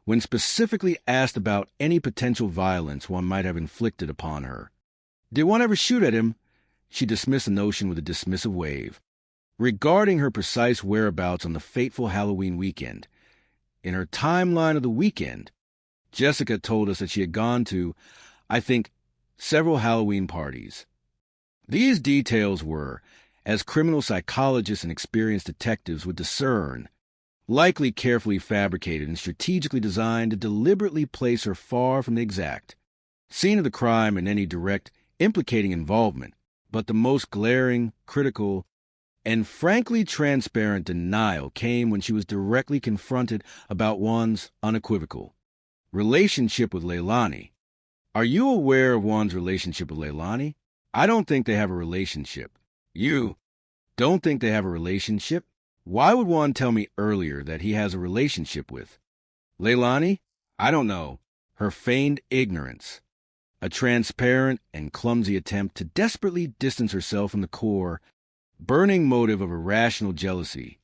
When specifically asked about any potential violence one might have inflicted upon her, did one ever shoot at him? She dismissed the notion with a dismissive wave. Regarding her precise whereabouts on the fateful Halloween weekend, in her timeline of the weekend, Jessica told us that she had gone to, I think, several Halloween parties. These details were, as criminal psychologists and experienced detectives would discern, likely carefully fabricated and strategically designed to deliberately place her far from the exact scene of the crime in any direct implicating involvement, but the most glaring, critical, and frankly transparent denial came when she was directly confronted about Juan's unequivocal relationship with Leilani. Are you aware of Juan's relationship with Leilani? I don't think they have a relationship. You don't think they have a relationship? Why would Juan tell me earlier that he has a relationship with Leilani? I don't know. Her feigned ignorance, a transparent and clumsy attempt to desperately distance herself from the core, burning motive of irrational jealousy,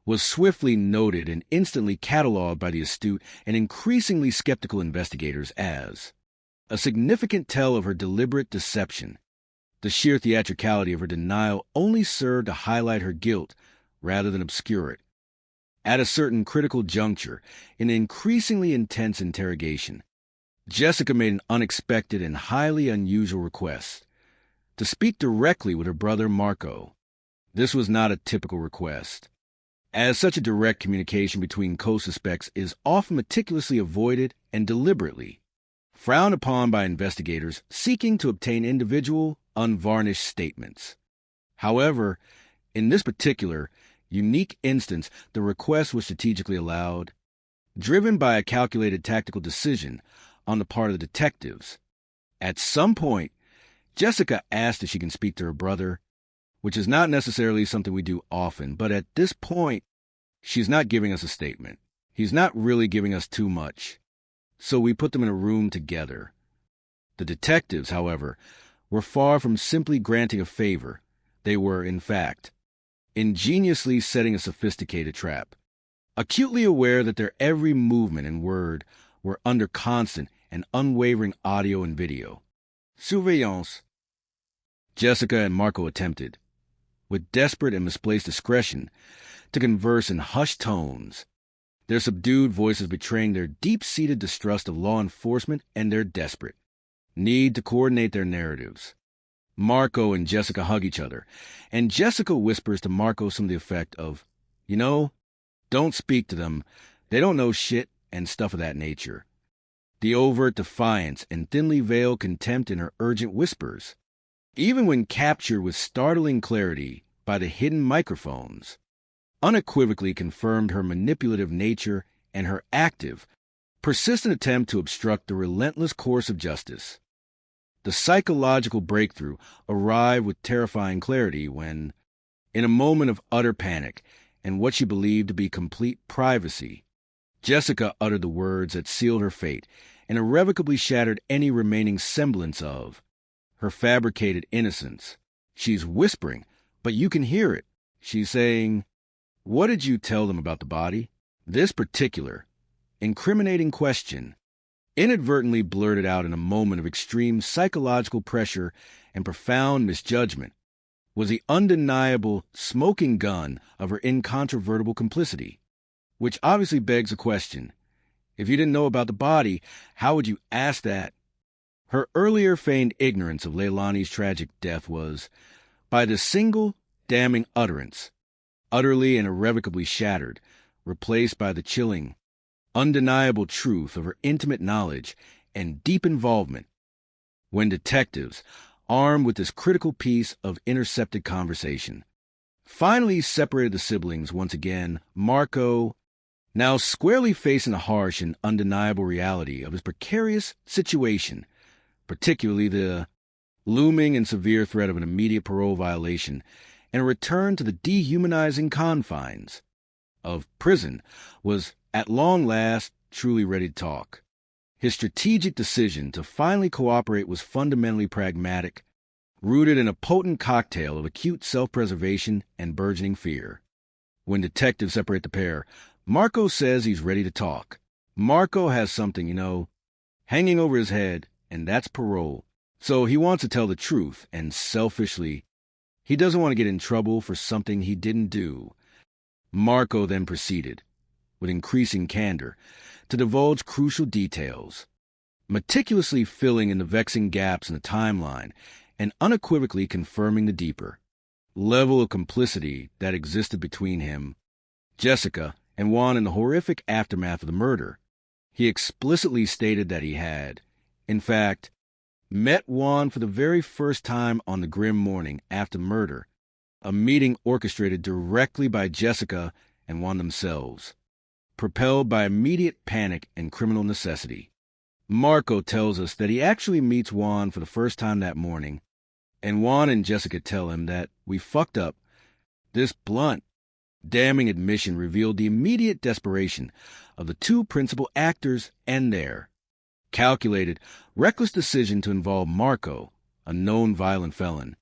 was swiftly noted and instantly cataloged by the astute and increasingly skeptical investigators as a significant tell of her deliberate deception. The sheer theatricality of her denial only served to highlight her guilt rather than obscure it. At a certain critical juncture in an increasingly intense interrogation, Jessica made an unexpected and highly unusual request to speak directly with her brother Marco. This was not a typical request, as such a direct communication between co-suspects is often meticulously avoided and deliberately frowned upon by investigators seeking to obtain individual, unvarnished statements. However, in this particular, unique instance, the request was strategically allowed, driven by a calculated tactical decision on the part of the detectives. At some point, Jessica asked if she can speak to her brother, which is not necessarily something we do often, but at this point, she's not giving us a statement. He's not really giving us too much. So we put them in a room together. The detectives, however, were far from simply granting a favor. They were, in fact, ingeniously setting a sophisticated trap, acutely aware that their every movement and word were under constant and unwavering audio and video. Surveillance. Jessica and Marco attempted, with desperate and misplaced discretion, to converse in hushed tones, their subdued voices betraying their deep-seated distrust of law enforcement and their desperate need to coordinate their narratives. Marco and Jessica hug each other, and Jessica whispers to Marco some of the effect of, don't speak to them, they don't know shit, and stuff of that nature. The overt defiance and thinly veiled contempt in her urgent whispers, even when captured with startling clarity by the hidden microphones, unequivocally confirmed her manipulative nature and her active, persistent attempt to obstruct the relentless course of justice. The psychological breakthrough arrived with terrifying clarity when, in a moment of utter panic and what she believed to be complete privacy, Jessica uttered the words that sealed her fate and irrevocably shattered any remaining semblance of her fabricated innocence. She's whispering, but you can hear it. She's saying, "What did you tell them about the body?" This particular, incriminating question, inadvertently blurted out in a moment of extreme psychological pressure and profound misjudgment, was the undeniable smoking gun of her incontrovertible complicity, which obviously begs a question. If you didn't know about the body, how would you ask that? Her earlier feigned ignorance of Leilani's tragic death was, by this single damning utterance, utterly and irrevocably shattered, replaced by the chilling, undeniable truth of her intimate knowledge and deep involvement, when detectives, armed with this critical piece of intercepted conversation, finally separated the siblings once again. Marco, now squarely facing the harsh and undeniable reality of his precarious situation, particularly the looming and severe threat of an immediate parole violation and a return to the dehumanizing confines of prison, was at long last truly ready to talk. His strategic decision to finally cooperate was fundamentally pragmatic, rooted in a potent cocktail of acute self-preservation and burgeoning fear. When detectives separate the pair, Marco says he's ready to talk. Marco has something, hanging over his head, and that's parole. So he wants to tell the truth, and selfishly, he doesn't want to get in trouble for something he didn't do. Marco then proceeded, with increasing candor, to divulge crucial details, meticulously filling in the vexing gaps in the timeline and unequivocally confirming the deeper level of complicity that existed between him, Jessica, and Juan in the horrific aftermath of the murder. He explicitly stated that he had, in fact, met Juan for the very first time on the grim morning after murder, a meeting orchestrated directly by Jessica and Juan themselves, propelled by immediate panic and criminal necessity. Marco tells us that he actually meets Juan for the first time that morning, and Juan and Jessica tell him that we fucked up. This blunt, damning admission revealed the immediate desperation of the two principal actors and their calculated, reckless decision to involve Marco, a known violent felon,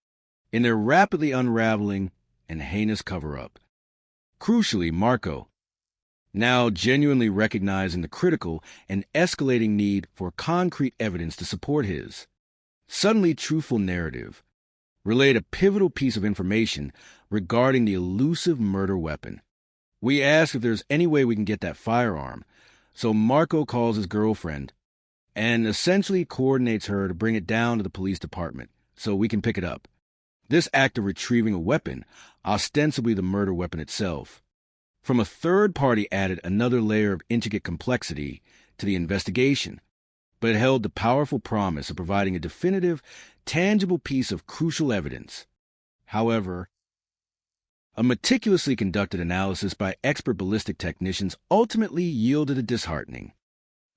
in their rapidly unraveling and heinous cover-up. Crucially, Marco, now genuinely recognizing the critical and escalating need for concrete evidence to support his suddenly truthful narrative, relayed a pivotal piece of information regarding the elusive murder weapon. We ask if there's any way we can get that firearm, so Marco calls his girlfriend and essentially coordinates her to bring it down to the police department so we can pick it up. This act of retrieving a weapon, ostensibly the murder weapon itself, from a third party added another layer of intricate complexity to the investigation, but it held the powerful promise of providing a definitive, tangible piece of crucial evidence. However, a meticulously conducted analysis by expert ballistic technicians ultimately yielded a disheartening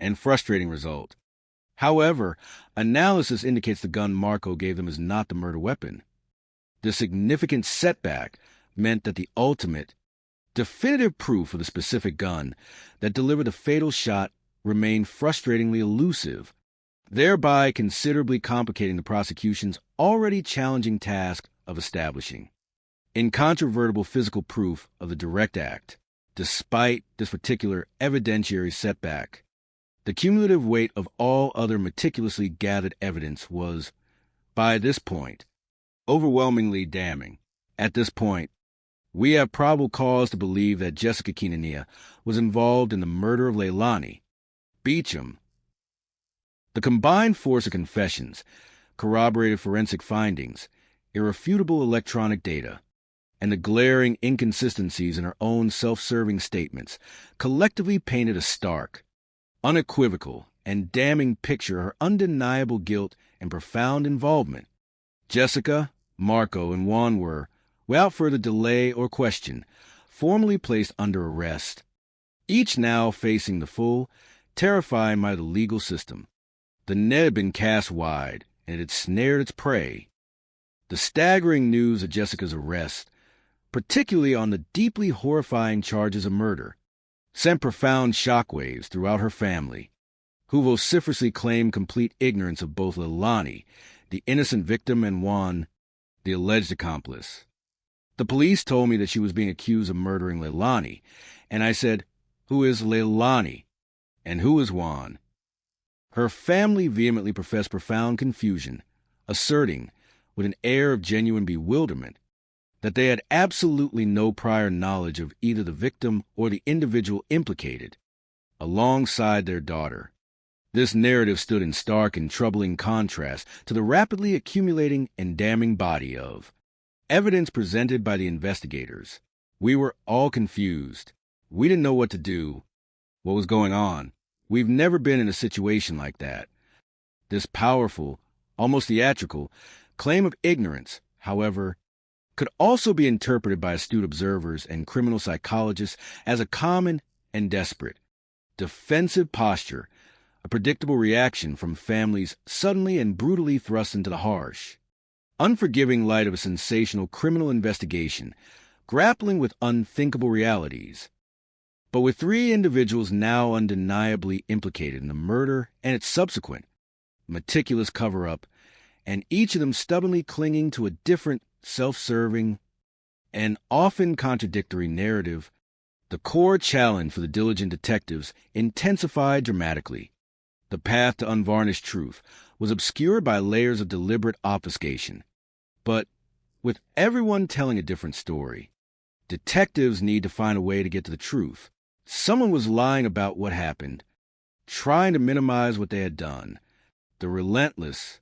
and frustrating result. However, analysis indicates the gun Marco gave them is not the murder weapon. The significant setback meant that the ultimate, definitive proof of the specific gun that delivered the fatal shot remained frustratingly elusive, thereby considerably complicating the prosecution's already challenging task of establishing incontrovertible physical proof of the direct act. Despite this particular evidentiary setback, The cumulative weight of all other meticulously gathered evidence was, by this point, overwhelmingly damning. At this point, we have probable cause to believe that Jessica Quintanilla was involved in the murder of Leilani Beacham. The combined force of confessions, corroborated forensic findings, irrefutable electronic data, and the glaring inconsistencies in her own self-serving statements collectively painted a stark, unequivocal, and damning picture of her undeniable guilt and profound involvement. Jessica, Marco, and Juan were, without further delay or question, formally placed under arrest, each now facing the full, terrifying might of the legal system. The net had been cast wide, and it had snared its prey. The staggering news of Jessica's arrest, particularly on the deeply horrifying charges of murder, sent profound shockwaves throughout her family, who vociferously claimed complete ignorance of both Leilani, the innocent victim, and Juan, the alleged accomplice. The police told me that she was being accused of murdering Leilani, and I said, "Who is Leilani? And who is Juan?" Her family vehemently professed profound confusion, asserting, with an air of genuine bewilderment, that they had absolutely no prior knowledge of either the victim or the individual implicated, alongside their daughter. This narrative stood in stark and troubling contrast to the rapidly accumulating and damning body of evidence presented by the investigators. We were all confused. We didn't know what to do, what was going on. We've never been in a situation like that. This powerful, almost theatrical, claim of ignorance, however, could also be interpreted by astute observers and criminal psychologists as a common and desperate, defensive posture, a predictable reaction from families suddenly and brutally thrust into the harsh, unforgiving light of a sensational criminal investigation, grappling with unthinkable realities. But with 3 individuals now undeniably implicated in the murder and its subsequent, meticulous cover-up, and each of them stubbornly clinging to a different, self-serving, and often contradictory narrative, the core challenge for the diligent detectives intensified dramatically. The path to unvarnished truth was obscured by layers of deliberate obfuscation. But with everyone telling a different story, detectives need to find a way to get to the truth. Someone was lying about what happened, trying to minimize what they had done. The relentless,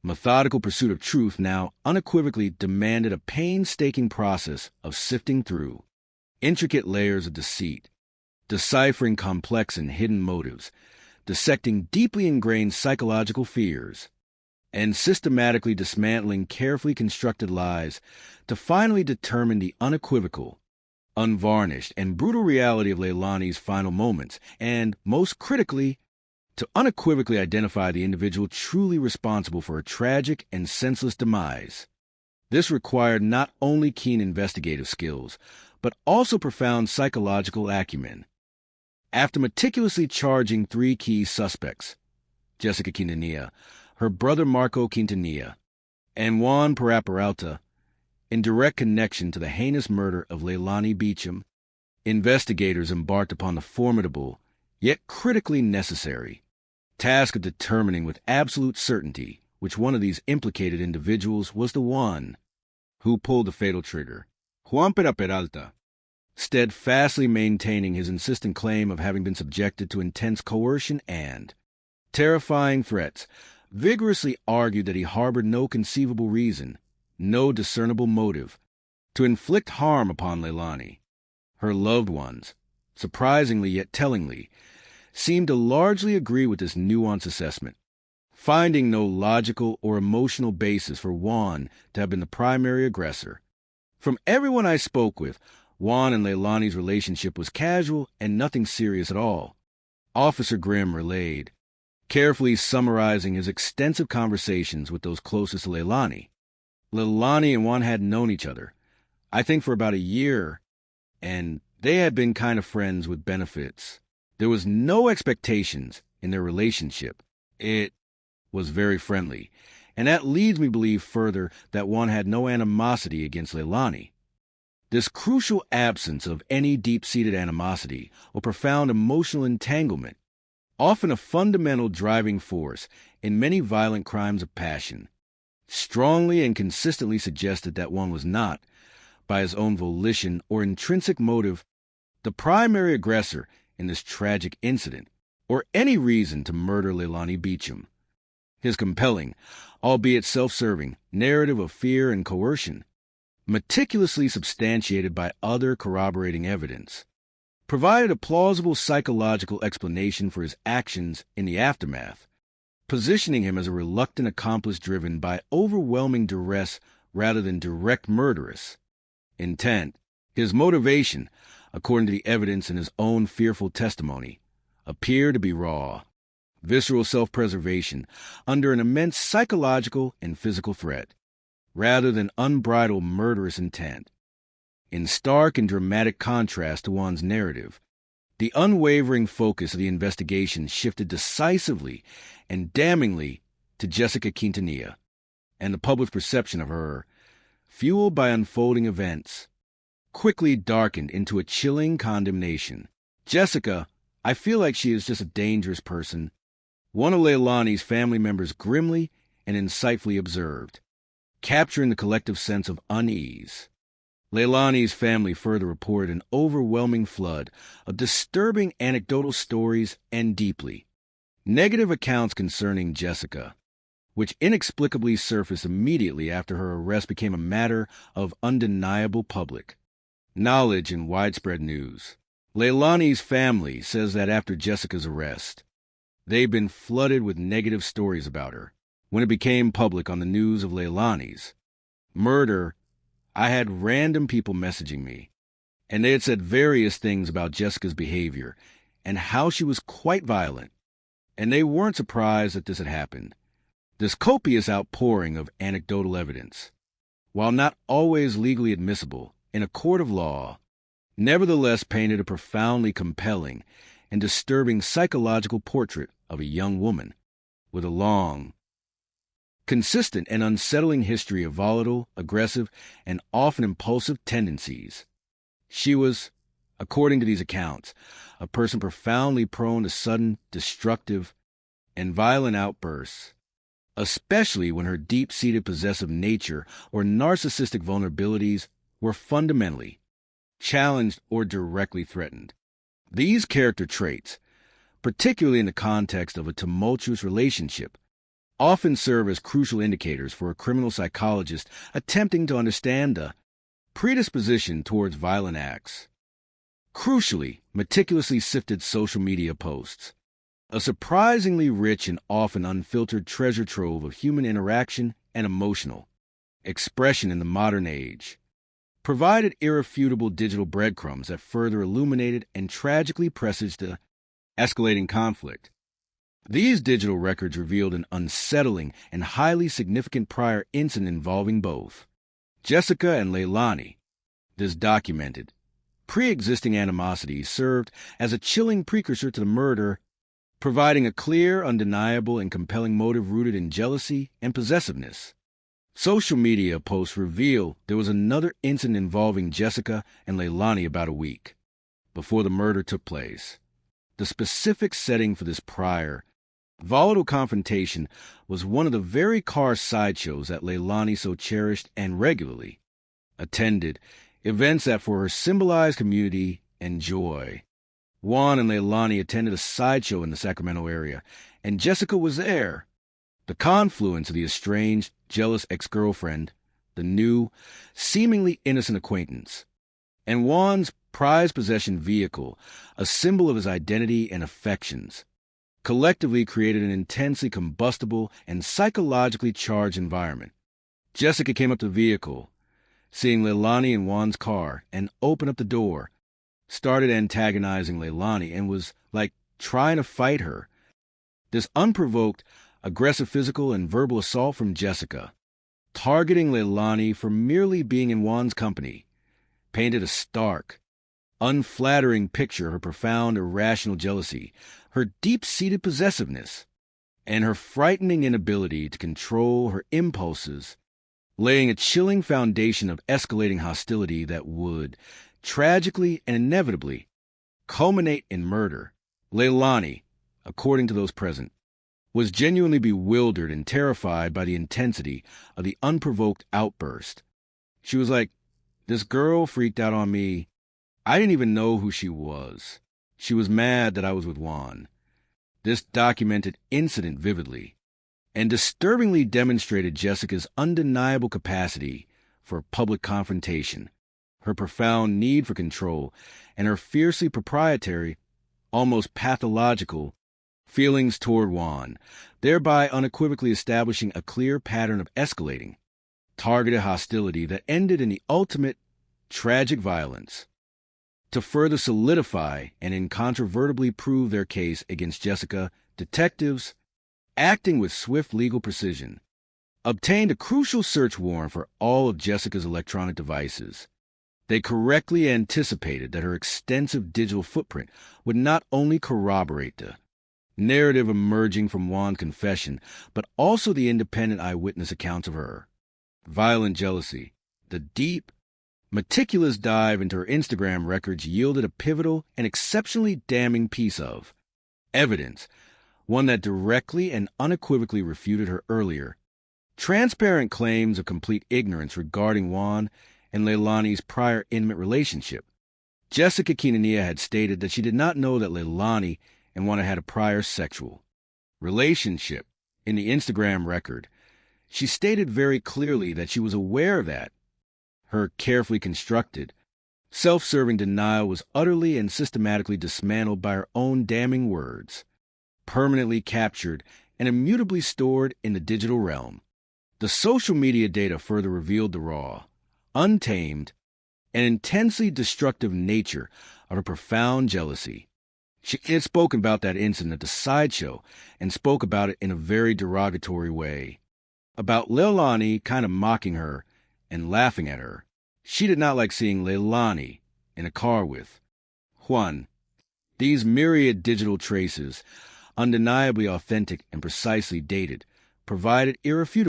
methodical pursuit of truth now unequivocally demanded a painstaking process of sifting through intricate layers of deceit, deciphering complex and hidden motives, dissecting deeply ingrained psychological fears, and systematically dismantling carefully constructed lies to finally determine the unequivocal, unvarnished, and brutal reality of Leilani's final moments, and, most critically, to unequivocally identify the individual truly responsible for her tragic and senseless demise. This required not only keen investigative skills, but also profound psychological acumen. After meticulously charging 3 key suspects, Jessica Quintanilla, her brother Marco Quintanilla, and Juan Peralta, in direct connection to the heinous murder of Leilani Beacham, investigators embarked upon the formidable, yet critically necessary, task of determining with absolute certainty which one of these implicated individuals was the one who pulled the fatal trigger. Juan Peralta, steadfastly maintaining his insistent claim of having been subjected to intense coercion and terrifying threats, vigorously argued that he harbored no conceivable reason, no discernible motive, to inflict harm upon Leilani. Her loved ones, surprisingly yet tellingly, seemed to largely agree with this nuanced assessment, finding no logical or emotional basis for Juan to have been the primary aggressor. From everyone I spoke with, Juan and Leilani's relationship was casual and nothing serious at all, Officer Grimm relayed, carefully summarizing his extensive conversations with those closest to Leilani. Leilani and Juan had known each other, I think for about a year, and they had been kind of friends with benefits. There was no expectations in their relationship. It was very friendly, and that leads me to believe further that Juan had no animosity against Leilani. This crucial absence of any deep-seated animosity or profound emotional entanglement often a fundamental driving force in many violent crimes of passion, strongly and consistently suggested that one was not, by his own volition or intrinsic motive, the primary aggressor in this tragic incident, or any reason to murder Leilani Beacham. His compelling, albeit self-serving, narrative of fear and coercion, meticulously substantiated by other corroborating evidence, provided a plausible psychological explanation for his actions in the aftermath, positioning him as a reluctant accomplice driven by overwhelming duress rather than direct murderous intent. His motivation, according to the evidence in his own fearful testimony, appeared to be raw, visceral self-preservation under an immense psychological and physical threat, rather than unbridled murderous intent. In stark and dramatic contrast to Juan's narrative, the unwavering focus of the investigation shifted decisively and damningly to Jessica Quintanilla, and the public's perception of her, fueled by unfolding events, quickly darkened into a chilling condemnation. Jessica, I feel like she is just a dangerous person, one of Leilani's family members grimly and insightfully observed, capturing the collective sense of unease. Leilani's family further reported an overwhelming flood of disturbing anecdotal stories and deeply negative accounts concerning Jessica, which inexplicably surfaced immediately after her arrest became a matter of undeniable public knowledge and widespread news. Leilani's family says that after Jessica's arrest, they've been flooded with negative stories about her. When it became public on the news of Leilani's murder, I had random people messaging me, and they had said various things about Jessica's behavior and how she was quite violent, and they weren't surprised that this had happened. This copious outpouring of anecdotal evidence, while not always legally admissible in a court of law, nevertheless painted a profoundly compelling and disturbing psychological portrait of a young woman with a long, consistent and unsettling history of volatile, aggressive, and often impulsive tendencies. She was, according to these accounts, a person profoundly prone to sudden, destructive, and violent outbursts, especially when her deep-seated possessive nature or narcissistic vulnerabilities were fundamentally challenged or directly threatened. These character traits, particularly in the context of a tumultuous relationship, often serve as crucial indicators for a criminal psychologist attempting to understand the predisposition towards violent acts. Crucially, meticulously sifted social media posts, a surprisingly rich and often unfiltered treasure trove of human interaction and emotional expression in the modern age, provided irrefutable digital breadcrumbs that further illuminated and tragically presaged the escalating conflict. These digital records revealed an unsettling and highly significant prior incident involving both Jessica and Leilani. This documented, pre-existing animosity served as a chilling precursor to the murder, providing a clear, undeniable, and compelling motive rooted in jealousy and possessiveness. Social media posts reveal there was another incident involving Jessica and Leilani about a week before the murder took place. The specific setting for this prior, volatile confrontation was one of the very car sideshows that Leilani so cherished and regularly attended, events that for her symbolized community and joy. Juan and Leilani attended a sideshow in the Sacramento area, and Jessica was there. The confluence of the estranged, jealous ex-girlfriend, the new, seemingly innocent acquaintance, and Juan's prized possession vehicle, a symbol of his identity and affections, collectively created an intensely combustible and psychologically charged environment. Jessica came up to the vehicle, seeing Leilani in Juan's car, and opened up the door, started antagonizing Leilani, and was like trying to fight her. This unprovoked, aggressive physical and verbal assault from Jessica, targeting Leilani for merely being in Juan's company, painted a stark, unflattering picture of her profound, irrational jealousy, her deep-seated possessiveness, and her frightening inability to control her impulses, laying a chilling foundation of escalating hostility that would, tragically and inevitably, culminate in murder. Leilani, according to those present, was genuinely bewildered and terrified by the intensity of the unprovoked outburst. She was like, "This girl freaked out on me. I didn't even know who she was. She was mad that I was with Juan." This documented incident vividly and disturbingly demonstrated Jessica's undeniable capacity for public confrontation, her profound need for control, and her fiercely proprietary, almost pathological, feelings toward Juan, thereby unequivocally establishing a clear pattern of escalating, targeted hostility that ended in the ultimate tragic violence. To further solidify and incontrovertibly prove their case against Jessica, detectives, acting with swift legal precision, obtained a crucial search warrant for all of Jessica's electronic devices. They correctly anticipated that her extensive digital footprint would not only corroborate the narrative emerging from Juan's confession, but also the independent eyewitness accounts of her violent jealousy. The deep, meticulous dive into her Instagram records yielded a pivotal and exceptionally damning piece of evidence, one that directly and unequivocally refuted her earlier, transparent claims of complete ignorance regarding Juan and Leilani's prior intimate relationship. Jessica Quintanilla had stated that she did not know that Leilani and Juan had a prior sexual relationship. In the Instagram record, she stated very clearly that she was aware of that. Her carefully constructed, self-serving denial was utterly and systematically dismantled by her own damning words, permanently captured and immutably stored in the digital realm. The social media data further revealed the raw, untamed, and intensely destructive nature of her profound jealousy. She had spoken about that incident at the sideshow and spoke about it in a very derogatory way, about Leilani kind of mocking her and laughing at her. She did not like seeing Leilani in a car with Juan. These myriad digital traces, undeniably authentic and precisely dated, provided irrefutable